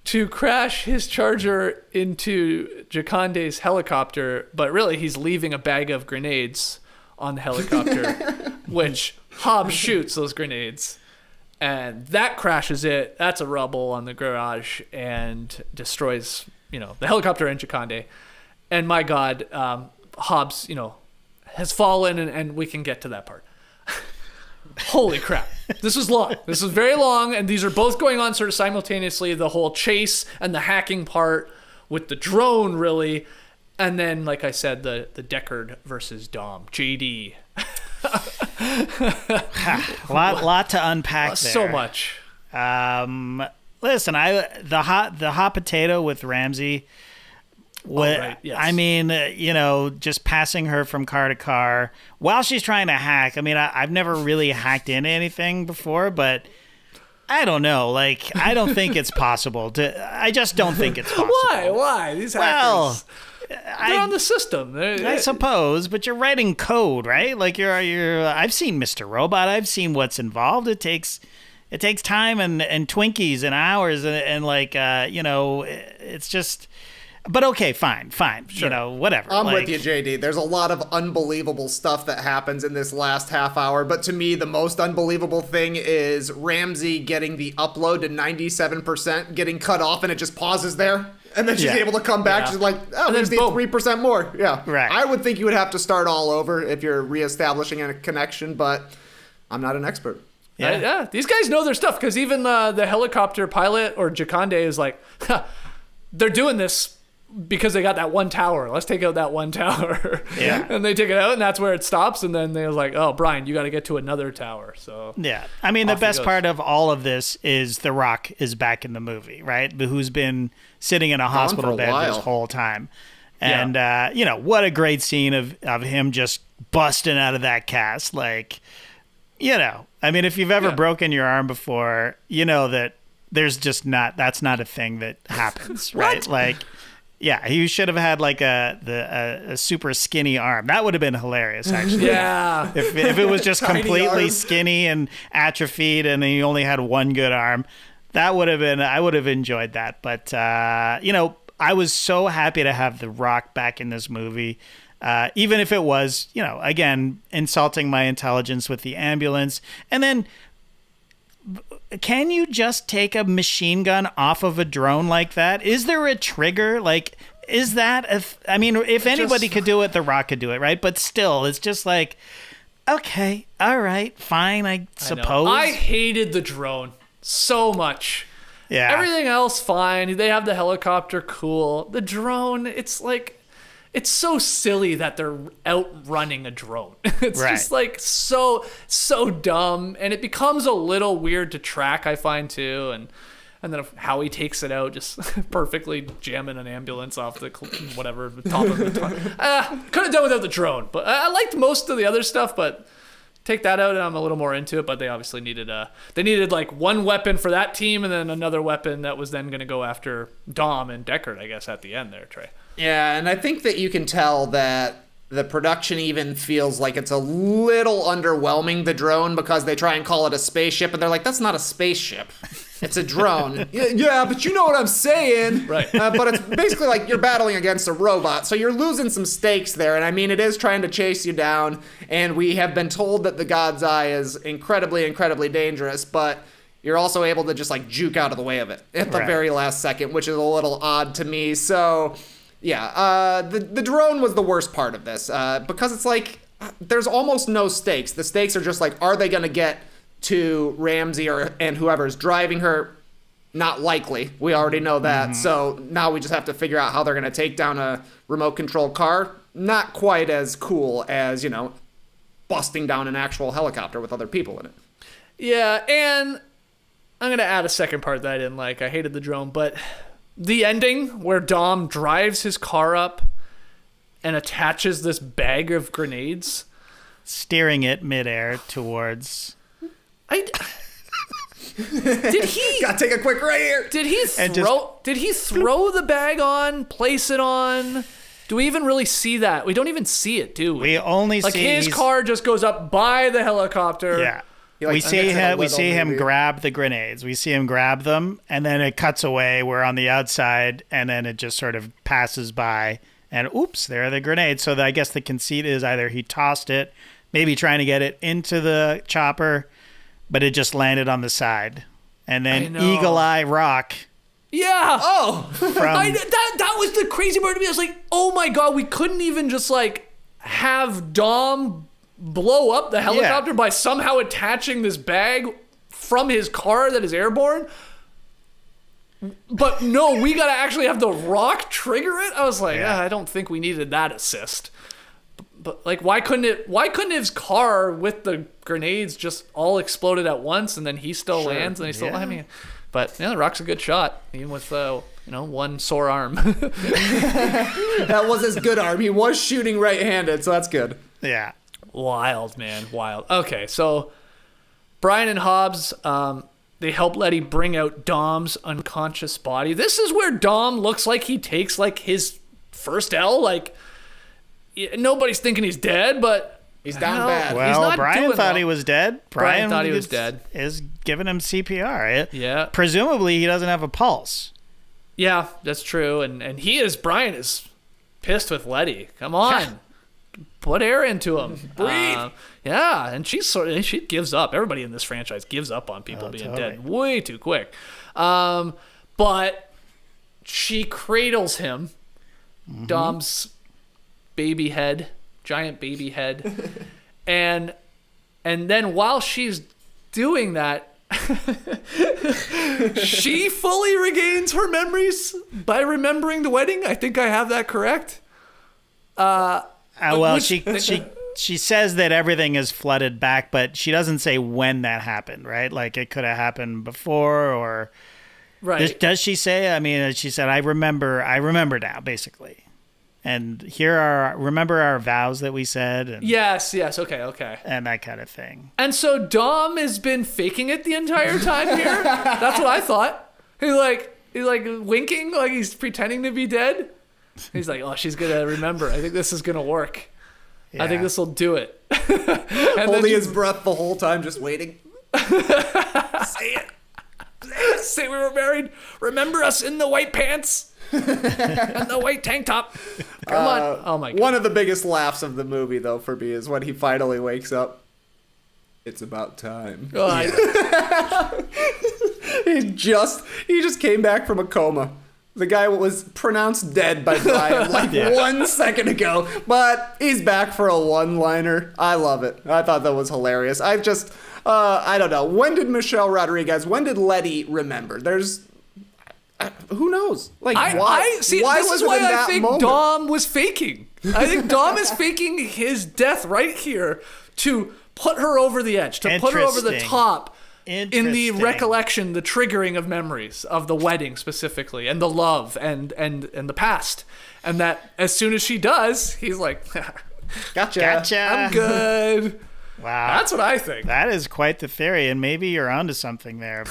to crash his Charger into Jaconde's helicopter, but really he's leaving a bag of grenades on the helicopter, which Hobbs shoots those grenades. And that crashes it. That's a rubble on the garage and destroys, the helicopter and Jaconde. And my God, Hobbs, has fallen, and we can get to that part. Holy crap. This was long. This was very long, and these are both going on sort of simultaneously, the whole chase and the hacking part with the drone, really. And then, like I said, the Deckard versus Dom. JD. lot to unpack there. So much. Listen, the hot potato with Ramsey. Right, yes. I mean, just passing her from car to car while she's trying to hack. I mean, I've never really hacked into anything before, but I don't know. Like, I don't think it's possible I just don't think it's possible. Why? These hackers. They're on the system. I suppose, but you're writing code, right? Like you're. I've seen Mr. Robot. I've seen what's involved. It takes time and Twinkies and hours and it's just. But okay, fine, sure. Whatever. I'm with you, JD. There's a lot of unbelievable stuff that happens in this last half hour, but to me, the most unbelievable thing is Ramsey getting the upload to 97%, getting cut off, and it just pauses there. And then she's able to come back. Yeah. She's like, oh, there's the 3% more. Yeah. Right. I would think you would have to start all over if you're reestablishing a connection, but I'm not an expert. Yeah. These guys know their stuff because even the helicopter pilot or Jaconde is like, they're doing this because they got that one tower. Let's take out that one tower. Yeah. And they take it out, and that's where it stops. And then they was like, oh, Brian, you got to get to another tower. So yeah. I mean, the best part of all of this is The Rock is back in the movie, right? Who's been sitting in a hospital bed this whole time. And, you know, what a great scene of him just busting out of that cast. Like, you know, I mean, if you've ever broken your arm before, you know that there's just that's not a thing that happens, right? Like, yeah, he should have had like a super skinny arm. That would have been hilarious, actually. Yeah. If it was just completely skinny and atrophied and he only had one good arm, that would have been, I would have enjoyed that. But, you know, I was so happy to have The Rock back in this movie. Even if it was, you know, again, insulting my intelligence with the ambulance. And then, can you just take a machine gun off of a drone like that? Is there a trigger? Like, is that I mean, if anybody could do it, The Rock could do it, right? But still, it's just like, okay, all right, fine, I suppose. I hated the drone so much. Yeah. Everything else, fine. They have the helicopter, cool. The drone, it's like, it's so silly that they're outrunning a drone. It's just like so dumb, and it becomes a little weird to track, I find, too. And then how he takes it out, just perfectly jamming an ambulance off the whatever the top of the could have done without the drone, but I liked most of the other stuff. But take that out, and I'm a little more into it. But they obviously needed like one weapon for that team, and then another weapon that was then going to go after Dom and Deckard, I guess, at the end there, Trey. Yeah, and I think that you can tell that the production even feels like it's a little underwhelming, the drone, because they try and call it a spaceship, and they're like, that's not a spaceship. It's a drone. Yeah, but you know what I'm saying. Right. But it's basically like you're battling against a robot, so you're losing some stakes there, and I mean, it is trying to chase you down, and we have been told that the God's Eye is incredibly, incredibly dangerous, but you're also able to just like juke out of the way of it at the very last second, which is a little odd to me, so... Yeah, the drone was the worst part of this, because it's like, there's almost no stakes. The stakes are just like, are they going to get to Ramsey and whoever's driving her? Not likely. We already know that. So now we just have to figure out how they're going to take down a remote control car. Not quite as cool as, you know, busting down an actual helicopter with other people in it. Yeah, and I'm going to add a second part that I didn't like. I hated the drone, but... the ending where Dom drives his car up and attaches this bag of grenades, steering it midair towards. Did he? Gotta take a quick right here. Did he throw the bag on? Place it on? Do we even really see that? We don't even see it, do we? We only like see his car just goes up by the helicopter. Yeah. Like, we see him grab the grenades. We see him grab them, and then it cuts away. We're on the outside, and then it just sort of passes by, and oops, there are the grenades. So I guess the conceit is either he tossed it, maybe trying to get it into the chopper, but it just landed on the side. And then Eagle Eye Rock. Yeah. Oh. That was the crazy part to me. I was like, oh my God, we couldn't even just like have Dom blow up the helicopter by somehow attaching this bag from his car that is airborne. But no, we gotta actually have the Rock trigger it. I was like, I don't think we needed that assist. But like, why couldn't his car with the grenades just all exploded at once, and then he still lands and he still? I mean, but yeah, the Rock's a good shot, even with one sore arm. That was his good arm. He was shooting right-handed, so that's good. Yeah. Wild, man, wild. Okay, so Brian and Hobbs, they help Letty bring out Dom's unconscious body. This is where Dom looks like he takes like his first L. Like, nobody's thinking he's dead, but he's down bad. Well, Brian thought he was dead. Brian thought he was dead. Is giving him CPR. Yeah. Presumably, he doesn't have a pulse. Yeah, that's true. And Brian is pissed with Letty. Come on. Put air into him. Breathe. Yeah, and she gives up. Everybody in this franchise gives up on people being dead way too quick. But she cradles him, Dom's baby head, giant baby head, and then while she's doing that, She fully regains her memories by remembering the wedding. I think I have that correct. Well, she says that everything is flooded back, but she doesn't say when that happened, right? Like it could have happened before, or right? Does she say? I mean, she said, "I remember now," basically. And remember our vows that we said. And, yes, okay. And that kind of thing. And so Dom has been faking it the entire time here. That's what I thought. He's like winking, like he's pretending to be dead. He's like, oh, she's gonna remember. I think this is gonna work. Yeah. I think this will do it. Holding his breath the whole time, just waiting. Say it. Say we were married. Remember us in the white pants and the white tank top. Come on. Oh my God. One of the biggest laughs of the movie, though, for me, is when he finally wakes up. It's about time. Oh, He just came back from a coma. The guy was pronounced dead by Brian 1 second ago, but he's back for a one-liner. I love it. I thought that was hilarious. I don't know. When did when did Letty remember? Who knows? Like, why? See, why this was is why it in I that think moment? Dom was faking. I think Dom is faking his death right here to put her over the edge, to put her over the top. In the recollection, the triggering of memories of the wedding specifically, and the love and the past, and that as soon as she does, he's like, Gotcha. I'm good. Wow. That's what I think. That is quite the theory, and maybe you're onto something there.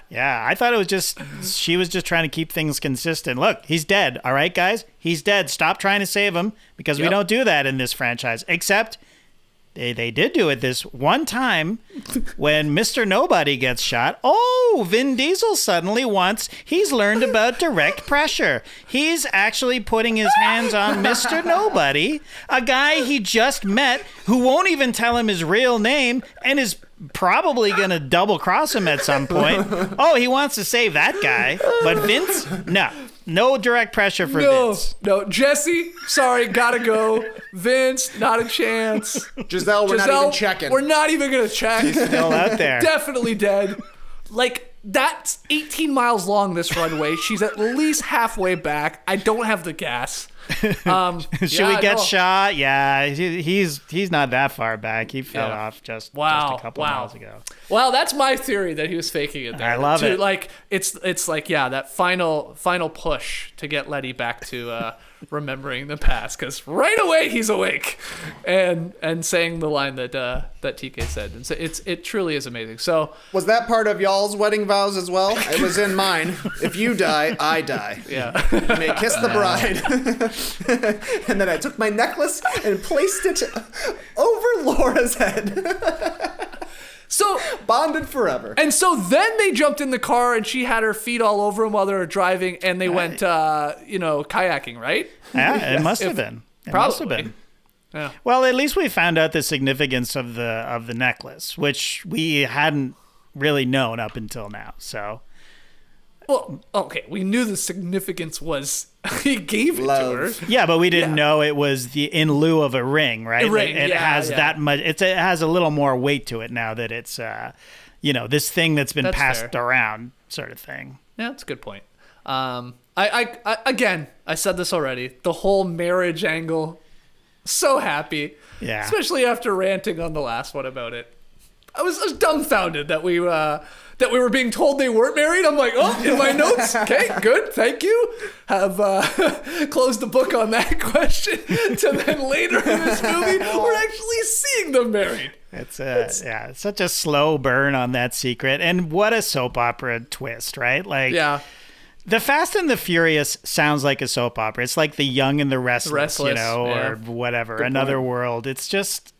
Yeah, I thought it was she was just trying to keep things consistent. Look, he's dead. All right, guys? He's dead. Stop trying to save him, because we don't do that in this franchise, except they did do it this one time when Mr. Nobody gets shot. Oh, Vin Diesel suddenly he's learned about direct pressure. He's actually putting his hands on Mr. Nobody, a guy he just met who won't even tell him his real name and is probably going to double cross him at some point. Oh, he wants to save that guy. But Vince, no direct pressure for Vince. No, Jesse, sorry, gotta go. Vince, not a chance. Giselle, we're not even checking. We're not even going to check. He's still out there. Definitely dead. Like, that's 18 miles long, this runway. She's at least halfway back. I don't have the gas. Should we get shot? Yeah, he's not that far back. He fell off just a couple miles ago. Well, that's my theory, that he was faking it there. I love it. Like, it's like, that final push to get Letty back to remembering the past, because right away he's awake and saying the line that TK said, and so it truly is amazing. So was that part of y'all's wedding vows as well? It was in mine. If you die, I die. Yeah. You may kiss the bride. And then I took my necklace and placed it over Laura's head. So bonded forever. And so then they jumped in the car, and she had her feet all over him while they were driving, and they went kayaking, right? Yeah, it must have been. It must have been. Yeah. Well, at least we found out the significance of the necklace, which we hadn't really known up until now. So, well, okay, we knew the significance was he gave it Love. to her. Yeah, but we didn't know it was in lieu of a ring, right? A ring, it has that much. It has a little more weight to it now that it's this thing that's been passed around, sort of thing. Yeah, that's a good point. I said this already. The whole marriage angle, so happy. Yeah. Especially after ranting on the last one about it. I was dumbfounded that we were being told they weren't married. I'm like, oh, in my notes. Okay, good, thank you. Have closed the book on that question. To then later in this movie, we're actually seeing them married. It's such a slow burn on that secret, and what a soap opera twist, right? Like, The Fast and the Furious sounds like a soap opera. It's like The Young and the Restless, or whatever, Good Another point. World. It's just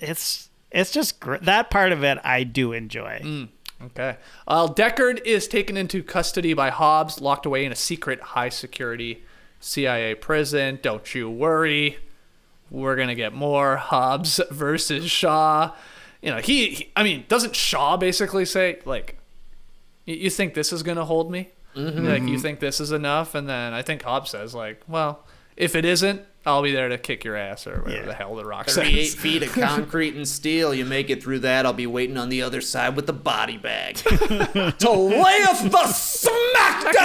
that part of it I do enjoy. Okay. Deckard is taken into custody by Hobbs, locked away in a secret high-security CIA prison. Don't you worry. We're going to get more Hobbs versus Shaw. Doesn't Shaw basically say, like, you think this is going to hold me? Mm-hmm. Like, you think this is enough? And then I think Hobbs says, like, well, If it isn't, I'll be there to kick your ass or whatever the hell The Rock 38 says. feet of concrete and steel. You make it through that, I'll be waiting on the other side with the body bag. To layeth the smackdown!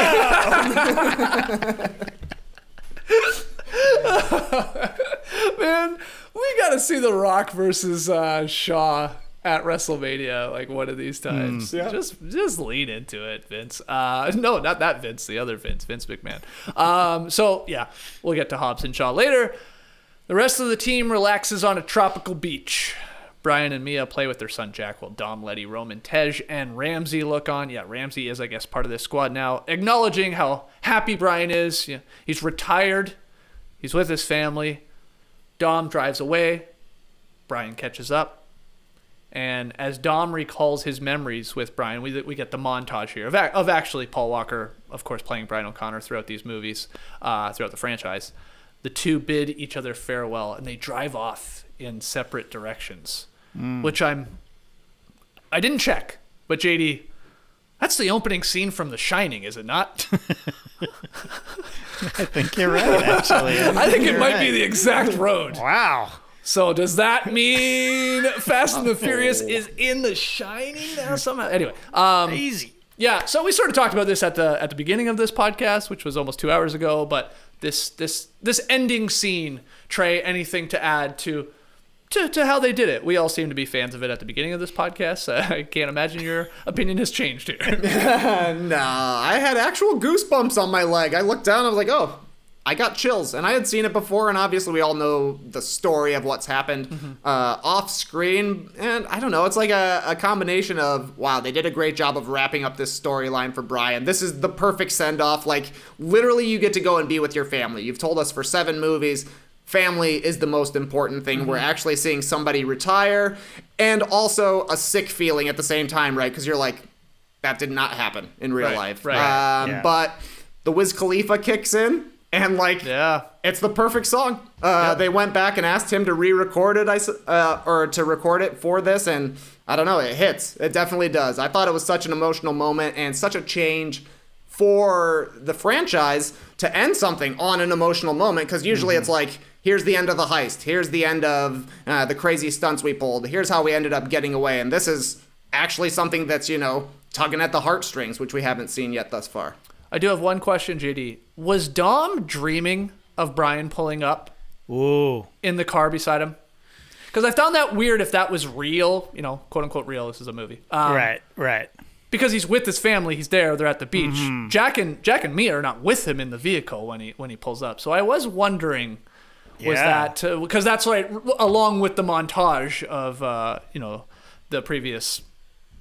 Man, we got to see The Rock versus Shaw at WrestleMania, like one of these times. Just lean into it, Vince. No, not that Vince, the other Vince McMahon. So yeah, we'll get to Hobbs and Shaw later. The rest of the team relaxes on a tropical beach. Brian and Mia play with their son Jack while Dom, Letty, Roman, Tej, and Ramsey look on. Yeah, Ramsey is, I guess, part of this squad now, acknowledging how happy Brian is. Yeah, he's retired. He's with his family. Dom drives away. Brian catches up. And as Dom recalls his memories with Brian, we get the montage here of actually Paul Walker, of course, playing Brian O'Connor throughout these movies, throughout the franchise. The two bid each other farewell, and they drive off in separate directions, which I didn't check, but JD, that's the opening scene from The Shining, is it not? I think you're right, actually. I think it might be the exact road. Wow. So does that mean Fast and the Furious is in The Shining now somehow? Anyway, Easy. yeah. So we sort of talked about this at the beginning of this podcast, which was almost 2 hours ago. But this ending scene, Trey, anything to add to how they did it? We all seem to be fans of it at the beginning of this podcast. I can't imagine your opinion has changed here. Nah, I had actual goosebumps on my leg. I looked down, I was like, oh, I got chills, and I had seen it before, and obviously we all know the story of what's happened off screen, and I don't know, it's like a combination of, wow, they did a great job of wrapping up this storyline for Brian. This is the perfect send-off. Like, literally you get to go and be with your family. You've told us for 7 movies, family is the most important thing. We're actually seeing somebody retire, and also a sick feeling at the same time, right? Because you're like, that did not happen in real life. Right. But the Wiz Khalifa kicks in, and it's the perfect song. They went back and asked him to re-record it, or to record it for this, and I don't know, it hits. It definitely does. I thought it was such an emotional moment and such a change for the franchise to end something on an emotional moment, because usually it's like, here's the end of the heist, here's the end of the crazy stunts we pulled, here's how we ended up getting away, and this is actually something that's, tugging at the heartstrings, which we haven't seen yet thus far. I do have one question, JD. Was Dom dreaming of Brian pulling up in the car beside him? Because I found that weird if that was real, quote unquote real. This is a movie. Right. Because he's with his family, he's there, they're at the beach. Jack and Mia are not with him in the vehicle when he pulls up. So I was wondering, was that because that's right along with the montage of the previous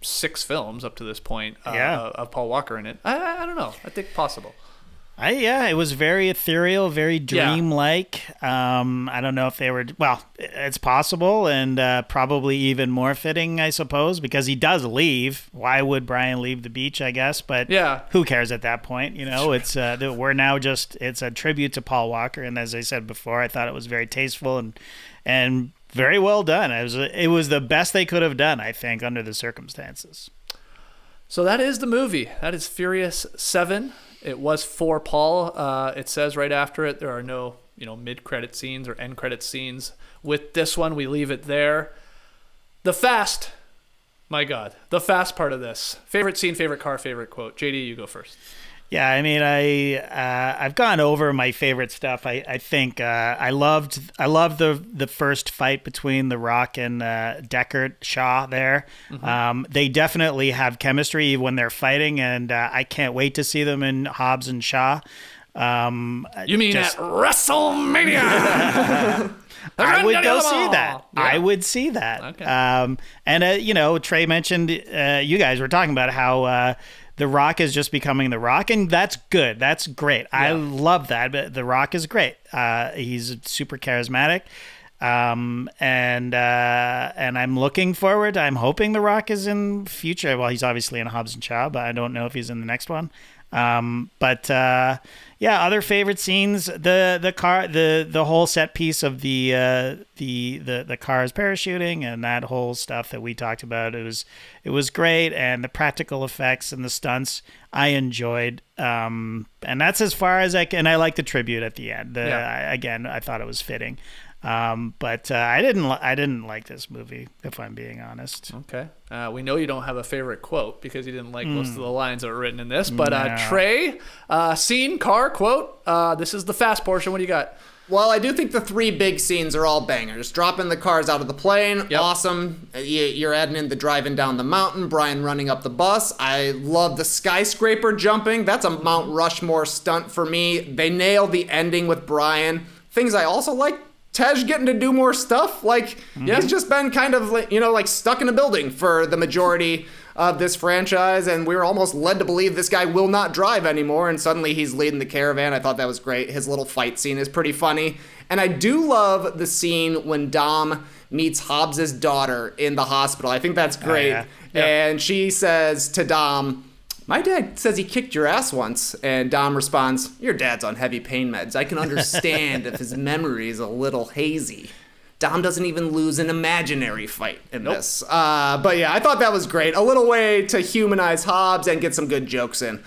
6 films up to this point of Paul Walker in it. I don't know. I think possible. It was very ethereal, very dreamlike. I don't know if they were, it's possible, and probably even more fitting, I suppose, because he does leave. Why would Brian leave the beach, I guess? But who cares at that point? It's we're now it's a tribute to Paul Walker, and as I said before, I thought it was very tasteful and very well done. It was the best they could have done, I think, under the circumstances. So that is the movie. That is Furious 7. It was for Paul. It says right after it there are no, mid-credit scenes or end-credit scenes. With this one, we leave it there. The Fast. My God. The Fast part of this. Favorite scene, favorite car, favorite quote. JD, you go first. Yeah, I mean, I've gone over my favorite stuff. I think I loved the first fight between The Rock and Deckard Shaw there. They definitely have chemistry when they're fighting, and I can't wait to see them in Hobbs and Shaw. You mean at WrestleMania? I would go see that. Yeah. I would see that. Okay. And Trey mentioned you guys were talking about how The Rock is just becoming The Rock, and that's good. That's great. Yeah. I love that. But The Rock is great. He's super charismatic, and I'm looking forward. I'm hoping The Rock is in future. Well, he's obviously in Hobbs and Shaw, but I don't know if he's in the next one. Yeah, other favorite scenes, the car, the whole set piece of the cars parachuting and that whole stuff that we talked about. It was great, and the practical effects and the stunts I enjoyed. And that's as far as I can. I like the tribute at the end. Again, I thought it was fitting. But I didn't like this movie, if I'm being honest. Okay. We know you don't have a favorite quote because you didn't like most of the lines that were written in this. But Trey, scene, car, quote. This is the fast portion. What do you got? Well, I do think the three big scenes are all bangers. Dropping the cars out of the plane, awesome. You're adding in the driving down the mountain, Brian running up the bus. I love the skyscraper jumping. That's a Mount Rushmore stunt for me. They nailed the ending with Brian. Things I also like, Tej getting to do more stuff. Like, he's just been kind of, like stuck in a building for the majority of this franchise, and we were almost led to believe this guy will not drive anymore, and suddenly he's leading the caravan. I thought that was great. His little fight scene is pretty funny. And I do love the scene when Dom meets Hobbs's daughter in the hospital. I think that's great. And she says to Dom, "My dad says he kicked your ass once." And Dom responds, "Your dad's on heavy pain meds. I can understand if his memory is a little hazy." Dom doesn't even lose an imaginary fight in this. But yeah, I thought that was great. A little way to humanize Hobbs and get some good jokes in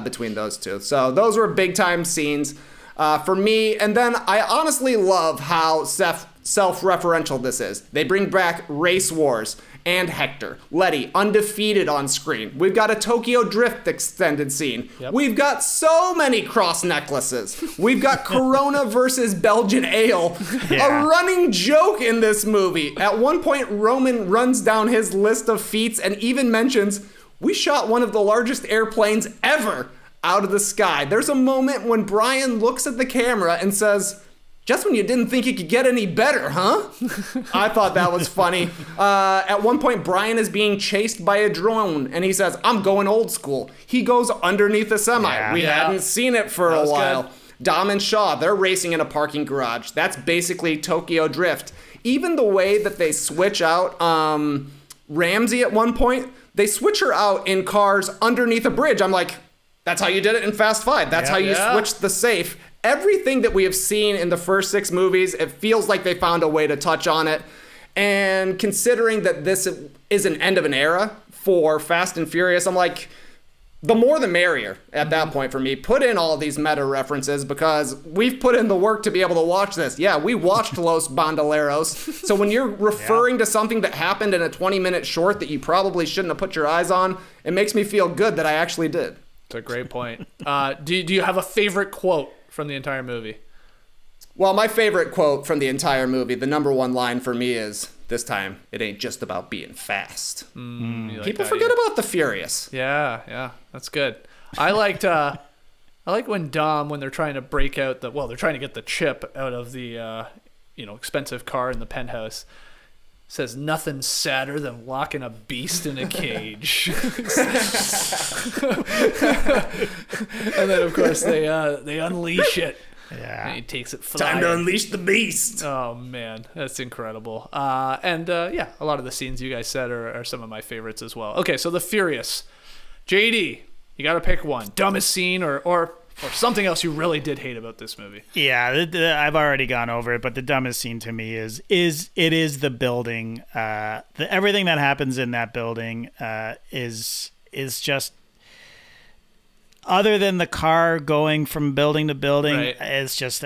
between those two. So those were big time scenes for me. And then I honestly love how self-referential this is. They bring back Race Wars and Hector. Letty, undefeated on screen. We've got a Tokyo Drift extended scene. We've got so many cross necklaces. We've got Corona versus Belgian Ale. A running joke in this movie. At one point, Roman runs down his list of feats and even mentions, "We shot one of the largest airplanes ever out of the sky." There's a moment when Brian looks at the camera and says, "Just when you didn't think it could get any better, huh?" I thought that was funny. At one point, Brian is being chased by a drone, and he says, "I'm going old school." He goes underneath a semi. We hadn't seen it for a while. Good. Dom and Shaw, they're racing in a parking garage. That's basically Tokyo Drift. Even the way that they switch out Ramsey at one point, they switch her out in cars underneath a bridge. I'm like, that's how you did it in Fast Five. That's how you switched the safe. Everything that we have seen in the first 6 movies, it feels like they found a way to touch on it. And considering that this is an end of an era for Fast and Furious, I'm like, the more the merrier at that point for me. Put in all these meta references because we've put in the work to be able to watch this. Yeah, we watched Los Bandoleros. So when you're referring to something that happened in a 20-minute short that you probably shouldn't have put your eyes on, it makes me feel good that I actually did. That's a great point. Do you have a favorite quote from the entire movie? Well, my favorite quote from the entire movie, the number one line for me is, "This time, it ain't just about being fast." People forget about the Furious. Yeah, that's good. I like when Dom, when they're trying to break out they're trying to get the chip out of the expensive car in the penthouse, says, "Nothing sadder than locking a beast in a cage." And then of course they unleash it. And he takes it flying. Time to unleash the beast. Oh man, that's incredible. A lot of the scenes you guys said are some of my favorites as well. Okay, so the Furious. JD, you got to pick one. Dumbest scene or something else you really did hate about this movie. Yeah, I've already gone over it, but the dumbest scene to me is the building. Everything that happens in that building is just, other than the car going from building to building, it's just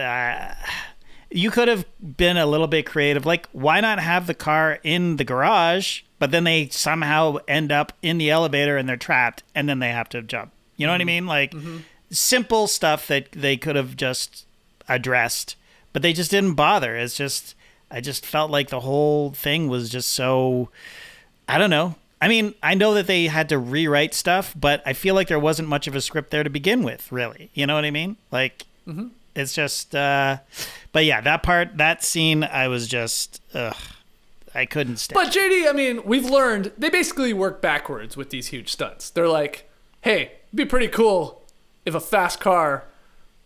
you could have been a little bit creative. Like, why not have the car in the garage, but then they somehow end up in the elevator and they're trapped, and then they have to jump. You know what I mean? Like, simple stuff that they could have just addressed, but they just didn't bother. It's just, I just felt like the whole thing was just so, I don't know. I mean, I know that they had to rewrite stuff, but I feel like there wasn't much of a script there to begin with, really. You know what I mean? Like, it's just, but yeah, that scene, I was just, I couldn't stand. But JD, I mean, we've learned, they basically work backwards with these huge stunts. They're like, hey, it'd be pretty cool if a fast car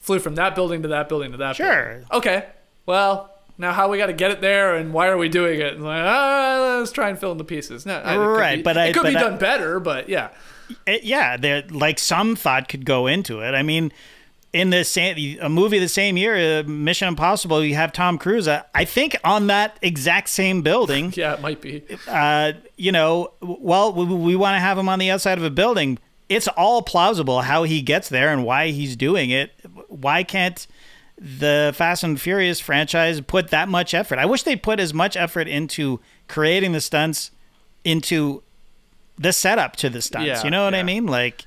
flew from that building to that building to that building. Sure. Okay, well, now how we got to get it there and why are we doing it? And like, let's try and fill in the pieces. No, right, it could be done better, but yeah. There like some thought could go into it. I mean, in a movie the same year, Mission Impossible, you have Tom Cruise. I think on that exact same building. Yeah, it might be. We want to have him on the outside of a building. It's all plausible how he gets there and why he's doing it. Why can't the Fast and Furious franchise put that much effort? I wish they put as much effort into creating the stunts, into the setup to the stunts. Yeah, you know what I mean? Like,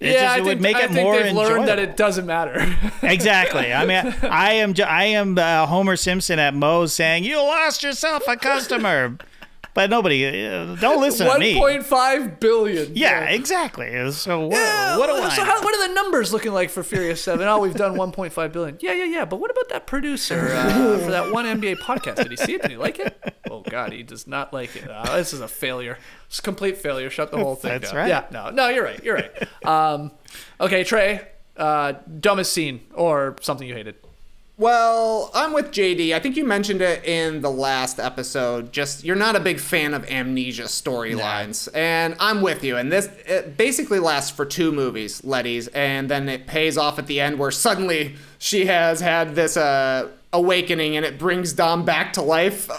it would make it more they've enjoyable. learned that it doesn't matter. Exactly. I mean, I am Homer Simpson at Moe's saying, "You lost yourself a customer." But nobody, don't listen to me. 1.5 billion. Yeah, exactly. So what do what are the numbers looking like for Furious 7? Oh, we've done 1.5 billion. Yeah. But what about that producer for that one NBA podcast? Did he see it? Did he like it? Oh, God, he does not like it. This is a failure. It's a complete failure. Shut the whole thing down. That's right. Yeah, no, you're right. Okay, Trey, dumbest scene or something you hated. Well, I'm with JD. I think you mentioned it in the last episode. Just, you're not a big fan of amnesia storylines. And I'm with you. And it basically lasts for 2 movies, Letty's. And then it pays off at the end where suddenly she has had this awakening and it brings Dom back to life.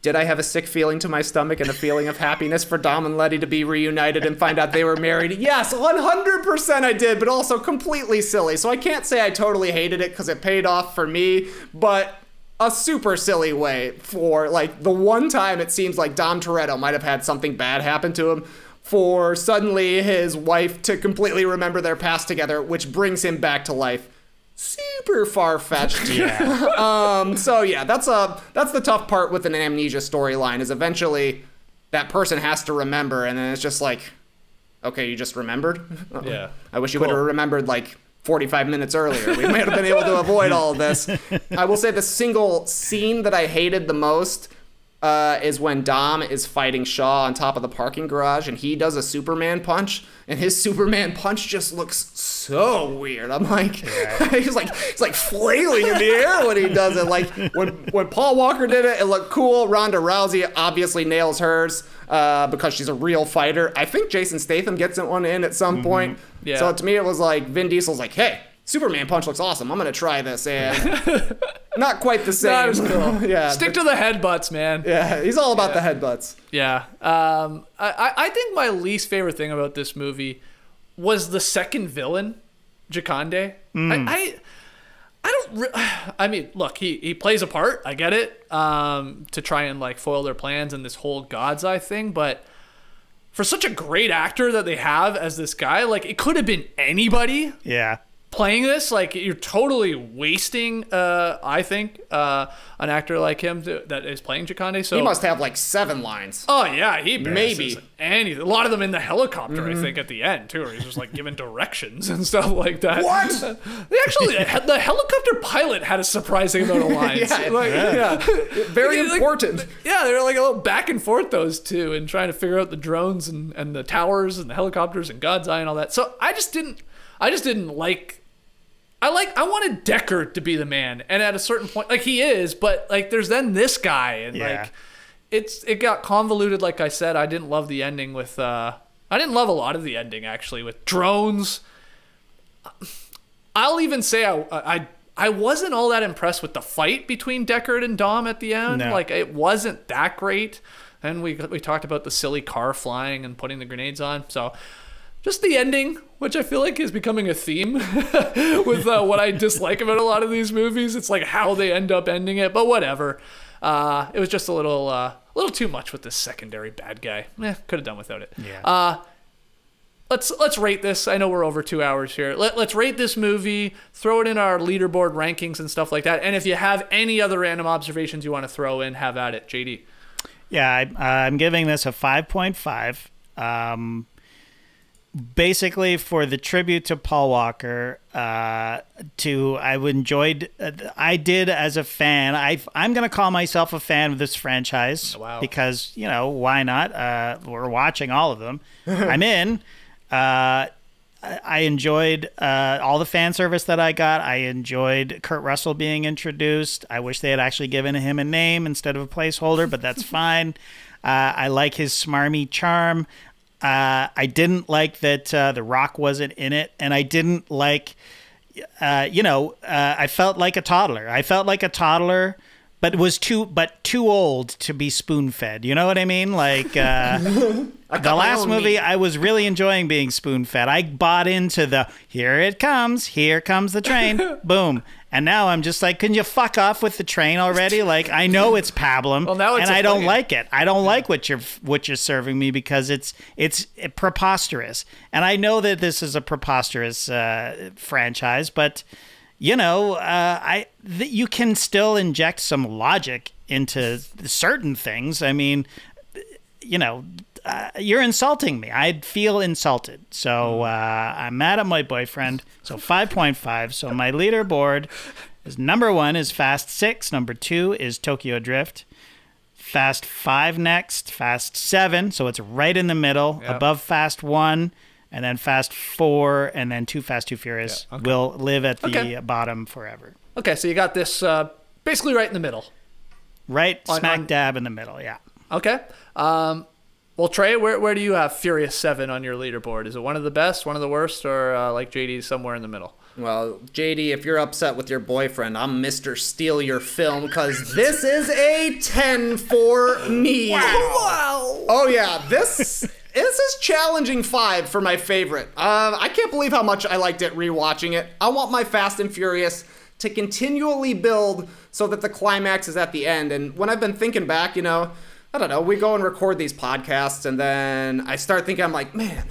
Did I have a sick feeling to my stomach and a feeling of happiness for Dom and Letty to be reunited and find out they were married? Yes, 100% I did, but also completely silly. So I can't say I totally hated it because it paid off for me, but a super silly way for, like, the one time it seems like Dom Toretto might have had something bad happen to him, for suddenly his wife to completely remember their past together, which brings him back to life. Super far-fetched. Yeah. So yeah, that's the tough part with an amnesia storyline, is eventually that person has to remember, and then it's just like, okay, you just remembered? Yeah. I wish you would have remembered like 45 minutes earlier. We might have been able to avoid all of this. I will say the single scene that I hated the most is when Dom is fighting Shaw on top of the parking garage, and he does a Superman punch, and his Superman punch just looks so weird. I'm like, he's like flailing in the air when he does it. Like when Paul Walker did it, it looked cool. Ronda Rousey obviously nails hers because she's a real fighter. I think Jason Statham gets one in at some point. Yeah. So to me, it was like Vin Diesel's like, hey, Superman punch looks awesome. I'm gonna try this, and not quite the same. That was cool. Yeah, Stick to the headbutts, man. Yeah, he's all about the headbutts. Yeah. I think my least favorite thing about this movie was the second villain, Jakande. I mean, look, he plays a part. I get it. To try and like foil their plans and this whole God's Eye thing, but for such a great actor that they have as this guy, like it could have been anybody. Yeah. Playing this, like, you're totally wasting, I think, an actor like him that is playing Jakande. So he must have like 7 lines. Oh yeah, he maybe anything. A lot of them in the helicopter, I think, at the end too, where he's just like giving directions and stuff like that. What? They actually, the helicopter pilot had a surprising amount of lines. Very important. Yeah, they were like a little back and forth, those two, and trying to figure out the drones and the towers and the helicopters and God's Eye and all that. So I just didn't like. I wanted Deckard to be the man, and at a certain point, like he is, but like there's then this guy, and like it got convoluted. Like I said, I didn't love the ending with. I didn't love a lot of the ending actually with drones. I'll even say I wasn't all that impressed with the fight between Deckard and Dom at the end. No. Like it wasn't that great. And we talked about the silly car flying and putting the grenades on. So. Just the ending, which I feel like is becoming a theme with what I dislike about a lot of these movies. It's like how they end up ending it, but whatever. It was just a little too much with this secondary bad guy. Could have done without it. Yeah. Let's rate this. I know we're over 2 hours here. Let's rate this movie. Throw it in our leaderboard rankings and stuff like that. And if you have any other random observations you want to throw in, have at it, JD. Yeah, I'm giving this a 5.5. Basically, for the tribute to Paul Walker, I enjoyed. I did as a fan. I'm going to call myself a fan of this franchise. Wow. Because why not? We're watching all of them. I'm in. I enjoyed all the fan service that I got. I enjoyed Kurt Russell being introduced. I wish they had actually given him a name instead of a placeholder, but that's fine. I like his smarmy charm. I didn't like that The Rock wasn't in it, and I didn't like, I felt like a toddler. But was too old to be spoon-fed. You know what I mean? Like the last movie, I was really enjoying being spoon-fed. I bought into the here comes the train, boom. And now I'm just like, can you fuck off with the train already? Like, I know it's pablum, and I don't like it. I don't like what you're serving me because it's preposterous. And I know that this is a preposterous franchise, but you can still inject some logic into certain things. I mean, you're insulting me. I'd feel insulted. So I'm mad at my boyfriend. So 5.5. So my leaderboard is number 1 is Fast 6. Number 2 is Tokyo Drift. Fast 5 next. Fast 7. So it's right in the middle. Yep. Above Fast 1. And then Fast 4. And then Too Fast, Too Furious will live at the bottom forever. Okay, so you got this basically right in the middle. Right smack dab in the middle, yeah. Okay. Well, Trey, where do you have Furious 7 on your leaderboard? Is it one of the best, one of the worst, or like JD, somewhere in the middle? Well, JD, if you're upset with your boyfriend, I'm Mr. Steal Your Film, because this is a 10 for me. Wow. Oh, yeah. This is challenging 5 for my favorite. I can't believe how much I liked it rewatching it. I want my Fast and Furious to continually build so that the climax is at the end. And when I've been thinking back, I don't know, we go and record these podcasts, and then I start thinking, I'm like, man,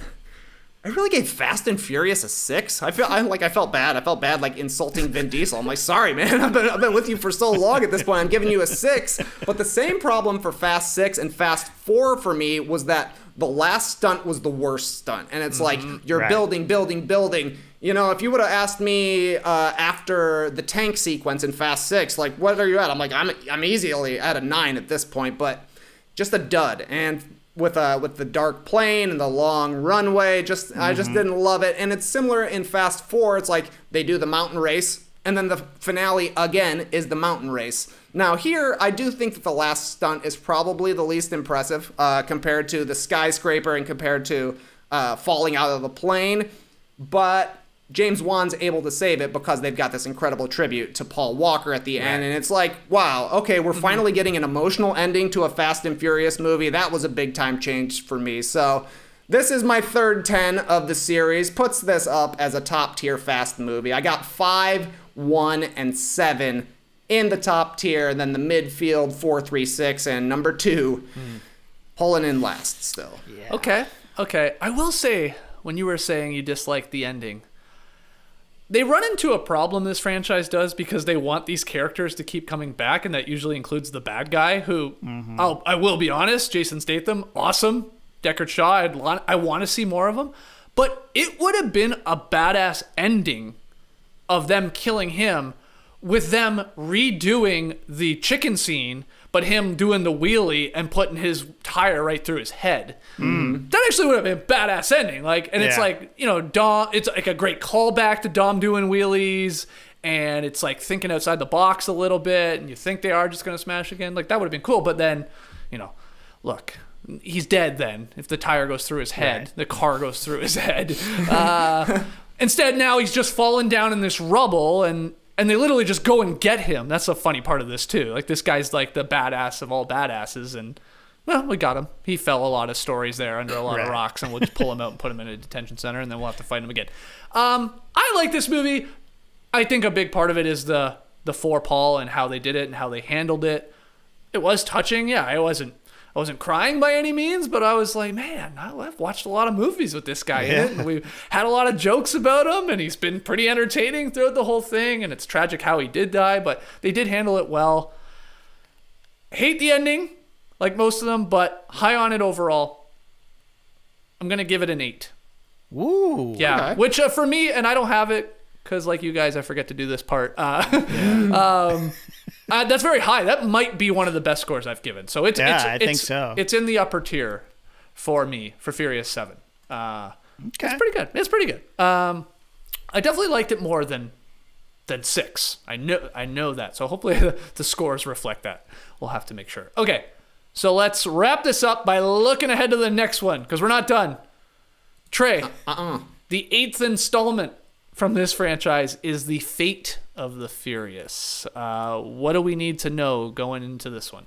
I really gave Fast and Furious a 6. I felt bad. I felt bad, like, insulting Vin Diesel. I'm like, sorry, man, I've been with you for so long at this point. I'm giving you a 6. But the same problem for Fast 6 and Fast 4 for me was that the last stunt was the worst stunt. And it's like, you're building. If you would have asked me after the tank sequence in Fast 6, like, what are you at? I'm like, I'm easily at a 9 at this point, but just a dud. And with the dark plane and the long runway, I just didn't love it. And it's similar in Fast 4. It's like they do the mountain race, and then the finale again is the mountain race. Now here, I do think that the last stunt is probably the least impressive compared to the skyscraper and compared to falling out of the plane. But James Wan's able to save it because they've got this incredible tribute to Paul Walker at the end. And it's like, wow, okay, we're finally getting an emotional ending to a Fast and Furious movie. That was a big time change for me. So this is my third 10 of the series. Puts this up as a top tier Fast movie. I got 5, 1, and 7 in the top tier. And then the midfield, 4, 3, 6, and number 2 pulling in last still. Yeah. Okay. I will say, when you were saying you disliked the ending, they run into a problem, this franchise does, because they want these characters to keep coming back, and that usually includes the bad guy, who, I will be honest, Jason Statham, awesome. Deckard Shaw, I want to see more of him. But it would have been a badass ending of them killing him with them redoing the chicken scene, but him doing the wheelie and putting his tire right through his head. That actually would have been a badass ending. It's like, Dom, it's like a great callback to Dom doing wheelies, and it's like thinking outside the box a little bit, and you think they are just going to smash again. Like, that would have been cool. But then, look, he's dead then. If the tire goes through his head, the car goes through his head. Instead, now he's just fallen down in this rubble, and they literally just go and get him. That's the funny part of this, too. Like, this guy's like the badass of all badasses, and, well, we got him. He fell a lot of stories there under a lot of rocks, and we'll just pull him out and put him in a detention center, and then we'll have to fight him again. I like this movie. I think a big part of it is the for Paul and how they did it and how they handled it. It was touching. Yeah, I wasn't crying by any means, but I was like, man, I've watched a lot of movies with this guy in it, and we've had a lot of jokes about him, and he's been pretty entertaining throughout the whole thing, and it's tragic how he did die, but they did handle it well. Hate the ending, like most of them, but high on it overall. I'm going to give it an 8. Ooh. Yeah, okay. Which for me, and I don't have it, because like you guys, I forget to do this part. That's very high. That might be one of the best scores I've given. So I think so. It's in the upper tier for me for Furious 7. It's pretty good. It's pretty good. I definitely liked it more than 6. I know that. So hopefully the scores reflect that. We'll have to make sure. Okay, so let's wrap this up by looking ahead to the next one, because we're not done. Trey, the 8th installment from this franchise is The Fate of the Furious. What do we need to know going into this one?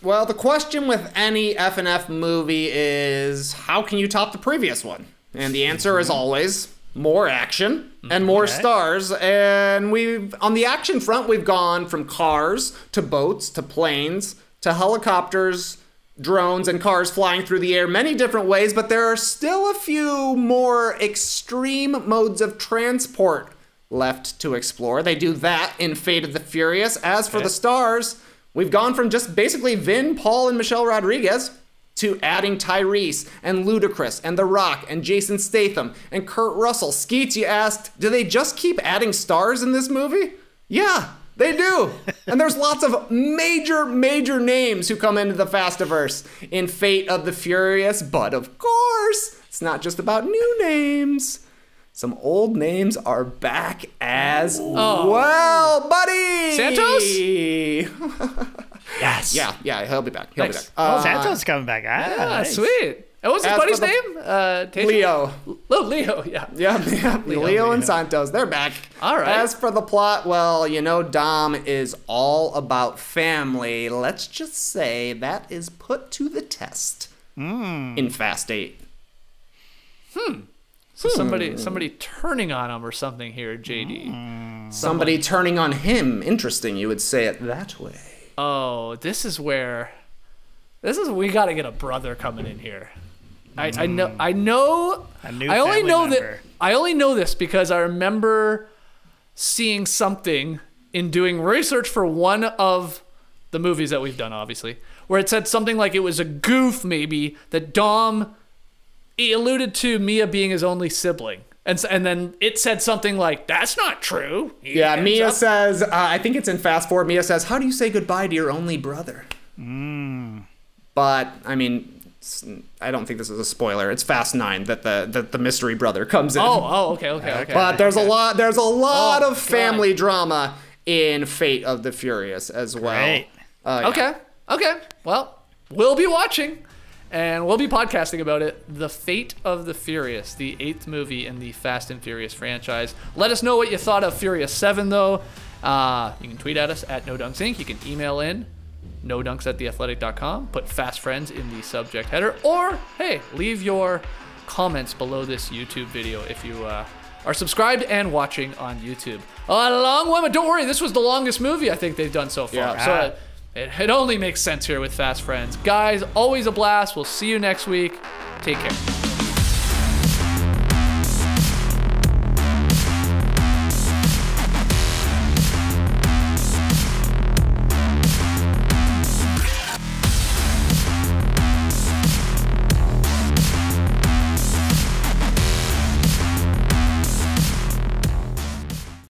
Well, the question with any F&F movie is, how can you top the previous one? And the answer is always more action and more stars. And on the action front, we've gone from cars to boats to planes to helicopters, drones, and cars flying through the air many different ways, but there are still a few more extreme modes of transport left to explore. They do that in Fate of the Furious. As for the stars, we've gone from just basically Vin, Paul, and Michelle Rodriguez to adding Tyrese and Ludacris and The Rock and Jason Statham and Kurt Russell. Skeets, you asked, do they just keep adding stars in this movie? Yeah, they do. And there's lots of major names who come into the Fastiverse in Fate of the Furious. But of course, it's not just about new names. Some old names are back as well, buddy. Santos? Yes. Yeah, he'll be back. Santos coming back. Nice. Sweet. And what's his buddy's name? Leo. Leo, yeah. Yeah. Leo and Santos, they're back. All right. As for the plot, well, Dom is all about family. Let's just say that is put to the test in Fast 8. So somebody turning on him or something here, JD. Somebody turning on him. Interesting, you would say it that way. Oh, this is we got to get a brother coming in here. I only know this because I remember seeing something in doing research for one of the movies that we've done, obviously, where it said something like it was a goof, maybe, that Dom, he alluded to Mia being his only sibling. And then it said something like, that's not true. Yeah, Mia says, I think it's in Fast Forward, Mia says, how do you say goodbye to your only brother? But, I mean, I don't think this is a spoiler. It's Fast 9 that the mystery brother comes in. Okay. But there's a lot of family drama in Fate of the Furious as well. Great. Okay. Well, we'll be watching. And we'll be podcasting about it. The Fate of the Furious, the 8th movie in the Fast and Furious franchise. Let us know what you thought of Furious 7, though. You can tweet at us at NoDunksInc. You can email in nodunks@theathletic.com. Put Fast Friends in the subject header. Or, hey, leave your comments below this YouTube video if you are subscribed and watching on YouTube. A long one, but don't worry. This was the longest movie I think they've done so far. Yeah. So it only makes sense here with Fast Friends. Guys, always a blast. We'll see you next week. Take care.